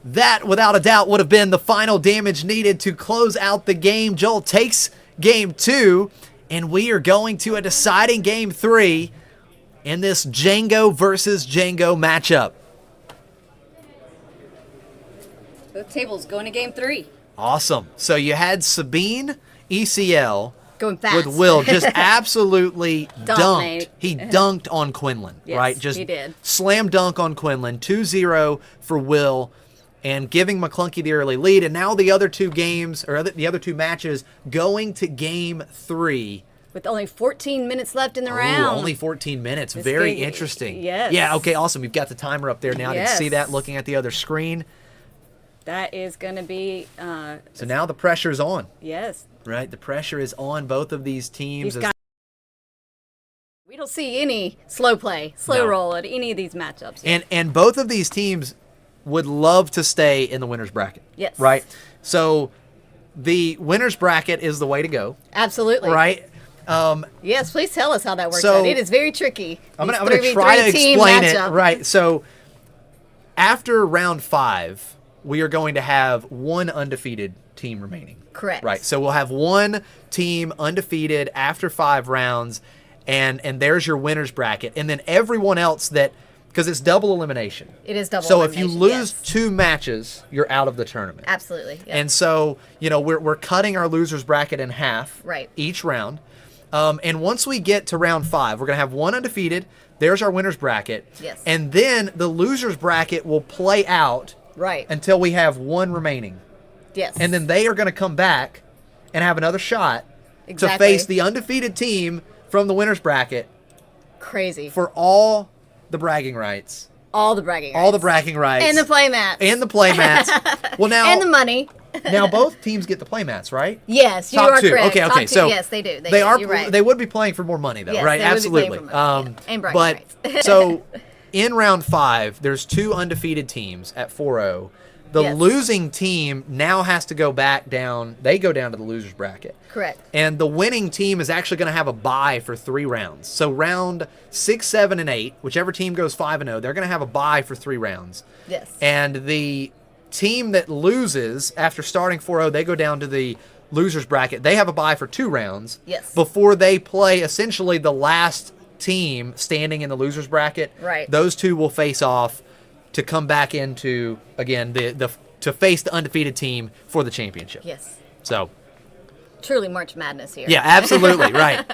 S1: That, without a doubt, would have been the final damage needed to close out the game. Joel takes game 2, and we are going to a deciding game 3 in this Jango versus Jango matchup.
S2: Both tables going to game 3.
S1: Awesome. So you had Sabine ECL
S2: Going fast.
S1: with Will just absolutely dunked.
S2: Dominate.
S1: He dunked on Quinland,
S2: Yes,
S1: right? Just
S2: he did.
S1: slam dunk on Quinland. 2-0 for Will, and giving McClunky the early lead. And now the other 2 games, or the other 2 matches, going to game 3.
S2: With only 14 minutes left in the
S1: Ooh,
S2: round.
S1: only 14 minutes.
S2: This
S1: Very
S2: game-
S1: interesting.
S2: yes.
S1: Yeah, okay, awesome. We've got the timer up there now. I didn't see
S2: Yes.
S1: that looking at the other screen.
S2: That is going to be,
S1: So now the pressure's on,
S2: yes.
S1: right? The pressure is on both of these teams.
S2: These guys, we don't see any slow play, slow
S1: No.
S2: roll at any of these matchups.
S1: And both of these teams would love to stay in the winner's bracket.
S2: Yes.
S1: Right? So the winner's bracket is the way to go,
S2: Absolutely.
S1: right?
S2: Yes, please tell us how that works
S1: So-
S2: out. It is very tricky.
S1: I'm
S2: These
S1: gonna try to
S2: 3v3 team
S1: explain it.
S2: matchup.
S1: Right. So after round 5, we are going to have 1 undefeated team remaining.
S2: Correct.
S1: Right. So we'll have 1 team undefeated after 5 rounds, and there's your winner's bracket. And then everyone else that, because it's double elimination.
S2: It is double
S1: So if you
S2: elimination,
S1: lose
S2: yes.
S1: 2 matches, you're out of the tournament.
S2: Absolutely. Yes.
S1: And so, we're cutting our loser's bracket in half
S2: Right.
S1: each round. And once we get to round 5, we're going to have 1 undefeated. There's our winner's bracket.
S2: Yes.
S1: And then the loser's bracket will play out
S2: right.
S1: until we have 1 remaining.
S2: Yes.
S1: And then they are going to come back and have another shot
S2: Exactly.
S1: to face the undefeated team from the winner's bracket
S2: Crazy.
S1: for all the bragging rights.
S2: all the bragging rights.
S1: All the bragging rights.
S2: And the play mats.
S1: And the play mats. Well, now,
S2: And the money.
S1: now both teams get the play mats, right?
S2: Yes, you
S1: Top
S2: are
S1: 2.
S2: correct.
S1: Okay,
S2: Top
S1: okay.
S2: 2,
S1: So
S2: yes, they do. They
S1: They
S2: do.
S1: are.
S2: You're right.
S1: They would be playing for more money, though,
S2: Yes,
S1: right?
S2: they would be playing
S1: Absolutely.
S2: for money, yeah. And bragging
S1: but
S2: rights.
S1: so in round 5, there's 2 undefeated teams at 4-0. The
S2: Yes.
S1: losing team now has to go back down. They go down to the loser's bracket.
S2: Correct.
S1: And the winning team is actually going to have a bye for 3 rounds. So round 6, 7, and 8, whichever team goes 5-0, they're going to have a bye for 3 rounds.
S2: Yes.
S1: And the team that loses after starting 4-0, they go down to the loser's bracket. They have a bye for 2 rounds.
S2: Yes.
S1: Before they play essentially the last team standing in the loser's bracket.
S2: Right.
S1: Those 2 will face off to come back into, again, to face the undefeated team for the championship.
S2: Yes.
S1: So,
S2: Truly March Madness here.
S1: yeah, absolutely, right.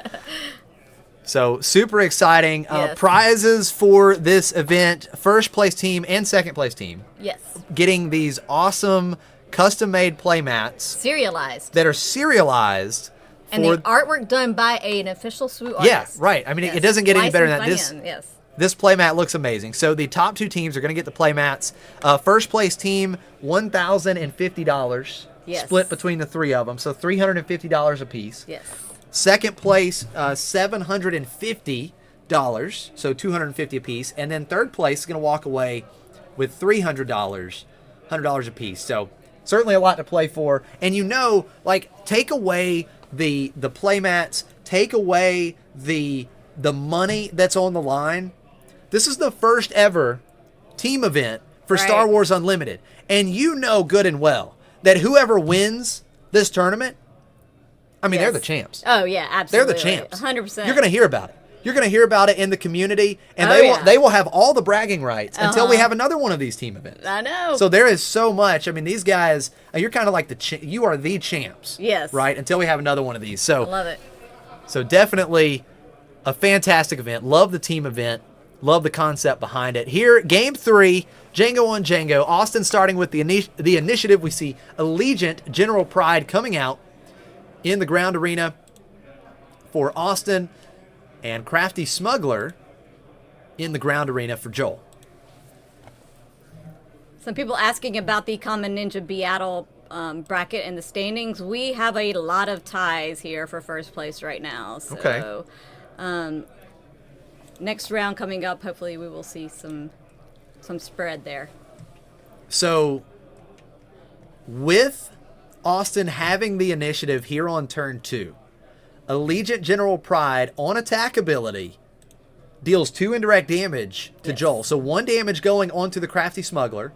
S1: So, super exciting.
S2: Yes.
S1: Prizes for this event, first place team and second place team
S2: Yes.
S1: getting these awesome custom-made play mats
S2: Serialized.
S1: that are serialized.
S2: And
S1: for,
S2: the artwork done by an official SWU artist.
S1: yeah, right. I mean,
S2: Yes.
S1: it doesn't get any better than that.
S2: Licensed
S1: This
S2: by him, yes.
S1: This playmat looks amazing. So the top 2 teams are going to get the playmats. First place team, $1,050
S2: Yes.
S1: split between the 3 of them. So $350 a piece.
S2: Yes.
S1: Second place, $750, so $250 a piece. And then third place is going to walk away with $300, $100 a piece. So certainly a lot to play for. And take away the playmats, take away the money that's on the line. This is the first ever team event for
S2: Right.
S1: Star Wars Unlimited. And you know good and well that whoever wins this tournament, I mean, they're
S2: Yes.
S1: the champs.
S2: Oh, yeah,
S1: They're
S2: absolutely.
S1: the champs.
S2: 100%.
S1: You're going to hear about it. You're going to hear about it in the community, and
S2: Oh,
S1: they
S2: yeah.
S1: will have all the bragging rights until we
S2: Uh-huh.
S1: have another one of these team events.
S2: I know.
S1: So there is so much. I mean, these guys, you're kind of like you are the champs.
S2: Yes.
S1: Right? Until we have another one of these.
S2: I
S1: So
S2: love it.
S1: so definitely a fantastic event. Love the team event. Love the concept behind it. Here, game 3, Jango on Jango. Austin starting with the initiative. We see Allegiant General Pride coming out in the ground arena for Austin, and Crafty Smuggler in the ground arena for Joel.
S2: Some people asking about the Common Ninja BIATL bracket and the standings. We have a lot of ties here for first place right now. So,
S1: Okay.
S2: next round coming up, hopefully we will see some some spread there.
S1: So, with Austin having the initiative here on turn 2, Allegiant General Pride on attack ability deals 2 indirect damage to Joel. So 1 damage going onto the Crafty Smuggler,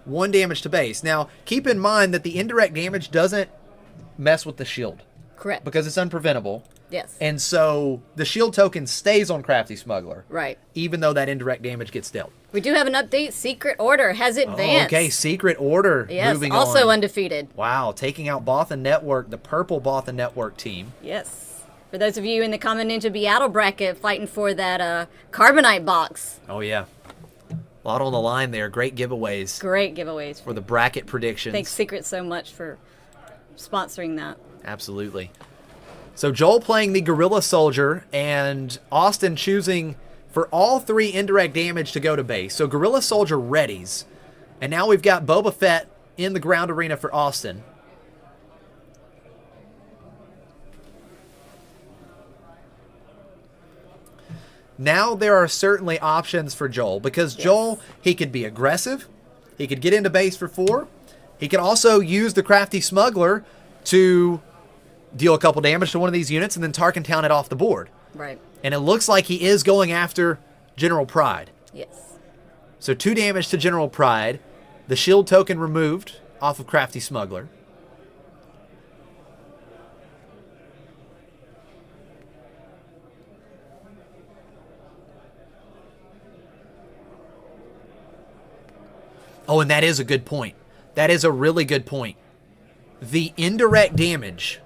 S1: 1 damage to base. Now, keep in mind that the indirect damage doesn't mess with the shield.
S2: Correct.
S1: Because it's unpreventable.
S2: Yes.
S1: And so the shield token stays on Crafty Smuggler.
S2: Right.
S1: Even though that indirect damage gets dealt.
S2: We do have an update. Secret Order has advanced.
S1: Okay, Secret Order
S2: yes,
S1: moving
S2: also
S1: on.
S2: undefeated.
S1: Wow, taking out Bothan Network, the purple Bothan Network team.
S2: Yes. For those of you in the Common Ninja BIATL bracket fighting for that Carbonite box.
S1: Oh, yeah. A lot on the line there. Great giveaways.
S2: Great giveaways.
S1: For the bracket predictions.
S2: Thanks, Secret, so much for sponsoring that.
S1: Absolutely. So Joel playing the Gorilla Soldier and Austin choosing for all 3 indirect damage to go to base. So Gorilla Soldier readies. And now we've got Boba Fett in the ground arena for Austin. Now there are certainly options for Joel because Joel, he could be aggressive. He could get into base for 4. He could also use the Crafty Smuggler to deal a couple damage to one of these units and then Tarkentown it off the board.
S2: Right.
S1: And it looks like he is going after General Pride.
S2: Yes.
S1: So 2 damage to General Pride. The shield token removed off of Crafty Smuggler. Oh, and that is a good point. That is a really good point. The indirect damage,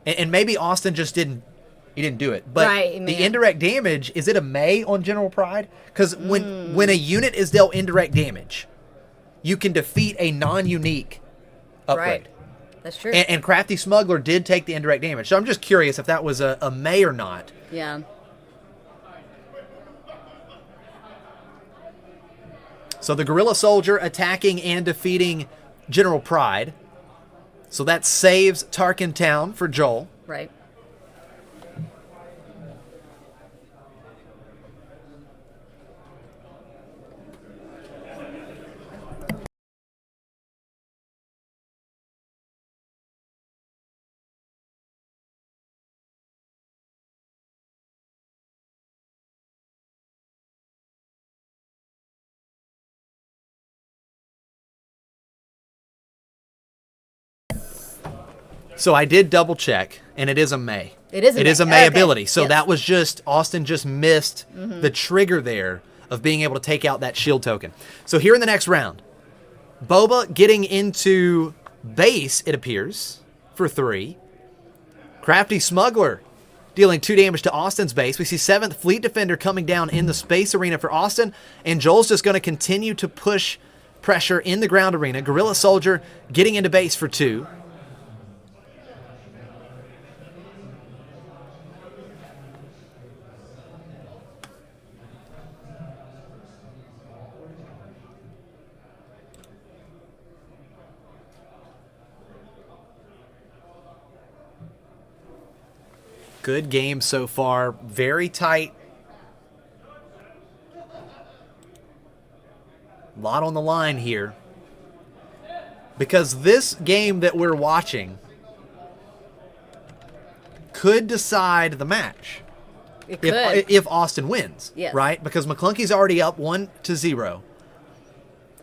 S1: and maybe Austin just didn't do it, but the indirect damage, is it a May on General Pride? Because when a unit is dealt indirect damage, you can defeat a non-unique upgrade.
S2: Right. That's true.
S1: And Crafty Smuggler did take the indirect damage. So I'm just curious if that was a May or not.
S2: Yeah.
S1: So the Gorilla Soldier attacking and defeating General Pride. So that saves Tarkentown for Joel.
S2: Right.
S1: So I did double check, and it is a May.
S2: It is a May.
S1: It is a May
S2: Okay.
S1: ability. So
S2: Yes.
S1: that was just, Austin just missed the trigger there of being able to take out that shield token. So here in the next round, Boba getting into base, it appears, for 3. Crafty Smuggler dealing 2 damage to Austin's base. We see 7th Fleet Defender coming down in the space arena for Austin, and Joel's just going to continue to push pressure in the ground arena. Gorilla Soldier getting into base for 2. Good game so far. Very tight. A lot on the line here. Because this game that we're watching could decide the match.
S2: It could.
S1: If Austin wins.
S2: Yes.
S1: Right? Because McClunky's already up 1-0.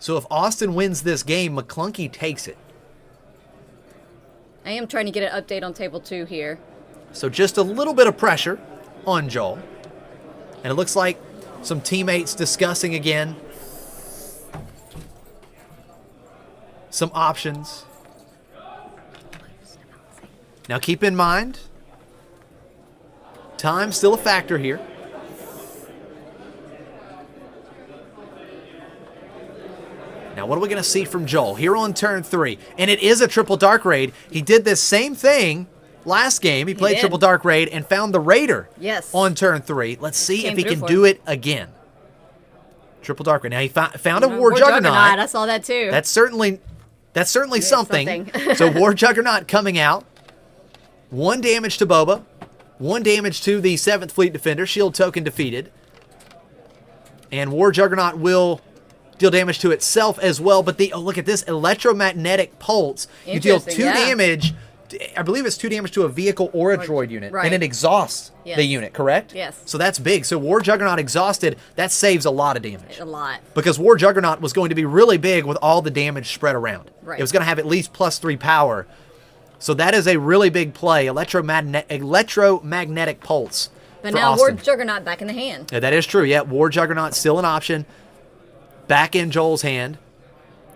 S1: So if Austin wins this game, McClunky takes it.
S2: I am trying to get an update on table 2 here.
S1: So just a little bit of pressure on Joel. And it looks like some teammates discussing again some options. Now keep in mind, time's still a factor here. Now what are we going to see from Joel here on turn 3? And it is a triple dark raid. He did this same thing last game. He played triple dark raid and found the Raider on turn 3. Let's see if he can do it again. Triple dark raid. Now he found a War Juggernaut.
S2: I saw that too.
S1: That's certainly something. So War Juggernaut coming out. 1 damage to Boba. 1 damage to the 7th Fleet Defender. Shield token defeated. And War Juggernaut will deal damage to itself as well. But oh, look at this electromagnetic pulse. You deal 2 damage. I believe it's 2 damage to a vehicle or a droid unit.
S2: Right.
S1: And it exhausts the unit, correct?
S2: Yes.
S1: So that's big. So War Juggernaut exhausted, that saves a lot of damage.
S2: A lot.
S1: Because War Juggernaut was going to be really big with all the damage spread around.
S2: Right.
S1: It was going to have at least +3 power. So that is a really big play. Electromagnetic pulse.
S2: But
S1: for
S2: now
S1: Austin.
S2: War Juggernaut back in the hand.
S1: Yeah, that is true. Yeah, War Juggernaut still an option. Back in Joel's hand.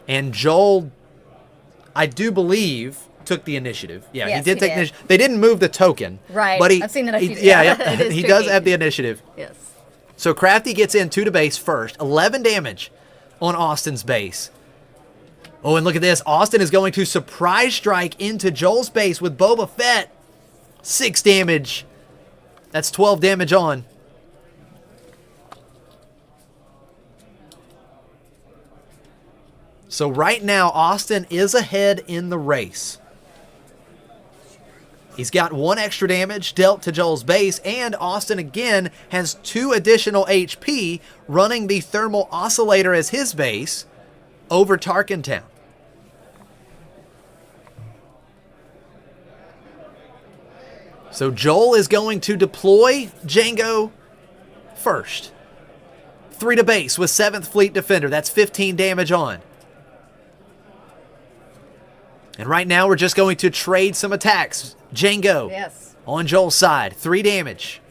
S1: And Joel, I do believe, took the initiative. Yeah,
S2: Yes,
S1: he did
S2: he
S1: take
S2: did.
S1: the initiative. They didn't move the token.
S2: Right.
S1: But
S2: I've seen that a few times.
S1: Yeah,
S2: It is
S1: he does
S2: tricky.
S1: have the initiative.
S2: Yes.
S1: So Crafty gets in 2 to base first. 11 damage on Austin's base. Oh, and look at this. Austin is going to surprise strike into Joel's base with Boba Fett. 6 damage. That's 12 damage on. So right now, Austin is ahead in the race. He's got 1 extra damage dealt to Joel's base, and Austin again has 2 additional HP running the thermal oscillator as his base over Tarkintown. So Joel is going to deploy Jango first. 3 to base with 7th Fleet Defender. That's 15 damage on. And right now we're just going to trade some attacks. Jango on Joel's side. 3 damage.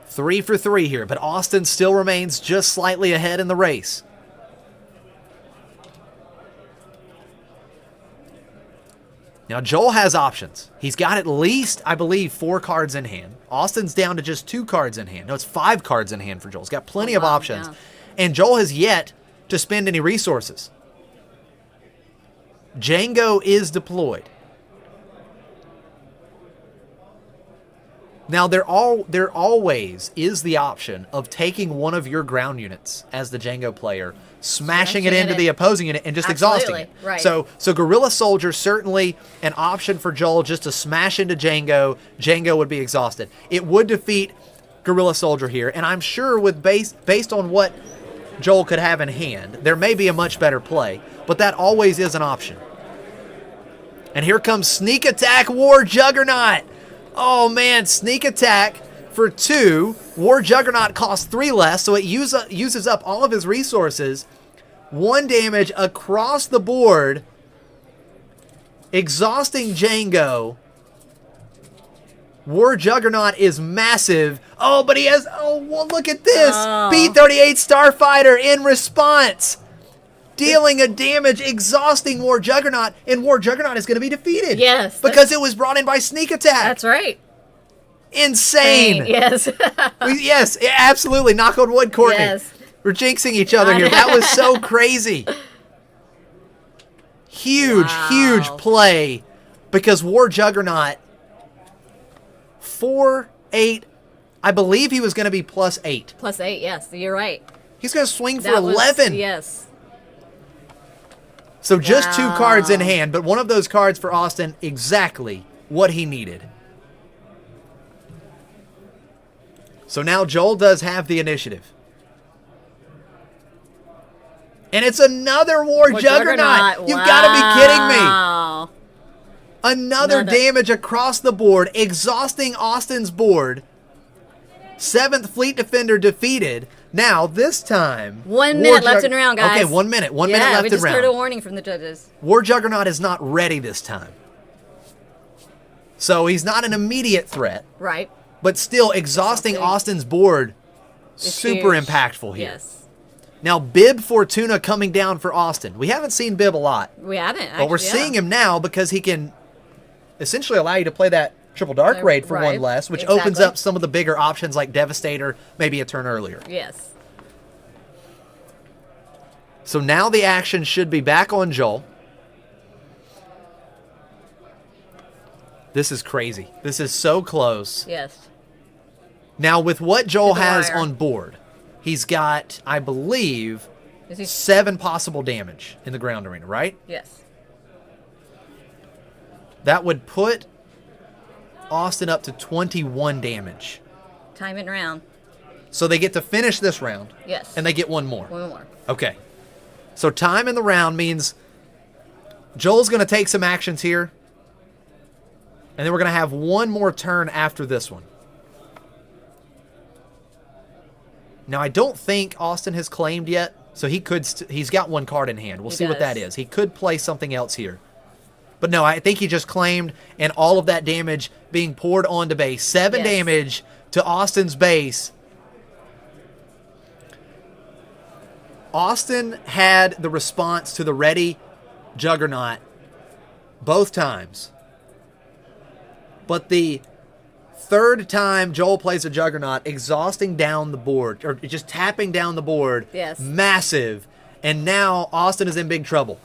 S1: 3 for 3 here, but Austin still remains just slightly ahead in the race. Now, Joel has options. He's got at least, I believe, 4 cards in hand. Austin's down to just 2 cards in hand. No, it's 5 cards in hand for Joel. He's got plenty of options.
S2: Yeah.
S1: And Joel has yet to spend any resources. Jango is deployed. Now, there always is the option of taking one of your ground units as the Jango player, smashing it into the opposing unit, and just exhausting it.
S2: Right.
S1: So Guerrilla Soldier, certainly an option for Joel just to smash into Jango. Jango would be exhausted. It would defeat Guerrilla Soldier here, and I'm sure with based on what Joel could have in hand, there may be a much better play, but that always is an option. And here comes Sneak Attack War Juggernaut. Oh man, Sneak Attack for 2. War Juggernaut costs 3 less, so it uses up all of his resources. 1 damage across the board, exhausting Jango. War Juggernaut is massive. Oh, but he has, well, look at this. B-38 Starfighter in response. Dealing a damage, exhausting War Juggernaut, and War Juggernaut is going to be defeated.
S2: Yes.
S1: Because it was brought in by Sneak Attack.
S2: That's right.
S1: Insane.
S2: Yes.
S1: Yes, absolutely. Knock on wood, Courtney.
S2: Yes.
S1: We're jinxing each other here. That was so crazy. Huge, huge play. Because War Juggernaut, 4, 8, I believe he was going to be +8.
S2: +8, yes. You're right.
S1: He's going to swing for 11.
S2: Yes.
S1: So just 2 cards in hand, but one of those cards for Austin, exactly what he needed. So now Joel does have the initiative. And it's another War Juggernaut. You've got to be kidding me. Another damage across the board, exhausting Austin's board. 7th Fleet Defender defeated. Now, this time...
S2: 1 minute left in the round, guys.
S1: Okay, 1 minute. 1 minute left in round.
S2: Yeah, we just heard a warning from the judges.
S1: War Juggernaut is not ready this time. So he's not an immediate threat.
S2: Right.
S1: But still, exhausting Austin's board, super
S2: huge.
S1: impactful here.
S2: Yes.
S1: Now, Bib Fortuna coming down for Austin. We haven't seen Bib a lot.
S2: We haven't, actually.
S1: But we're seeing him now because he can essentially allow you to play that Triple Dark Raid for 1 less, which opens up some of the bigger options like Devastator, maybe a turn earlier.
S2: Yes.
S1: So now the action should be back on Joel. This is crazy. This is so close.
S2: Yes.
S1: Now, with what Joel
S2: To the
S1: has
S2: wire.
S1: on board, he's got, I believe, 7 possible damage in the ground arena, right?
S2: Yes.
S1: That would put Austin up to 21 damage.
S2: Time it round.
S1: So they get to finish this round.
S2: Yes.
S1: And they get one more.
S2: One more.
S1: Okay. So time in the round means Joel's going to take some actions here. And then we're going to have one more turn after this one. Now, I don't think Austin has claimed yet, so he could. He's got one card in hand. We'll see what that is. He could play something else here. But no, I think he just claimed, and all of that damage being poured onto base. 7 damage to Austin's base. Austin had the response to the ready Juggernaut both times. But the third time Joel plays a Juggernaut, exhausting down the board, or just tapping down the board, massive. And now Austin is in big trouble.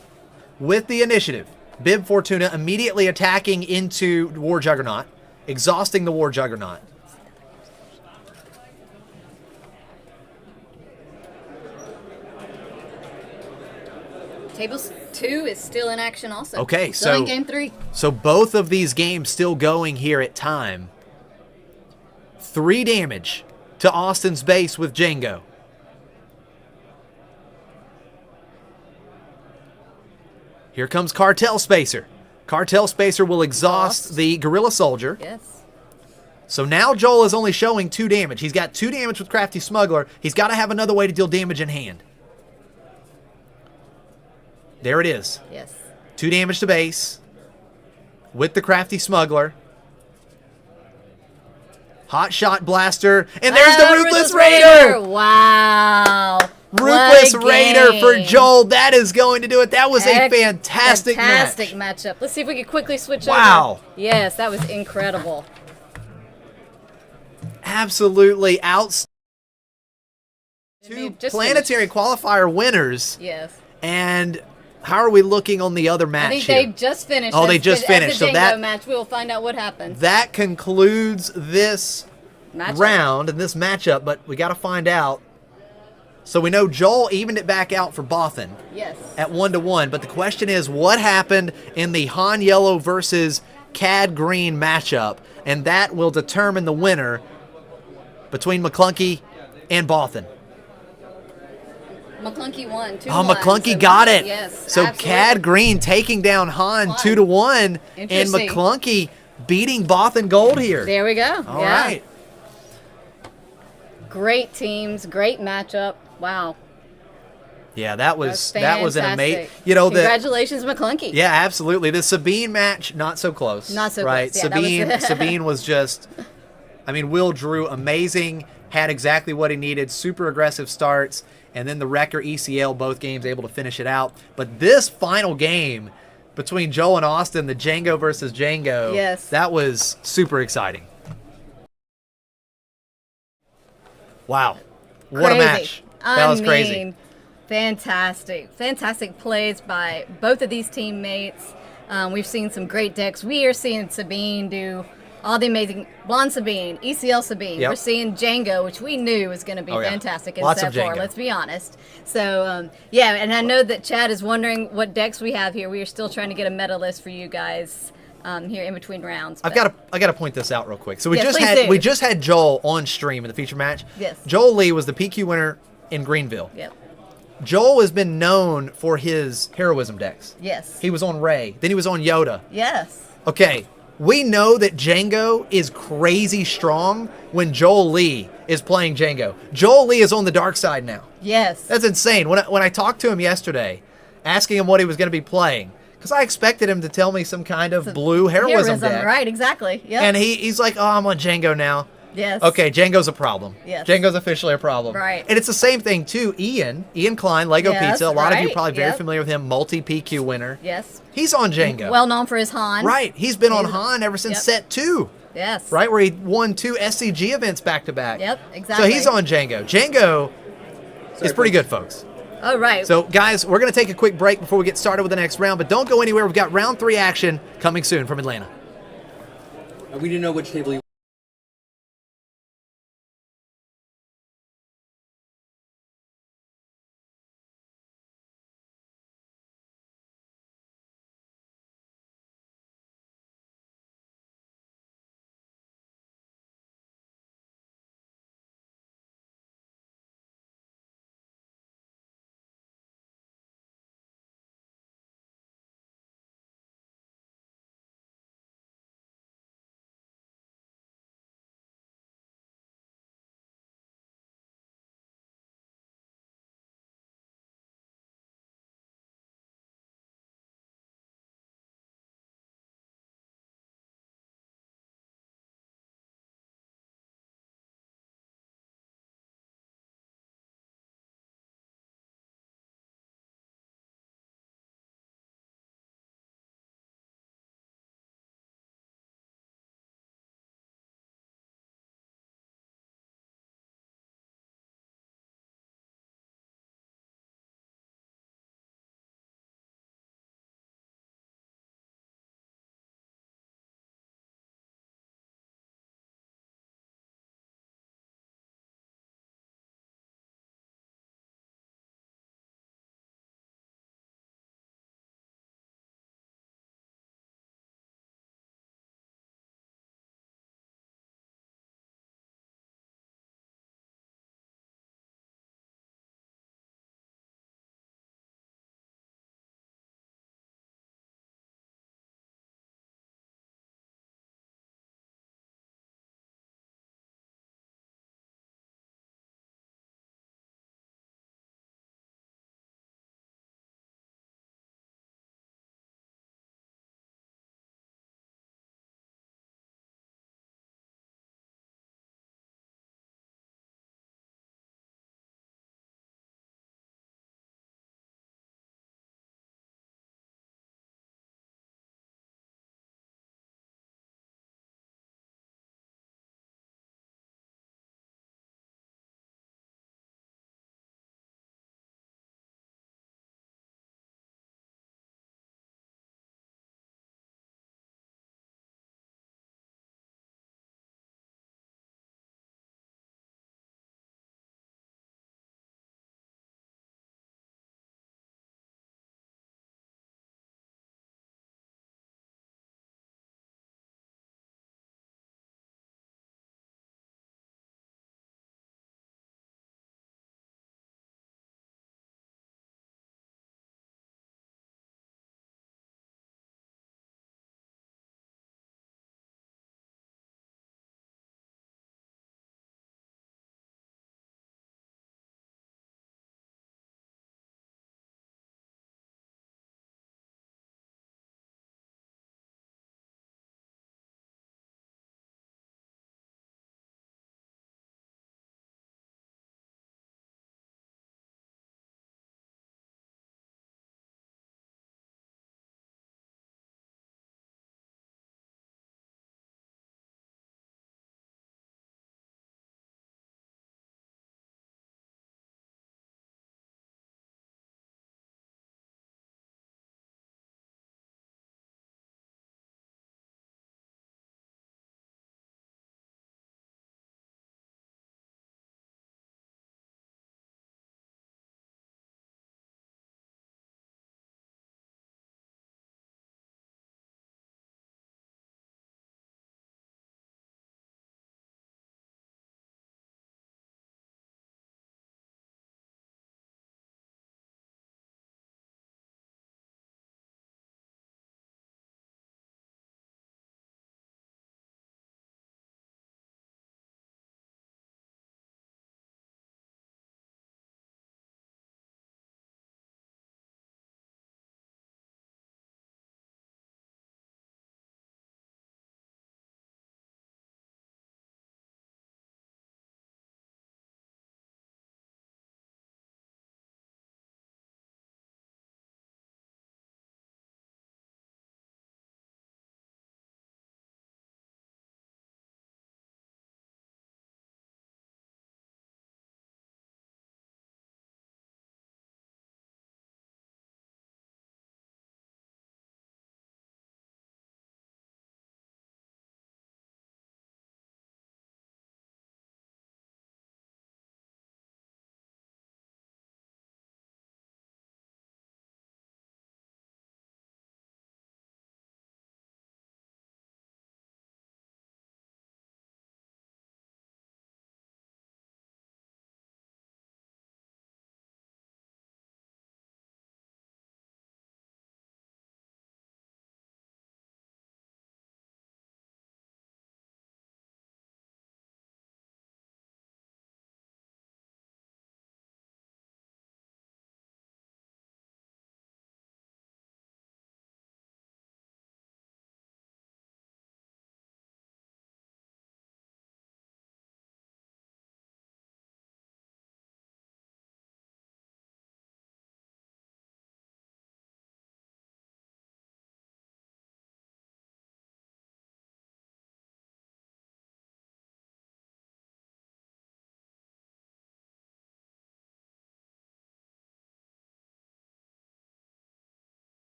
S1: With the initiative, Bib Fortuna immediately attacking into War Juggernaut, exhausting the War Juggernaut.
S2: Table 2 is still in action also.
S1: Okay,
S2: still
S1: so
S2: in game 3.
S1: So both of these games still going here at time. 3 damage to Austin's base with Jango. Here comes Cartel Spacer. Cartel Spacer will exhaust the Gorilla Soldier.
S2: Yes.
S1: So now Joel is only showing 2 damage. He's got 2 damage with Crafty Smuggler. He's got to have another way to deal damage in hand. There it is.
S2: Yes.
S1: 2 damage to base with the Crafty Smuggler. Hot Shot Blaster. And there's the Ruthless Raider.
S2: Wow.
S1: Ruthless Raider for Joel. That is going to do it. That was a fantastic
S2: matchup. Let's see if we can quickly switch over.
S1: Wow.
S2: Yes, that was incredible.
S1: Absolutely outstanding. 2 planetary qualifier winners.
S2: Yes.
S1: And how are we looking on the other match
S2: I think
S1: here?
S2: they just finished.
S1: Oh, they just finished.
S2: So
S1: So
S2: that match, we will find out what happens.
S1: That concludes this round and this matchup, but we got to find out. So we know Joel evened it back out for Bothan.
S2: Yes.
S1: At 1-1, but the question is what happened in the Han Yellow versus Cad Green matchup, and that will determine the winner between McClunky and Bothan.
S2: McClunky won. 2-1.
S1: Oh, McClunky got it.
S2: Yes.
S1: So
S2: absolutely.
S1: Cad Green taking down Han 2-1, and McClunky beating Bothan Gold here.
S2: There we go.
S1: All right.
S2: Great teams, great matchup. Wow.
S1: Yeah, that was an amazing. You know,
S2: congratulations, McClunky.
S1: Yeah, absolutely. The Sabine match, not so close.
S2: Not so
S1: right?
S2: close. Yeah,
S1: Sabine was just. I mean, Will Drew amazing. Had exactly what he needed. Super aggressive starts, and then the Wrecker ECL both games able to finish it out. But this final game between Joel and Austin, the Jango versus Jango.
S2: Yes.
S1: That was super exciting. Wow. What a match. That was crazy.
S2: Fantastic. Fantastic plays by both of these teammates. We've seen some great decks. We are seeing Sabine do all the amazing Blonde Sabine, ECL Sabine.
S1: Yep.
S2: We're seeing Jango, which we knew was going to be fantastic in
S1: Lots
S2: set
S1: of
S2: 4,
S1: Jango.
S2: let's be honest. So, yeah, and I know that Chad is wondering what decks we have here. We are still trying to get a meta list for you guys here in between rounds.
S1: I gotta point this out real quick. So we just had Joel on stream in the feature match.
S2: Yes.
S1: Joel Lee was the PQ winner in Greenville.
S2: Yep.
S1: Joel has been known for his heroism decks.
S2: Yes.
S1: He was on Ray. Then he was on Yoda.
S2: Yes.
S1: Okay. We know that Jango is crazy strong when Joel Lee is playing Jango. Joel Lee is on the dark side now.
S2: Yes.
S1: That's insane. When I talked to him yesterday, asking him what he was going to be playing, because I expected him to tell me some kind of blue heroism deck.
S2: Right, exactly. Yep.
S1: And he's like, oh, I'm on Jango now.
S2: Yes.
S1: Okay, Jango's a problem.
S2: Yes.
S1: Jango's officially a problem.
S2: Right.
S1: And it's the same thing, too. Ian Klein, Lego Pizza. A lot of you probably very familiar with him. Multi-PQ winner.
S2: Yes.
S1: He's on Jango.
S2: Well known for his Han.
S1: Right. He's been on Han ever since set 2.
S2: Yes.
S1: Right, where he won 2 SCG events back-to-back.
S2: Yep, exactly.
S1: So he's on Jango. Jango is pretty good, folks.
S2: Oh, right.
S1: So, guys, we're going to take a quick break before we get started with the next round, but don't go anywhere. We've got round 3 action coming soon from Atlanta.
S4: We didn't know which table you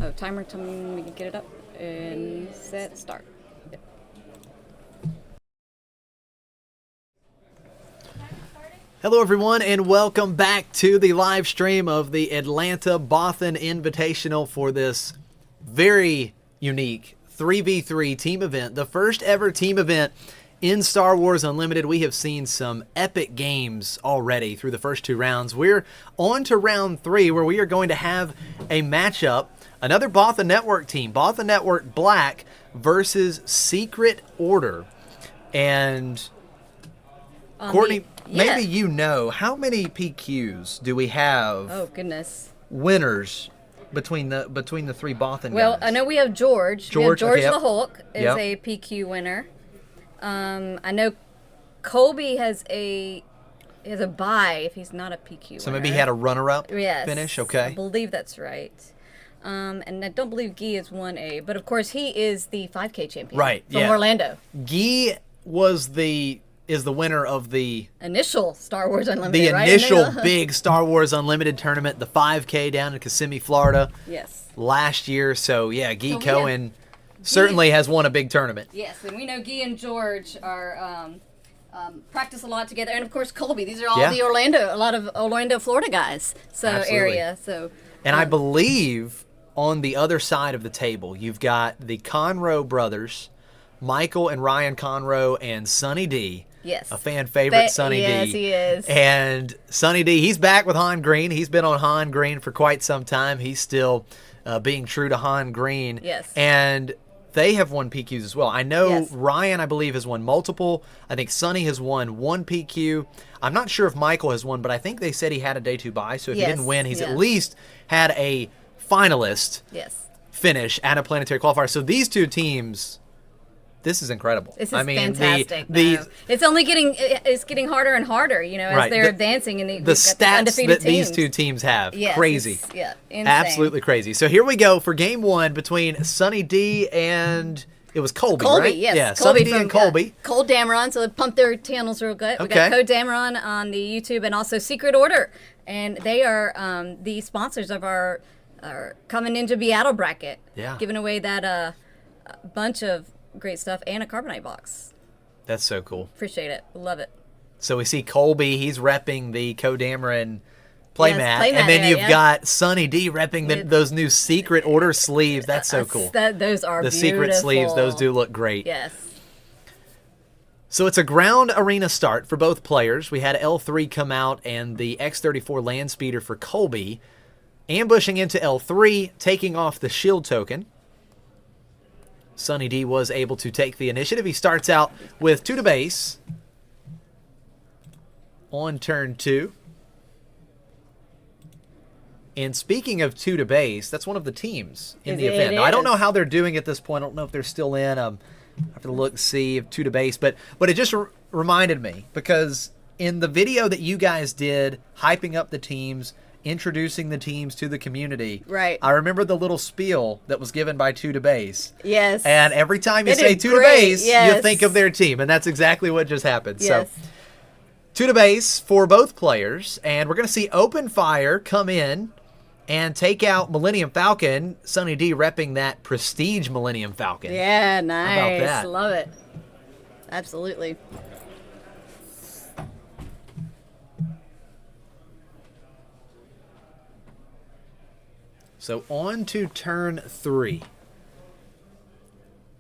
S2: Oh, timer, we can get it up and set start. Yep.
S1: Hello, everyone, and welcome back to the live stream of the Atlanta Bothan Invitational for this very unique 3v3 team event, the first ever team event in Star Wars Unlimited. We have seen some epic games already through the first 2 rounds. We're on to round 3, where we are going to have a matchup. Another Bothan Network team, Bothan Network Black versus Sekrit Order. And Courtney, maybe you know, how many PQs do we have?
S2: Oh, goodness.
S1: Winners between the 3 Bothan
S2: Well,
S1: guys?
S2: I know we have George. George
S1: okay,
S2: the Hulk is a PQ winner. I know Colby has a bye if he's not a PQ
S1: So
S2: winner.
S1: maybe he had a runner-up finish?
S2: I
S1: Okay.
S2: believe that's right. And I don't believe Guy is 1A, but of course he is the 5K champion.
S1: Right,
S2: From
S1: yeah.
S2: Orlando.
S1: Guy is the winner of the
S2: Initial Star Wars Unlimited, right?
S1: initial big Star Wars Unlimited tournament, the 5K down in Kissimmee, Florida.
S2: Yes.
S1: Last year. So yeah, Guy
S2: So,
S1: Cohen certainly has won a big tournament.
S2: Yes, and we know Guy and George are practice a lot together, and of course Colby. These are all a lot of Orlando, Florida guys. So
S1: Absolutely.
S2: area. So.
S1: And I believe on the other side of the table, you've got the Conroe brothers, Michael and Ryan Conroe and Sonny D.
S2: Yes.
S1: A fan favorite, Sonny D.
S2: Yes, he is.
S1: And Sonny D, he's back with Han Green. He's been on Han Green for quite some time. He's still being true to Han Green.
S2: Yes.
S1: And they have won PQs as well. I know
S2: Yes.
S1: Ryan, I believe, has won multiple. I think Sonny has won 1 PQ. I'm not sure if Michael has won, but I think they said he had a day 2 bye. So if he didn't win, he's at least had a finalist finish at a planetary qualifier. So these 2 teams, this is incredible.
S2: This is fantastic. It's only getting harder and harder, as they're advancing. And
S1: the stats that these 2 teams have, crazy.
S2: Insane.
S1: Absolutely crazy. So here we go for game 1 between Sonny D and it was Colby, right?
S2: Yes.
S1: Yeah,
S2: Colby
S1: Sonny D and Colby.
S2: CoDameron, so pump their channels real good. We got CoDameron on the YouTube and also Sekrit Order. And they are the sponsors of our coming into BIATL bracket.
S1: Yeah.
S2: Giving away that bunch of great stuff and a carbonite box.
S1: That's so cool.
S2: Appreciate it. Love it.
S1: So we see Colby, he's repping the CoDameron playmat,
S2: playmat
S1: and then
S2: there,
S1: you've got Sonny D repping those new Sekrit Order sleeves. That's so cool.
S2: Those are
S1: the
S2: beautiful.
S1: Sekrit sleeves, those do look great.
S2: Yes.
S1: So it's a ground arena start for both players. We had L3 come out and the X-34 land speeder for Colby, ambushing into L3, taking off the shield token. Sonny D was able to take the initiative. He starts out with 2 to base on turn 2. And speaking of 2 to base, that's one of the teams in the event. Now, I don't know how they're doing at this point. I don't know if they're still in. I have to look, see if 2 to base. But it just reminded me, because in the video that you guys did, hyping up the teams, introducing the teams to the community.
S2: Right.
S1: I remember the little spiel that was given by 2 to base.
S2: Yes.
S1: And every time you say 2 to base, you think of their team. And that's exactly what just happened.
S2: Yes.
S1: So 2 to base for both players. And we're going to see Open Fire come in and take out Millennium Falcon. Sonny D repping that Prestige Millennium Falcon.
S2: Yeah, nice.
S1: How about that?
S2: Love it. Absolutely.
S1: So on to turn 3.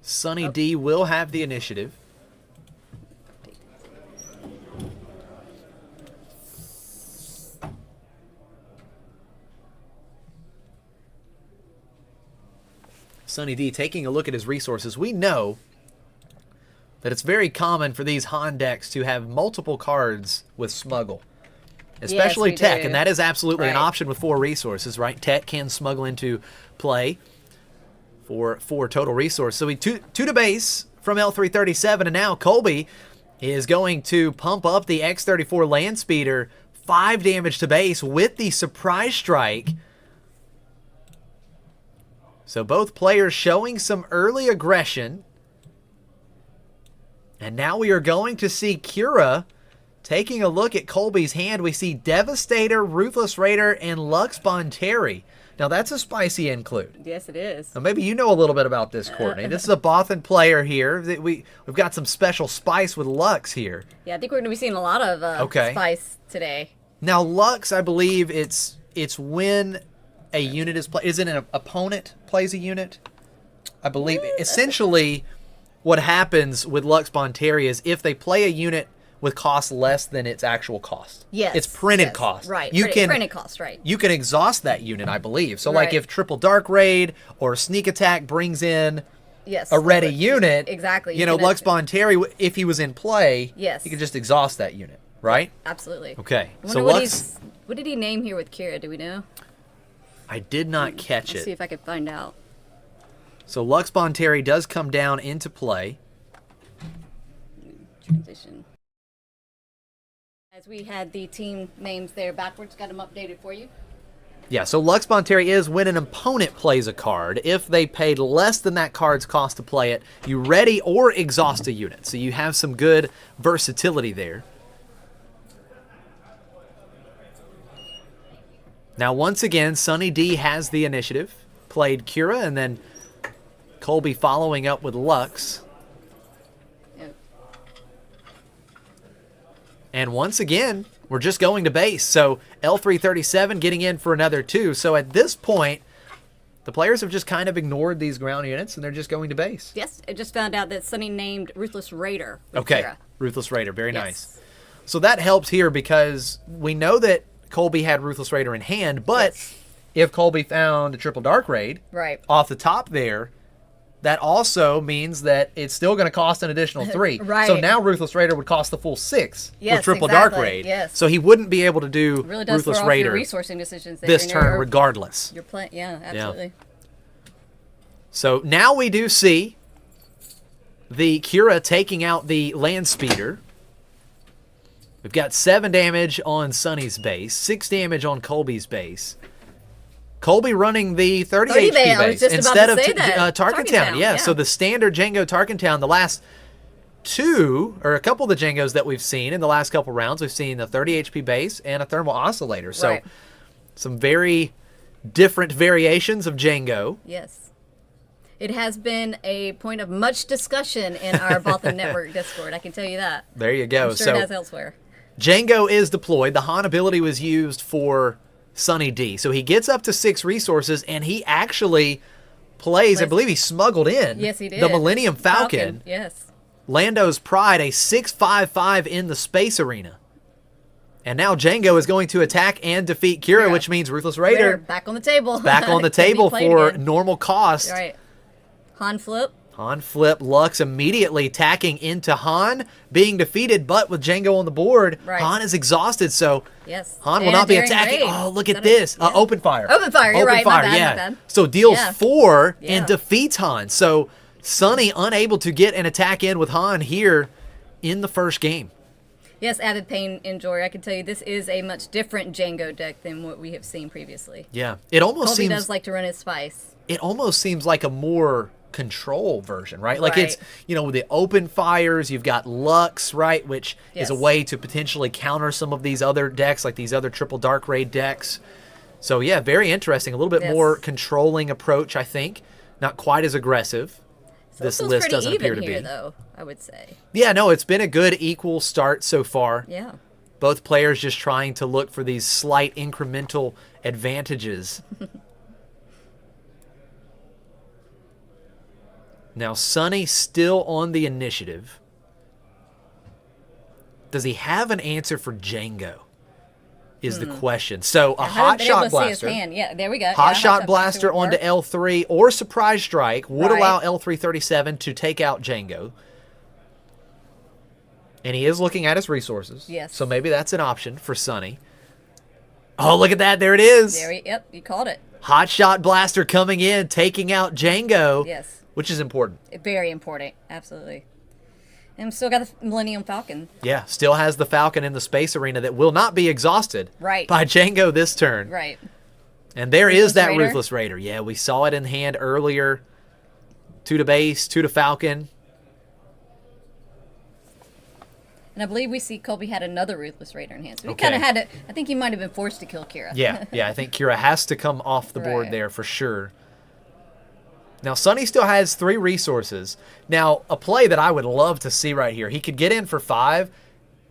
S1: Sonny D will have the initiative. Sonny D taking a look at his resources. We know that it's very common for these Han decks to have multiple cards with Smuggle. Especially Tech, and that is absolutely an option with 4 resources, right? Tech can smuggle into play for 4 total resources. So we 2 to base from L337, and now Colby is going to pump up the X34 land speeder, 5 damage to base with the surprise strike. So both players showing some early aggression. And now we are going to see Kira taking a look at Colby's hand. We see Devastator, Ruthless Raider, and Lux Bonteri. Now, that's a spicy include.
S2: Yes, it is.
S1: Now, maybe you know a little bit about this, Courtney. This is a Bothan player here. We've got some special spice with Lux here.
S2: Yeah, I think we're going to be seeing a lot of spice today.
S1: Now, Lux, I believe it's when a unit is played. Isn't an opponent plays a unit? I believe. Essentially, what happens with Lux Bonteri is if they play a unit with cost less than its actual cost.
S2: Yes.
S1: It's printed cost.
S2: Right. Printed cost, right.
S1: You can exhaust that unit, I believe. So, like if Triple Dark Raid or Sneak Attack brings in a ready unit,
S2: exactly.
S1: You know, Lux Bonteri, if he was in play, he could just exhaust that unit, right?
S2: Absolutely.
S1: Okay.
S2: So Lux, what did he name here with Kira? Do we know?
S1: I did not catch
S2: Let's
S1: it.
S2: see if I can find out.
S1: So Lux Bonteri does come down into play.
S2: Transition. As we had the team names there backwards, got them updated for you.
S1: Yeah, so Lux Bonteri is when an opponent plays a card. If they paid less than that card's cost to play it, you ready or exhaust a unit. So you have some good versatility there. Now, once again, Sunny D has the initiative. Played Kira, and then Colby following up with Lux. And once again, we're just going to base. So L337 getting in for another 2. So at this point, the players have just kind of ignored these ground units, and they're just going to base.
S2: Yes, I just found out that Sunny named Ruthless Raider.
S1: Okay, Kira. Ruthless Raider, very nice. So that helps here because we know that Colby had Ruthless Raider in hand, but if Colby found a Triple Dark Raid off the top there, that also means that it's still going to cost an additional 3. So now Ruthless Raider would cost the full 6 with Triple Dark Raid.
S2: Yes.
S1: So he wouldn't be able to do
S2: really does
S1: Ruthless
S2: throw
S1: Raider
S2: off your resourcing decisions
S1: this turn regardless.
S2: You're playing, absolutely.
S1: So now we do see the Kira taking out the Land Speeder. We've got 7 damage on Sunny's base, 6 damage on Colby's base. Colby running the 30 HP base instead of Tarkentown. Yeah, so the standard Jango Tarkentown, the last 2, or a couple of the Jangos that we've seen in the last couple rounds, we've seen the 30 HP base and a Thermal Oscillator. So some very different variations of Jango.
S2: Yes. It has been a point of much discussion in our Bothan Network Discord, I can tell you that.
S1: There you go.
S2: I'm sure it has elsewhere.
S1: Jango is deployed. The Han ability was used for Sunny D. So he gets up to 6 resources, and he actually plays, I believe he smuggled in the Millennium Falcon.
S2: Yes.
S1: Lando's Pride, a 6/5/5 in the space arena. And now Jango is going to attack and defeat Kira, which means Ruthless Raider
S2: back on the table.
S1: Back on the table for normal cost.
S2: Right. Han flip.
S1: Han flip, Lux immediately tacking into Han, being defeated, but with Jango on the board, Han is exhausted, so Han will not be attacking. Oh, look at this. Open fire.
S2: Open fire, you're right.
S1: Fire,
S2: my bad.
S1: So deals 4 and defeats Han. So Sunny unable to get an attack in with Han here in the first game.
S2: Yes, added pain and joy. I can tell you this is a much different Jango deck than what we have seen previously.
S1: Yeah. It almost
S2: Colby does like to run his spice.
S1: It almost seems like a more control version, right? Like it's, you know, with the open fires, you've got Lux, right, which is a way to potentially counter some of these other decks, like these other Triple Dark Raid decks. So yeah, very interesting. A little bit more controlling approach, I think. Not quite as aggressive.
S2: So
S1: this list doesn't appear to
S2: here,
S1: be.
S2: though, I would say.
S1: Yeah, no, it's been a good equal start so far.
S2: Yeah.
S1: Both players just trying to look for these slight incremental advantages. Now, Sunny still on the initiative. Does he have an answer for Jango? Is the question. So, a Hot Shot Blaster.
S2: Yeah, there we go.
S1: Hot Shot Blaster onto L3 or Surprise Strike would allow L337 to take out Jango. And he is looking at his resources.
S2: Yes.
S1: So, maybe that's an option for Sunny. Oh, look at that. There it is.
S2: Yep, you called it.
S1: Hot Shot Blaster coming in, taking out Jango.
S2: Yes.
S1: Which is important.
S2: Very important, absolutely. And still got the Millennium Falcon.
S1: Yeah, still has the Falcon in the space arena that will not be exhausted by Jango this turn.
S2: Right.
S1: And there is that Ruthless Raider. Yeah, we saw it in hand earlier. 2 to base, 2 to Falcon.
S2: And I believe we see Colby had another Ruthless Raider in hand. So we
S1: Okay.
S2: kind of had to, I think he might have been forced to kill Kira.
S1: Yeah, I think Kira has to come off the board
S2: Right.
S1: there for sure. Now, Sonny still has 3 resources. Now, a play that I would love to see right here, he could get in for 5,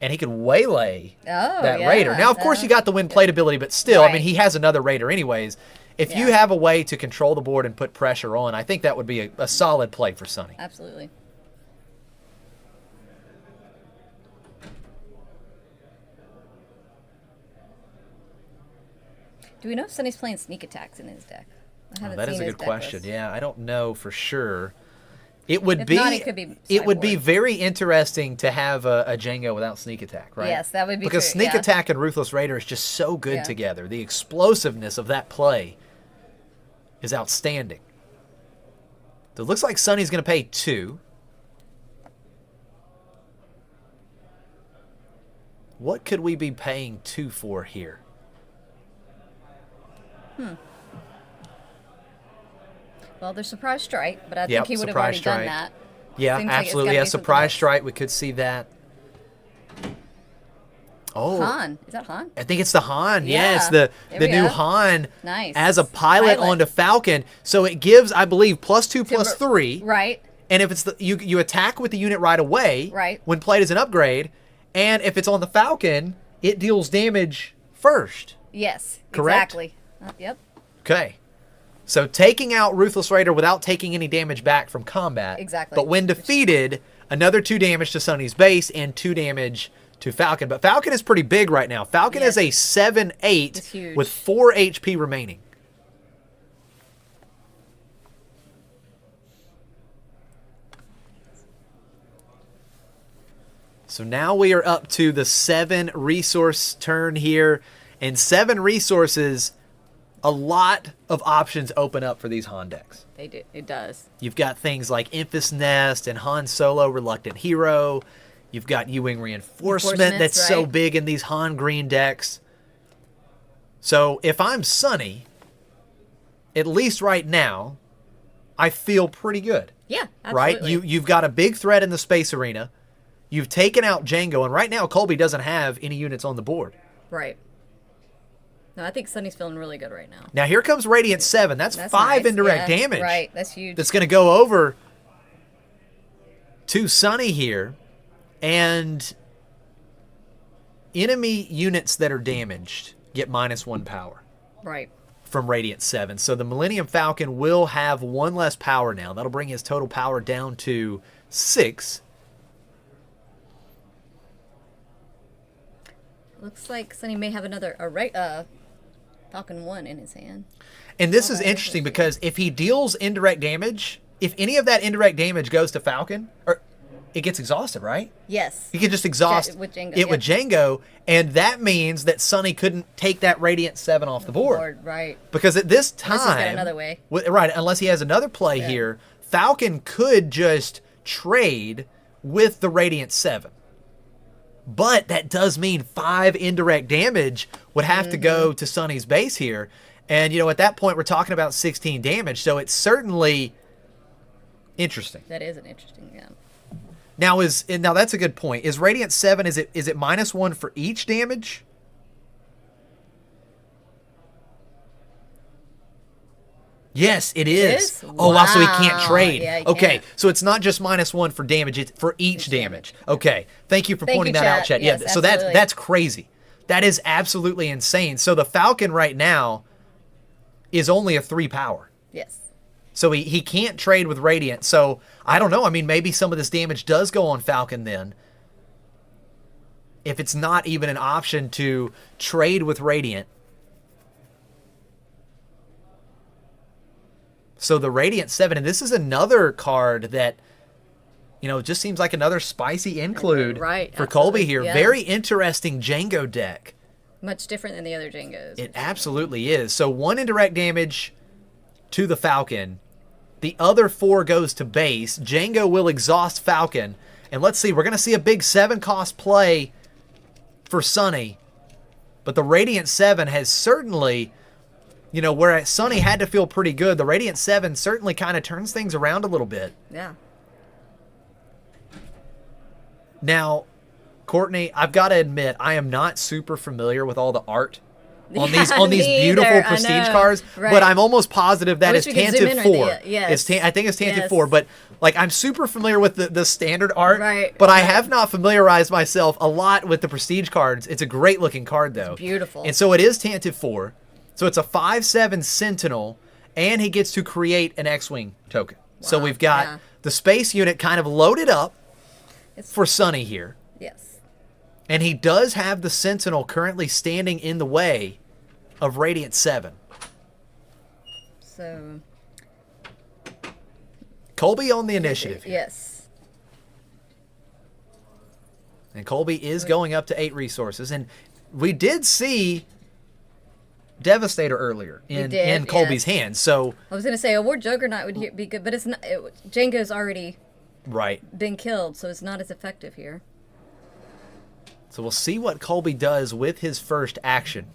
S1: and he could waylay that Raider. Now, of course, you got the win plate ability, but still, I mean,
S2: Right.
S1: he has another Raider anyways. If you have a way to control the board and put pressure on, I think that would be a solid play for Sonny.
S2: Absolutely. Do we know if Sonny's playing sneak attacks in his deck? I haven't
S1: That is
S2: seen
S1: a
S2: his
S1: good
S2: deck
S1: question.
S2: list.
S1: Yeah, I don't know for sure. It would
S2: If
S1: be
S2: not, it could be
S1: it would be
S2: sideboard.
S1: very interesting to have a Jango without sneak attack, right?
S2: Yes, that would be
S1: because
S2: true,
S1: sneak
S2: yeah.
S1: attack and Ruthless Raider is just so good
S2: Yeah.
S1: together. The explosiveness of that play is outstanding. So it looks like Sonny's going to pay 2. What could we be paying 2 for here?
S2: Well, there's Surprise Strike, but I
S1: Yep,
S2: think he would have
S1: Surprise
S2: already
S1: Strike.
S2: done that.
S1: Yeah,
S2: Seems like it's
S1: absolutely.
S2: gotta
S1: Yeah,
S2: be something
S1: Surprise
S2: else.
S1: Strike. We could see that. Oh,
S2: Han. Is that Han?
S1: I think it's the Han.
S2: Yeah,
S1: Yes,
S2: there
S1: the
S2: we
S1: new
S2: go.
S1: Han
S2: Nice.
S1: as a pilot
S2: Pilot.
S1: onto Falcon. So it gives, I believe, +2/+3.
S2: Right.
S1: And if it's you attack with the unit right away,
S2: Right.
S1: when played as an upgrade, and if it's on the Falcon, it deals damage first.
S2: Yes.
S1: Correct?
S2: Exactly. Yep.
S1: Okay. So taking out Ruthless Raider without taking any damage back from combat.
S2: Exactly.
S1: But when defeated, another 2 damage to Sonny's base and 2 damage to Falcon. But Falcon is pretty big right now. Falcon
S2: Yes.
S1: is a 7/8
S2: It's huge.
S1: with 4 HP remaining. So now we are up to the 7 resource turn here. And 7 resources, a lot of options open up for these Han decks.
S2: They do. It does.
S1: You've got things like Infus Nest and Han Solo Reluctant Hero. You've got U-Wing Reinforcement that's
S2: Reinforcements,
S1: so
S2: right.
S1: big in these Han Green decks. So if I'm Sonny, at least right now, I feel pretty good.
S2: Yeah.
S1: Right?
S2: Absolutely.
S1: You've got a big threat in the space arena. You've taken out Jango, and right now Colby doesn't have any units on the board.
S2: Right. No, I think Sonny's feeling really good right now.
S1: Now here comes Radiant 7. That's 5
S2: nice.
S1: indirect
S2: Yeah,
S1: damage.
S2: Right. That's huge.
S1: That's going to go over to Sonny here. And enemy units that are damaged get -1 power
S2: Right.
S1: from Radiant 7. So the Millennium Falcon will have 1 less power now. That'll bring his total power down to 6.
S2: Looks like Sonny may have another Falcon 1 in his hand.
S1: And this is
S2: that is
S1: interesting because if he deals indirect damage, if any of that indirect damage goes to Falcon, or it gets exhausted, right?
S2: Yes.
S1: He could just exhaust
S2: With Jango,
S1: it with Jango, and that means that Sonny couldn't take that Radiant 7 off the board.
S2: Right.
S1: Because at this
S2: Unless he's got
S1: time,
S2: another way.
S1: Right, unless he has another play here, Falcon could just trade with the Radiant 7. But that does mean 5 indirect damage would have to go to Sonny's base here. And, at that point, we're talking about 16 damage. So it's certainly interesting.
S2: That is an interesting, yeah.
S1: Now that's a good point. Is Radiant 7, is it -1 for each damage? Yes, it is.
S2: is?
S1: Oh, wow, so he can't
S2: Wow.
S1: trade.
S2: Yeah, he
S1: Okay,
S2: can't.
S1: so it's not just -1 for damage, it's for each damage. Okay, thank you for
S2: Thank
S1: pointing
S2: you,
S1: that out,
S2: chat.
S1: Chet.
S2: Yes,
S1: Yeah, so that's
S2: absolutely.
S1: crazy. That is absolutely insane. So the Falcon right now is only a 3 power.
S2: Yes.
S1: So he can't trade with Radiant. So I don't know. I mean, maybe some of this damage does go on Falcon then. If it's not even an option to trade with Radiant. So the Radiant 7, and this is another card that, just seems like another spicy include
S2: Right,
S1: for Colby
S2: absolutely,
S1: here.
S2: yeah.
S1: Very interesting Jango deck.
S2: Much different than the other Jangos.
S1: It absolutely is. So 1 indirect damage to the Falcon. The other 4 goes to base. Jango will exhaust Falcon. And let's see, we're going to see a big 7-cost play for Sonny. But the Radiant 7 has certainly, where Sonny had to feel pretty good, the Radiant 7 certainly kind of turns things around a little bit.
S2: Yeah.
S1: Now, Courtney, I've got to admit, I am not super familiar with all the art on
S2: Yeah,
S1: these
S2: me
S1: beautiful
S2: either. I
S1: prestige
S2: know.
S1: cards,
S2: Right.
S1: but I'm almost positive that
S2: I
S1: it's
S2: wish we could zoom in
S1: Tantive
S2: right
S1: 4.
S2: there. Yes.
S1: I think it's Tantive
S2: Yes.
S1: 4, but like I'm super familiar with the standard art,
S2: Right,
S1: but I
S2: right.
S1: have not familiarized myself a lot with the prestige cards. It's a great looking card though.
S2: It's beautiful.
S1: And so it is Tantive 4. So it's a 5/7 Sentinel, and he gets to create an X-Wing token. So
S2: Wow,
S1: we've got
S2: yeah.
S1: the space unit kind of loaded up
S2: It's-
S1: for Sonny here.
S2: Yes.
S1: And he does have the Sentinel currently standing in the way of Radiant 7.
S2: So,
S1: Colby on the initiative here.
S2: yes.
S1: And Colby is going up to 8 resources. And we did see Devastator earlier in
S2: did,
S1: Colby's
S2: yes.
S1: hands. So,
S2: I was going to say a War Juggernaut would be good, but it's not. Jango's already
S1: right.
S2: been killed, so it's not as effective here.
S1: So we'll see what Colby does with his first action.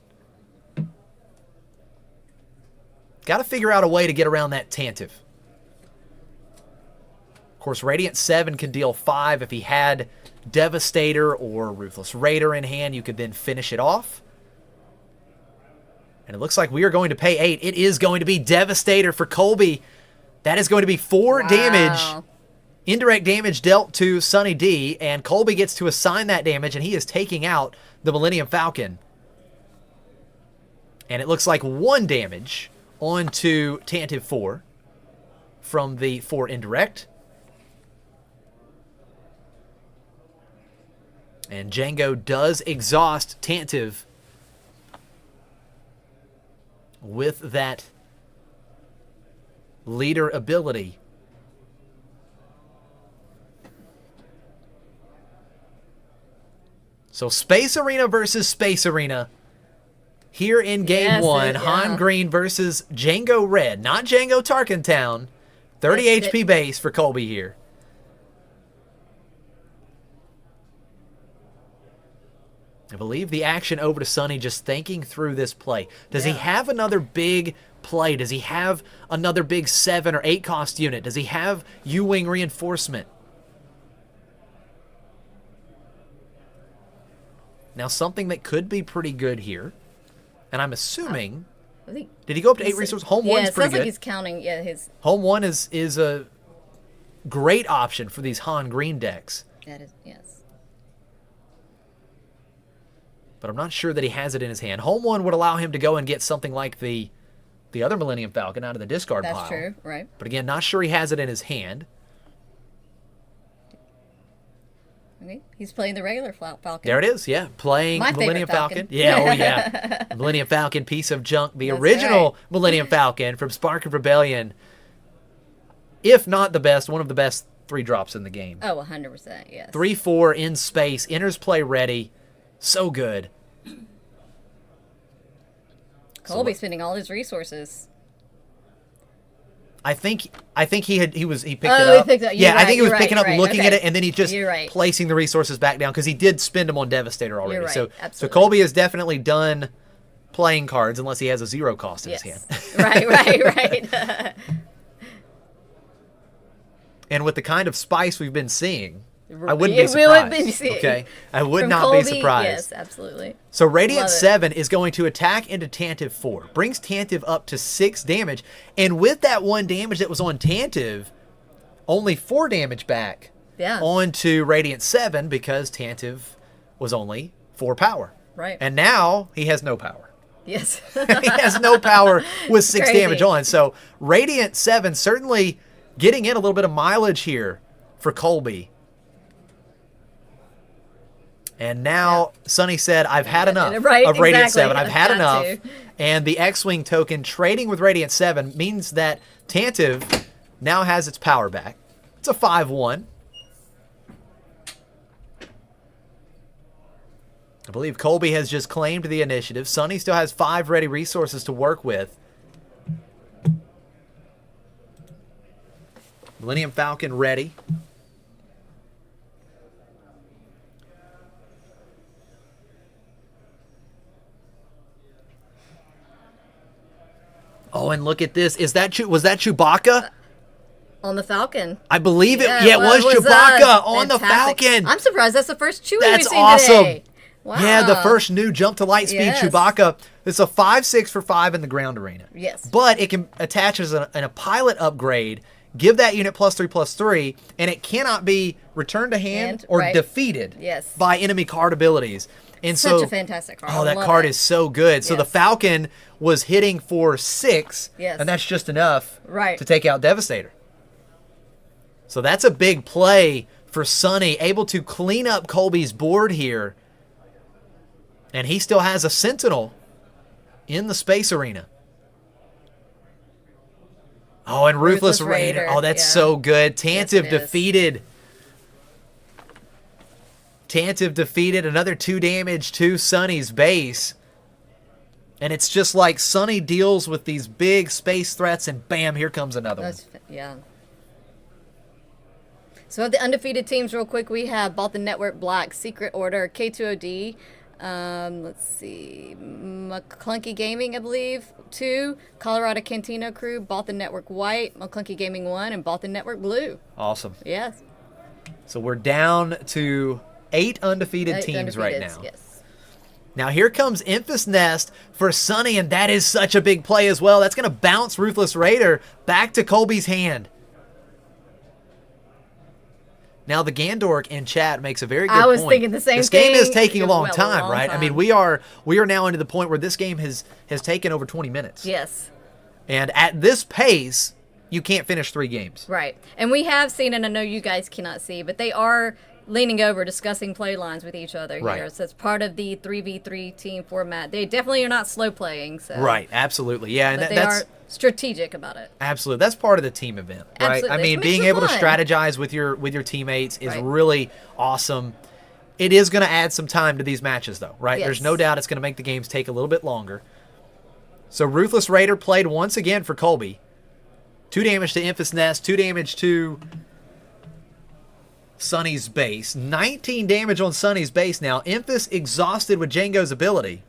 S1: Got to figure out a way to get around that Tantive. Of course, Radiant 7 can deal 5 if he had Devastator or Ruthless Raider in hand. You could then finish it off. And it looks like we are going to pay 8. It is going to be Devastator for Colby. That is going to be 4 damage. Indirect damage dealt to Sonny D, and Colby gets to assign that damage, and he is taking out the Millennium Falcon. And it looks like 1 damage onto Tantive 4 from the 4 indirect. And Jango does exhaust Tantive with that leader ability. So Space Arena versus Space Arena here in Game
S2: Yes,
S1: 1.
S2: yeah.
S1: Han Green versus Jango Red. Not Jango Tarkentown. 30
S2: That's
S1: HP base for Colby here. I believe the action over to Sonny just thinking through this play. Does he
S2: Yeah.
S1: have another big play? Does he have another big 7 or 8 cost unit? Does he have U-Wing reinforcement? Now, something that could be pretty good here, and I'm assuming,
S2: I think.
S1: did he go up to 8 resources? Home
S2: Yeah,
S1: 1's
S2: it
S1: pretty
S2: sounds like
S1: good.
S2: he's counting. Yeah, his.
S1: Home 1 is a great option for these Han Green decks,
S2: That is yes.
S1: but I'm not sure that he has it in his hand. Home 1 would allow him to go and get something like the other Millennium Falcon out of the discard pile.
S2: That's true, right?
S1: But again, not sure he has it in his hand.
S2: Okay, he's playing the regular Falcon.
S1: There it is, yeah. Playing
S2: My favorite
S1: Millennium Falcon.
S2: Falcon.
S1: Yeah, oh yeah. Millennium Falcon, piece of junk. The
S2: That's
S1: original
S2: right.
S1: Millennium Falcon from Spark of Rebellion. If not the best, one of the best 3 drops in the game.
S2: Oh, 100%, yes.
S1: 3/4 in space, enters play ready. So good.
S2: Colby's spending all his resources.
S1: I think he picked
S2: Oh,
S1: it
S2: he
S1: up.
S2: picked it up.
S1: Yeah,
S2: You're
S1: I think he
S2: right,
S1: was
S2: you're
S1: picking
S2: right,
S1: up,
S2: you're
S1: looking
S2: right.
S1: at
S2: Okay.
S1: it, and then he just
S2: You're right.
S1: placing the resources back down because he did spend them on Devastator already.
S2: You're right,
S1: So
S2: absolutely.
S1: Colby is definitely done playing cards unless he has a 0 cost in
S2: Yes.
S1: his hand.
S2: right.
S1: And with the kind of spice we've been seeing, I wouldn't
S2: Yeah,
S1: be
S2: we would
S1: surprised.
S2: be-
S1: Okay, I would
S2: From
S1: not
S2: Colby,
S1: be surprised.
S2: Yes, absolutely.
S1: So Radiant
S2: Love it.
S1: 7 is going to attack into Tantive 4. Brings Tantive up to 6 damage. And with that 1 damage that was on Tantive, only 4 damage back
S2: Yeah.
S1: onto Radiant 7 because Tantive was only 4 power.
S2: Right.
S1: And now he has no power.
S2: Yes.
S1: He has no power with 6
S2: Crazy.
S1: damage on. So Radiant 7 certainly getting in a little bit of mileage here for Colby. And now Sonny said, I've had enough
S2: Right,
S1: of Radiant
S2: exactly.
S1: 7. I've had
S2: I've got
S1: enough.
S2: to.
S1: And the X-Wing token trading with Radiant 7 means that Tantive now has its power back. It's a 5/1. I believe Colby has just claimed the initiative. Sonny still has 5 ready resources to work with. Millennium Falcon ready. Oh, and look at this. Was that Chewbacca?
S2: On the Falcon.
S1: I believe it. Yeah, it was Chewbacca on the Falcon.
S2: I'm surprised that's the first Chewie
S1: That's
S2: we've seen
S1: awesome.
S2: today. Wow.
S1: Yeah, the first new jump to light speed
S2: Yes.
S1: Chewbacca. It's a 5/6 for 5 in the ground arena.
S2: Yes.
S1: But it can attach as a pilot upgrade, give that unit +3/+3, and it cannot be returned to hand or defeated by enemy card abilities. And
S2: Such a fantastic card.
S1: Oh, that card is so good. So the Falcon was hitting for 6,
S2: Yes.
S1: and that's just enough
S2: Right.
S1: to take out Devastator. So that's a big play for Sonny, able to clean up Colby's board here. And he still has a Sentinel in the space arena. Oh, and Ruthless Raider. Oh, that's so good. Tantive defeated. Tantive defeated. Another 2 damage to Sonny's base. And it's just like Sonny deals with these big space threats, and bam, here comes another one.
S2: Yeah. So the undefeated teams real quick, we have Bothan Network Black, Secret Order, K2OD, let's see, McClunky Gaming, I believe, 2, Colorado Cantina Crew, Bothan Network White, McClunky Gaming 1, and Bothan Network Blue.
S1: Awesome.
S2: Yes.
S1: So we're down to 8 undefeated teams right now.
S2: Yes.
S1: Now here comes Enfys Nest for Sonny, and that is such a big play as well. That's going to bounce Ruthless Raider back to Colby's hand. Now, the Gandork in chat makes a very good point.
S2: I was thinking the same thing.
S1: This game is taking a long time, right?
S2: Time.
S1: I mean, we are now into the point where this game has taken over 20 minutes.
S2: Yes.
S1: And at this pace, you can't finish 3 games.
S2: Right. And we have seen, and I know you guys cannot see, but they are leaning over, discussing play lines with each other here. So it's part of the 3v3 team format. They definitely are not slow playing. So.
S1: Right, absolutely. Yeah, and
S2: but they
S1: that's
S2: are strategic about it.
S1: Absolutely. That's part of the team event, right?
S2: Absolutely.
S1: I mean, being able to strategize with your teammates is really awesome. It is going to add some time to these matches, though, right?
S2: Yes.
S1: There's no doubt it's going to make the games take a little bit longer. So Ruthless Raider played once again for Colby. 2 damage to Enfys Nest, 2 damage to Sonny's base. 19 damage on Sonny's base now. Enfys exhausted with Jango's ability.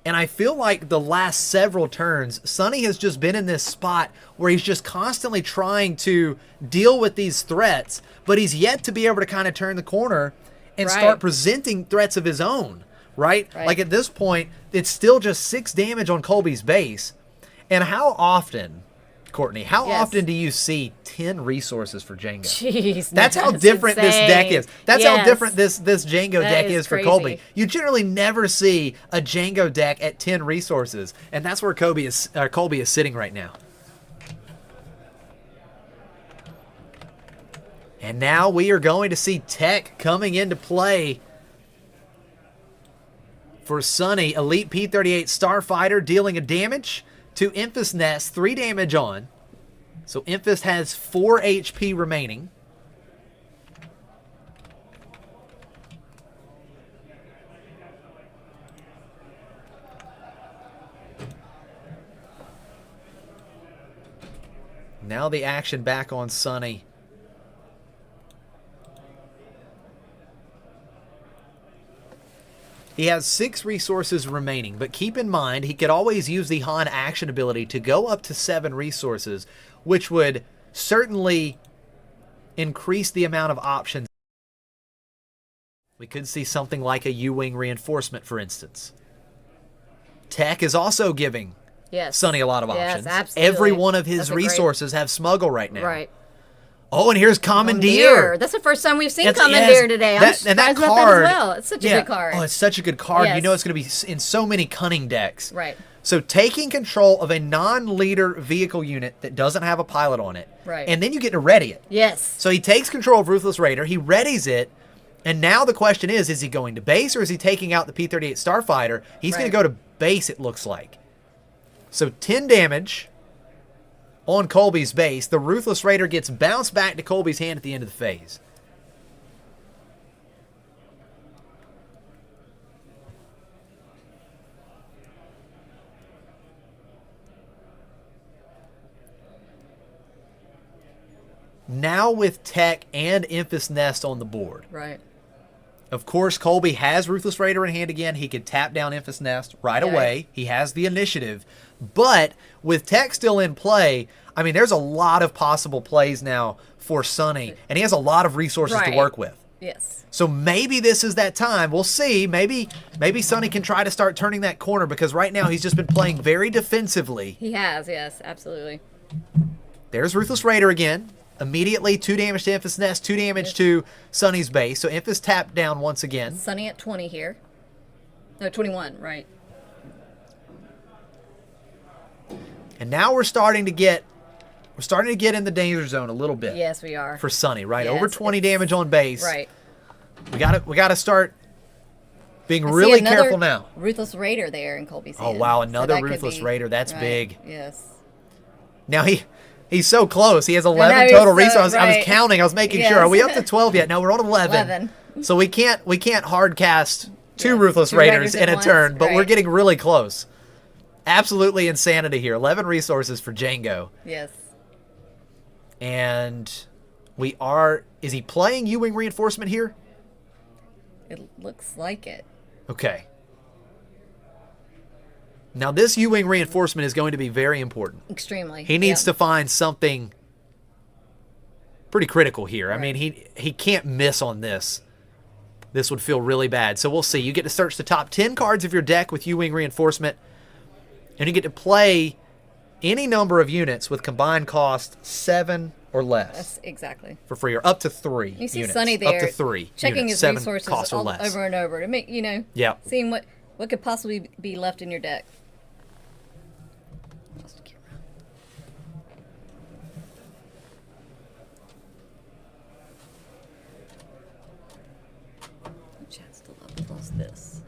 S1: And I feel like the last several turns, Sonny has just been in this spot where he's just constantly trying to deal with these threats, but he's yet to be able to kind of turn the corner and start presenting threats of his own, right? Like at this point, it's still just 6 damage on Colby's base. And how often, Courtney, how often do you see 10 resources for Jango?
S2: Jeez,
S1: that's how different this deck is. That's how different this Jango deck is for Colby. You generally never see a Jango deck at 10 resources, and that's where Colby is sitting right now. And now we are going to see Tech coming into play for Sonny. Elite P-38 Starfighter dealing a damage to Enfys Nest, 3 damage on. So Enfys has 4 HP remaining. Now the action back on Sonny. He has 6 resources remaining, but keep in mind he could always use the Han action ability to go up to 7 resources, which would certainly increase the amount of options. We could see something like a U-Wing reinforcement, for instance. Tech is also giving Sonny a lot of options.
S2: Absolutely.
S1: Every one of his resources have Smuggle right now.
S2: Right.
S1: Oh, and here's Commandeer.
S2: That's the first time we've seen Commandeer today. I'm surprised about that as well. It's such a good card.
S1: Oh, it's such a good card. You know it's going to be in so many cunning decks.
S2: Right.
S1: So taking control of a non-leader vehicle unit that doesn't have a pilot on it.
S2: Right.
S1: And then you get to ready it.
S2: Yes.
S1: So he takes control of Ruthless Raider. He readies it. And now the question is he going to base or is he taking out the P-38 Starfighter? He's going to go to base, it looks like. So 10 damage on Colby's base. The Ruthless Raider gets bounced back to Colby's hand at the end of the phase. Now with Tech and Enfys Nest on the board.
S2: Right.
S5: Of course, Colby has Ruthless Raider in hand again. He could tap down Enfys Nest right away. He has the initiative. But with tech still in play, I mean, there's a lot of possible plays now for Sonny, and he has a lot of resources to work with.
S2: Yes.
S5: So maybe this is that time. We'll see. Maybe Sonny can try to start turning that corner, because right now he's just been playing very defensively.
S2: He has, yes, absolutely.
S5: There's Ruthless Raider again. Immediately 2 damage to Enfys Nest, 2 damage to Sonny's base. So Enfys tapped down once again.
S2: Sonny at 20 here. No, 21, right.
S5: And now we're starting to get in the danger zone a little bit.
S2: Yes, we are.
S5: For Sonny, right?
S2: Yes,
S5: Over 20 damage on base.
S2: Right.
S5: We got to start being really careful now.
S2: Ruthless Raider there in Colby's hand.
S5: Oh wow, another
S2: So
S5: Ruthless Raider. That's big.
S2: Yes.
S5: Now he's so close. He has 11 total resources. I was counting. I was making sure. Are we up to 12 yet? No, we're on 11. So we can't hard cast 2 Ruthless Raiders in a turn, but we're getting really close. Absolutely insanity here. 11 resources for Jango.
S2: Yes.
S5: And is he playing U-Wing Reinforcement here?
S2: It looks like it.
S5: Okay. Now this U-Wing Reinforcement is going to be very important.
S2: Extremely.
S5: He needs to find something pretty critical here. I mean, he can't miss on this. This would feel really bad. So we'll see. You get to search the top 10 cards of your deck with U-Wing Reinforcement, and you get to play any number of units with combined cost 7 or less.
S2: That's exactly.
S5: For free, or up to 3
S2: You see
S5: units.
S2: Sonny there.
S5: Up to 3
S2: checking
S5: units,
S2: his
S5: 7
S2: resources
S5: cost or less.
S2: over and over to make, seeing what could possibly be left in your deck. Chat's still up plus this.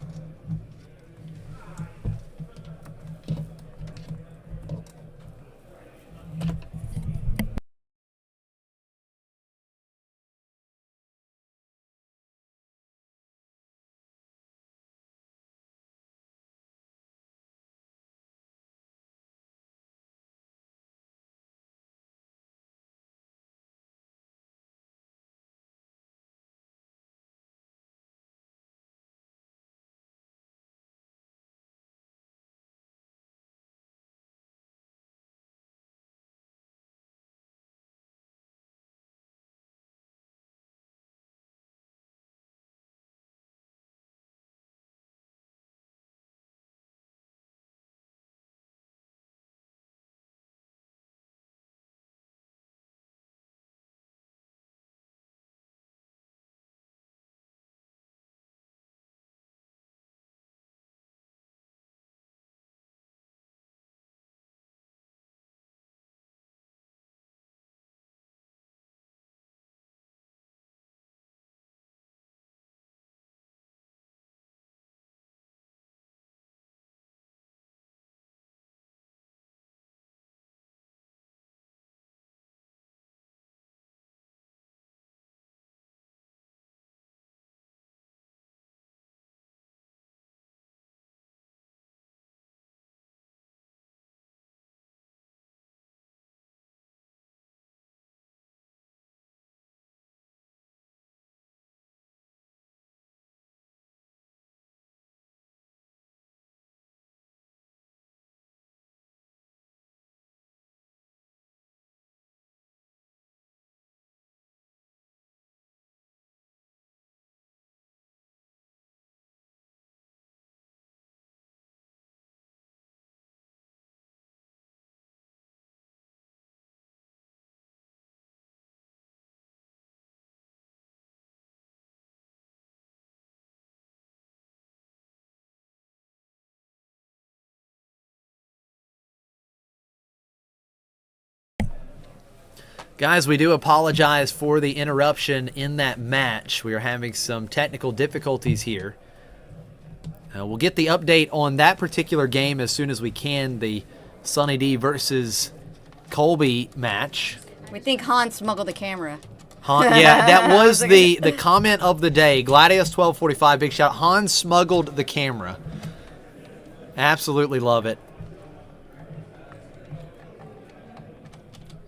S5: Guys, we do apologize for the interruption in that match. We are having some technical difficulties here. We'll get the update on that particular game as soon as we can, the Sonny D versus Colby match.
S2: We think Han smuggled the camera.
S5: Yeah, that was the comment of the day. Gladius1245, big shout. Han smuggled the camera. Absolutely love it.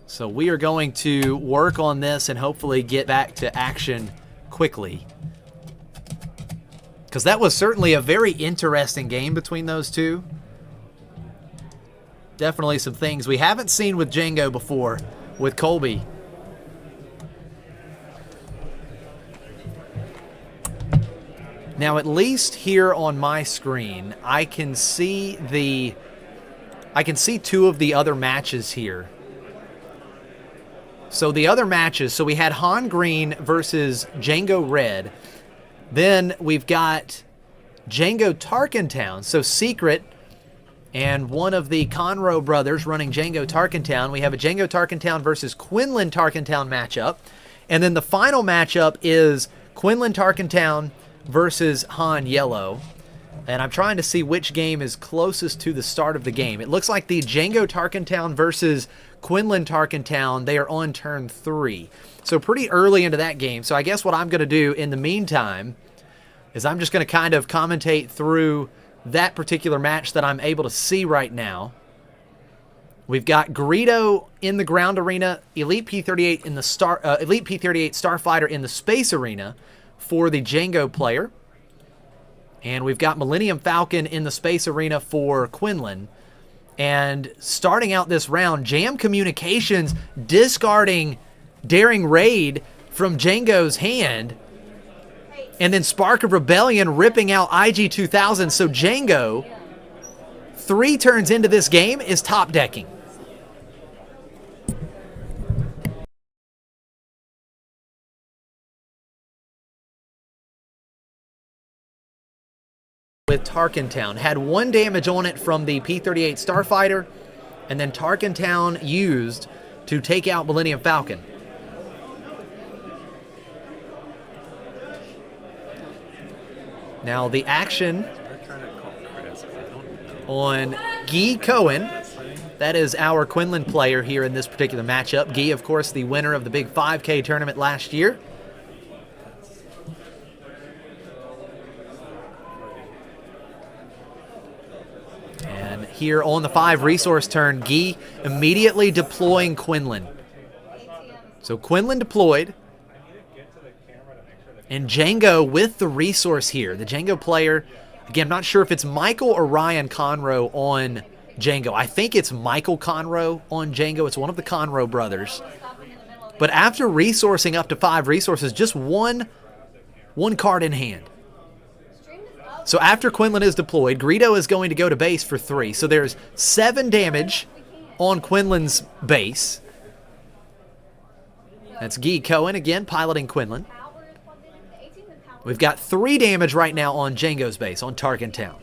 S5: So we are going to work on this and hopefully get back to action quickly. Because that was certainly a very interesting game between those two. Definitely some things we haven't seen with Jango before with Colby. Now, at least here on my screen, I can see two of the other matches here. So the other matches, so we had Han Green versus Jango Red. Then we've got Jango Tarkentown, so Sekrit and one of the Conroe brothers running Jango Tarkentown. We have a Jango Tarkentown versus Quinland Tarkentown matchup. And then the final matchup is Quinland Tarkentown versus Han Yellow. And I'm trying to see which game is closest to the start of the game. It looks like the Jango Tarkentown versus Quinland Tarkentown, they are on turn 3. So pretty early into that game. So I guess what I'm going to do in the meantime is I'm just going to kind of commentate through that particular match that I'm able to see right now. We've got Greedo in the ground arena, Elite P38 in the Elite P38 Starfighter in the space arena for the Jango player. And we've got Millennium Falcon in the space arena for Quinlan. And starting out this round, Jam Communications discarding Daring Raid from Jango's hand. And then Spark of Rebellion ripping out IG-2000. So Jango, 3 turns into this game, is top decking. With Tarkentown. Had 1 damage on it from the P-38 Starfighter, and then Tarkentown used to take out Millennium Falcon. Now the action on Guy Cohen, that is our Quinlan player here in this particular matchup. Guy, of course, the winner of the big 5K tournament last year. And here on the 5 resource turn, Guy immediately deploying Quinlan. So Quinlan deployed. And Jango with the resource here. The Jango player, again, I'm not sure if it's Michael or Ryan Conroe on Jango. I think it's Michael Conroe on Jango. It's one of the Conroe brothers. But after resourcing up to 5 resources, just one card in hand. So after Quinlan is deployed, Greedo is going to go to base for 3. So there's 7 damage on Quinlan's base. That's Guy Cohen again, piloting Quinlan. We've got 3 damage right now on Jango's base, on Tarkentown.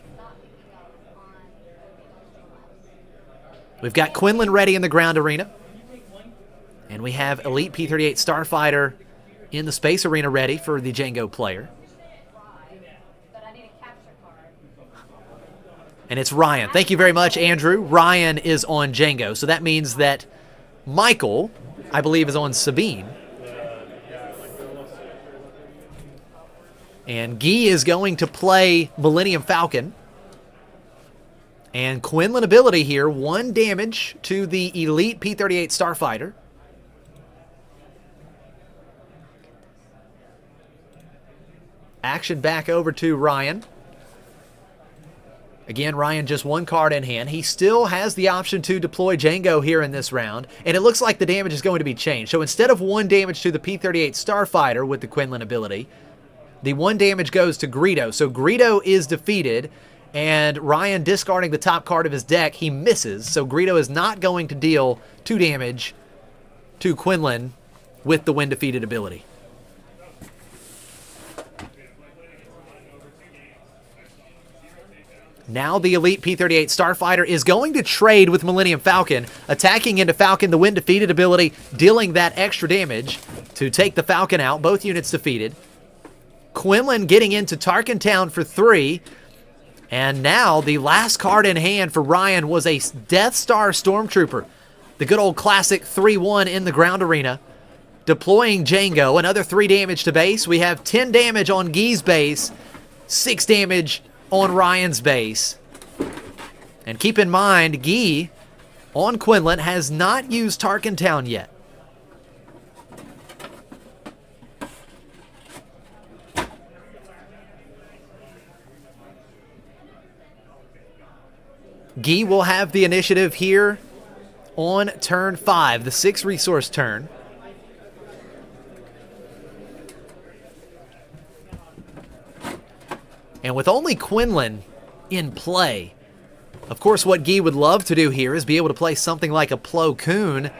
S5: We've got Quinlan ready in the ground arena. And we have Elite P-38 Starfighter in the space arena ready for the Jango player. And it's Ryan. Thank you very much, Andrew. Ryan is on Jango. So that means that Michael, I believe, is on Sabine. And Guy is going to play Millennium Falcon. And Quinlan ability here, 1 damage to the Elite P-38 Starfighter. Action back over to Ryan. Again, Ryan just 1 card in hand. He still has the option to deploy Jango here in this round. And it looks like the damage is going to be changed. So instead of 1 damage to the P-38 Starfighter with the Quinlan ability, the 1 damage goes to Greedo. So Greedo is defeated, and Ryan discarding the top card of his deck, he misses. So Greedo is not going to deal 2 damage to Quinlan with the when defeated ability. Now the Elite P-38 Starfighter is going to trade with Millennium Falcon, attacking into Falcon, the when defeated ability, dealing that extra damage to take the Falcon out. Both units defeated. Quinlan getting into Tarkentown for 3. And now the last card in hand for Ryan was a Death Star Stormtrooper. The good old classic 3-1 in the ground arena. Deploying Jango, another 3 damage to base. We have 10 damage on Guy's base, 6 damage on Ryan's base. And keep in mind, Guy on Quinlan has not used Tarkentown yet. Guy will have the initiative here on turn 5, the 6 resource turn. And with only Quinlan in play, of course what Guy would love to do here is be able to play something like a Plo Koon,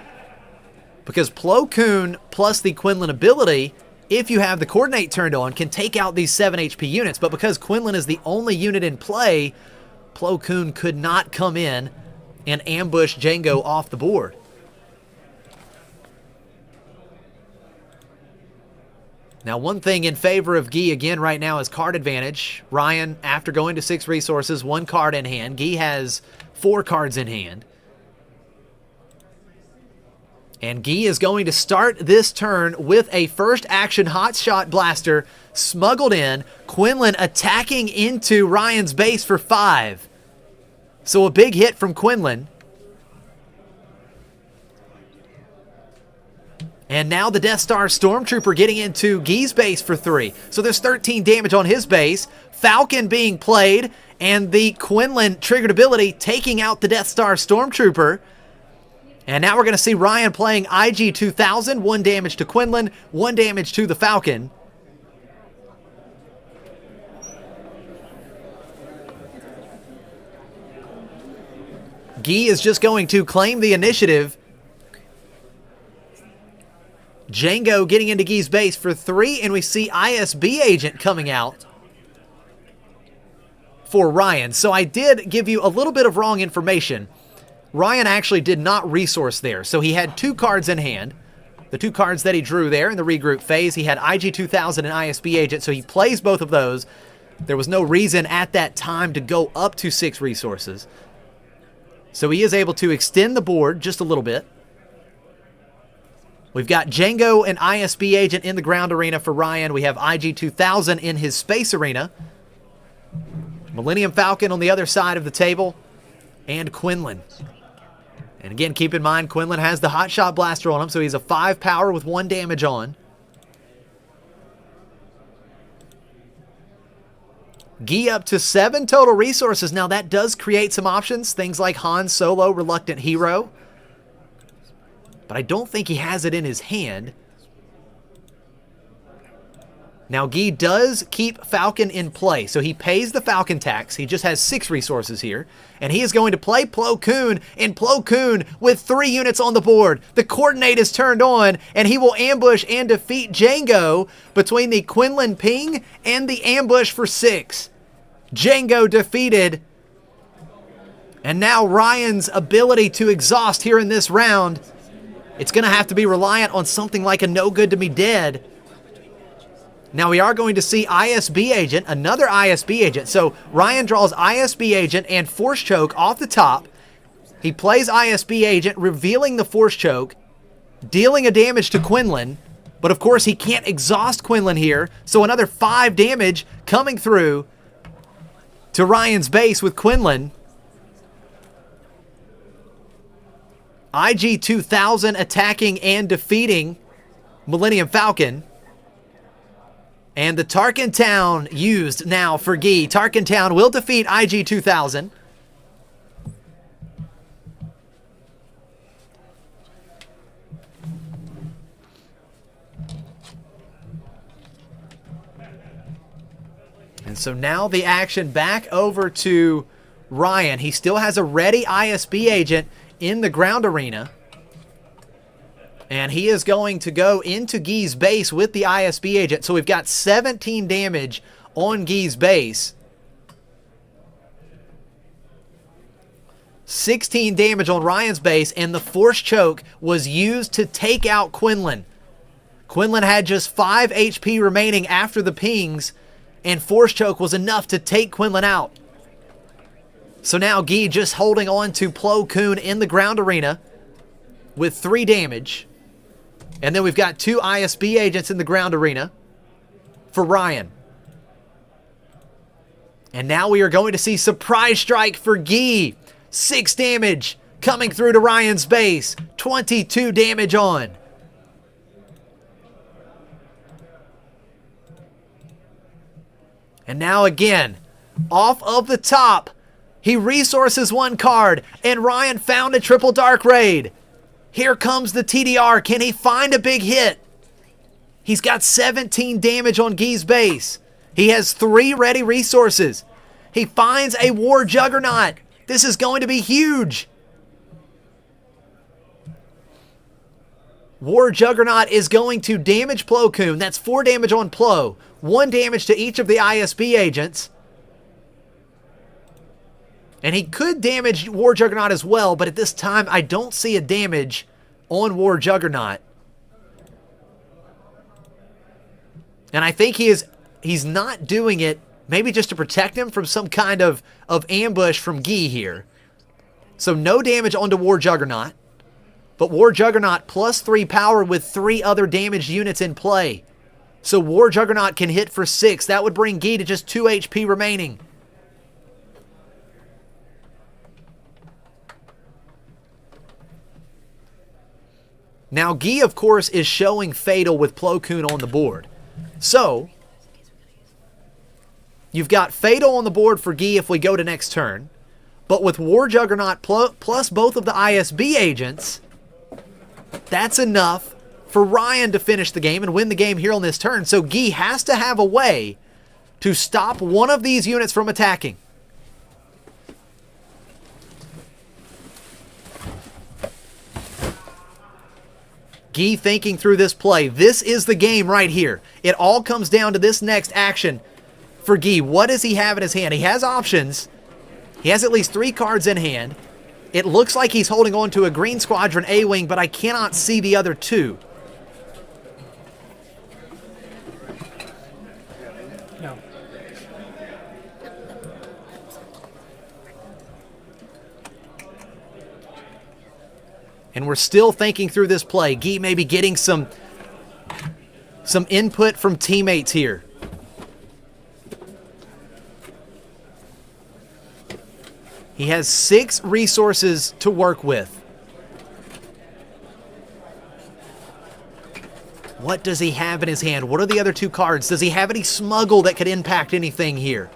S5: because Plo Koon plus the Quinlan ability, if you have the Coordinate turned on, can take out these 7 HP units. But because Quinlan is the only unit in play, Plo Koon could not come in and ambush Jango off the board. Now, one thing in favor of Guy again right now is card advantage. Ryan, after going to 6 resources, 1 card in hand. Guy has 4 cards in hand. And Guy is going to start this turn with a first action hotshot blaster smuggled in. Quinlan attacking into Ryan's base for 5. So a big hit from Quinlan. And now the Death Star Stormtrooper getting into Guy's base for 3. So there's 13 damage on his base. Falcon being played, and the Quinlan triggered ability taking out the Death Star Stormtrooper. And now we're going to see Ryan playing IG 2000. 1 damage to Quinlan, 1 damage to the Falcon. Guy is just going to claim the initiative. Jango getting into Guy's base for 3, and we see ISB Agent coming out for Ryan. So I did give you a little bit of wrong information. Ryan actually did not resource there. So he had 2 cards in hand. The 2 cards that he drew there in the regroup phase. He had IG 2000 and ISB Agent, so he plays both of those. There was no reason at that time to go up to 6 resources. So he is able to extend the board just a little bit. We've got Jango and ISB Agent in the ground arena for Ryan. We have IG 2000 in his space arena. Millennium Falcon on the other side of the table. And Quinlan. And again, keep in mind, Quinlan has the Hotshot Blaster on him, so he's a 5 power with 1 damage on. Guy up to 7 total resources. Now that does create some options. Things like Han Solo, Reluctant Hero. But I don't think he has it in his hand. Now, Guy does keep Falcon in play, so he pays the Falcon tax. He just has 6 resources here. And he is going to play Plo Koon, and Plo Koon with 3 units on the board. The Coordinate is turned on, and he will ambush and defeat Jango between the Quinlan ping and the ambush for 6. Jango defeated. And now Ryan's ability to exhaust here in this round, it's going to have to be reliant on something like a No Good to Me Dead. Now we are going to see ISB Agent, another ISB Agent. So Ryan draws ISB Agent and Force Choke off the top. He plays ISB Agent, revealing the Force Choke, dealing a damage to Quinlan. But of course he can't exhaust Quinlan here. So another 5 damage coming through to Ryan's base with Quinlan. IG 2000 attacking and defeating Millennium Falcon. And the Tarkin Town used now for Guy. Tarkin Town will defeat IG 2000. And so now the action back over to Ryan. He still has a ready ISB Agent in the ground arena. And he is going to go into Guy's base with the ISB Agent. So we've got 17 damage on Guy's base. 16 damage on Ryan's base, and the Force Choke was used to take out Quinlan. Quinlan had just 5 HP remaining after the pings, and Force Choke was enough to take Quinlan out. So now Guy just holding on to Plo Koon in the ground arena with 3 damage. And then we've got 2 ISB Agents in the ground arena for Ryan. And now we are going to see Surprise Strike for Guy. 6 damage coming through to Ryan's base. 22 damage on. And now again, off of the top, He resources one card, and Ryan found a triple Dark Raid. Here comes the TDR. Can he find a big hit? He's got 17 damage on Guy's base. He has 3 ready resources. He finds a War Juggernaut. This is going to be huge. War Juggernaut is going to damage Plo Koon. That's 4 damage on Plo. 1 damage to each of the ISB agents. And he could damage War Juggernaut as well, but at this time, I don't see a damage on War Juggernaut. And I think he's not doing it maybe just to protect him from some kind of ambush from Guy here. So no damage onto War Juggernaut. But War Juggernaut plus 3 power with 3 other damaged units in play. So War Juggernaut can hit for 6. That would bring Guy to just 2 HP remaining. Now, Guy, of course, is showing Fatal with Plo Koon on the board. So, you've got Fatal on the board for Guy if we go to next turn. But with War Juggernaut plus both of the ISB agents, that's enough for Ryan to finish the game and win the game here on this turn. So, Guy has to have a way to stop one of these units from attacking. Guy thinking through this play. This is the game right here. It all comes down to this next action for Guy. What does he have in his hand? He has options. He has at least 3 cards in hand. It looks like he's holding on to a Green Squadron A-Wing, but I cannot see the other 2.
S6: No.
S5: And we're still thinking through this play. Guy may be getting some input from teammates here. He has 6 resources to work with. What does he have in his hand? What are the other 2 cards? Does he have any smuggle that could impact anything here?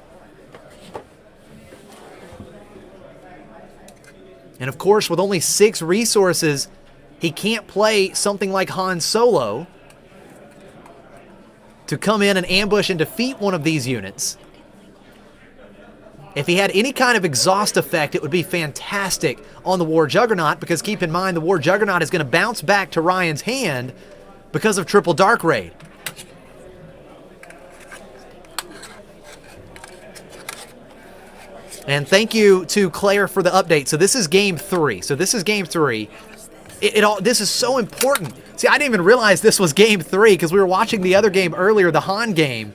S5: And of course, with only 6 resources, he can't play something like Han Solo to come in and ambush and defeat one of these units. If he had any kind of exhaust effect, it would be fantastic on the War Juggernaut, because keep in mind, the War Juggernaut is going to bounce back to Ryan's hand because of triple Dark Raid. And thank you to Claire for the update. So this is game 3. This is so important. See, I didn't even realize this was game 3 because we were watching the other game earlier, the Han game.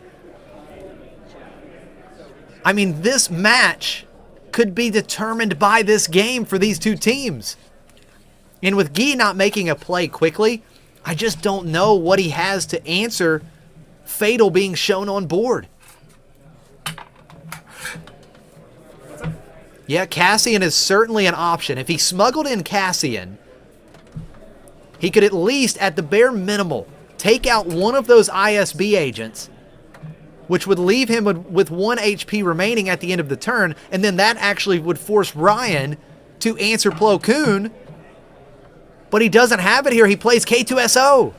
S5: I mean, this match could be determined by this game for these 2 teams. And with Guy not making a play quickly, I just don't know what he has to answer Fatal being shown on board. Yeah, Cassian is certainly an option. If he smuggled in Cassian, he could at least, at the bare minimal, take out one of those ISB agents, which would leave him with 1 HP remaining at the end of the turn, and then that actually would force Ryan to answer Plo Koon. But he doesn't have it here. He plays K2SO.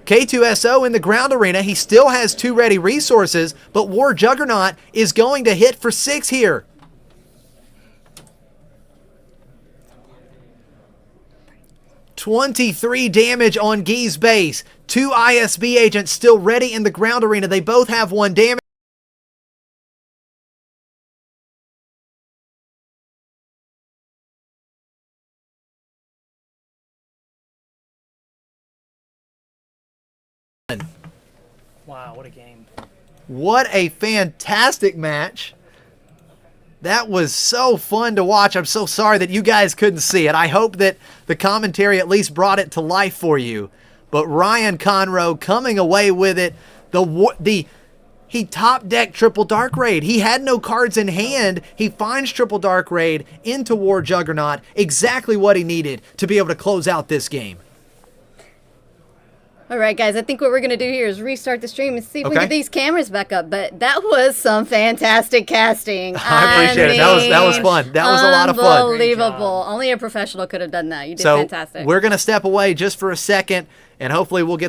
S5: K2SO in the ground arena. He still has 2 ready resources, but War Juggernaut is going to hit for 6 here. $23 damage on Guy's base. 2 ISB agents still ready in the ground arena. They both have 1 damage.
S6: Wow, what a game.
S5: What a fantastic match. That was so fun to watch. I'm so sorry that you guys couldn't see it. I hope that the commentary at least brought it to life for you. But Ryan Conroe coming away with it. He top-decked triple Dark Raid. He had no cards in hand. He finds triple Dark Raid into War Juggernaut. Exactly what he needed to be able to close out this game.
S2: All right, guys, I think what we're going to do here is restart the stream and see if we
S5: Okay.
S2: can get these cameras back up. But that was some fantastic casting.
S5: I appreciate it. That was fun. That was a lot of fun.
S2: Unbelievable. Only a professional could have done that. You did
S5: So
S2: fantastic.
S5: we're going to step away just for a second, and hopefully we'll get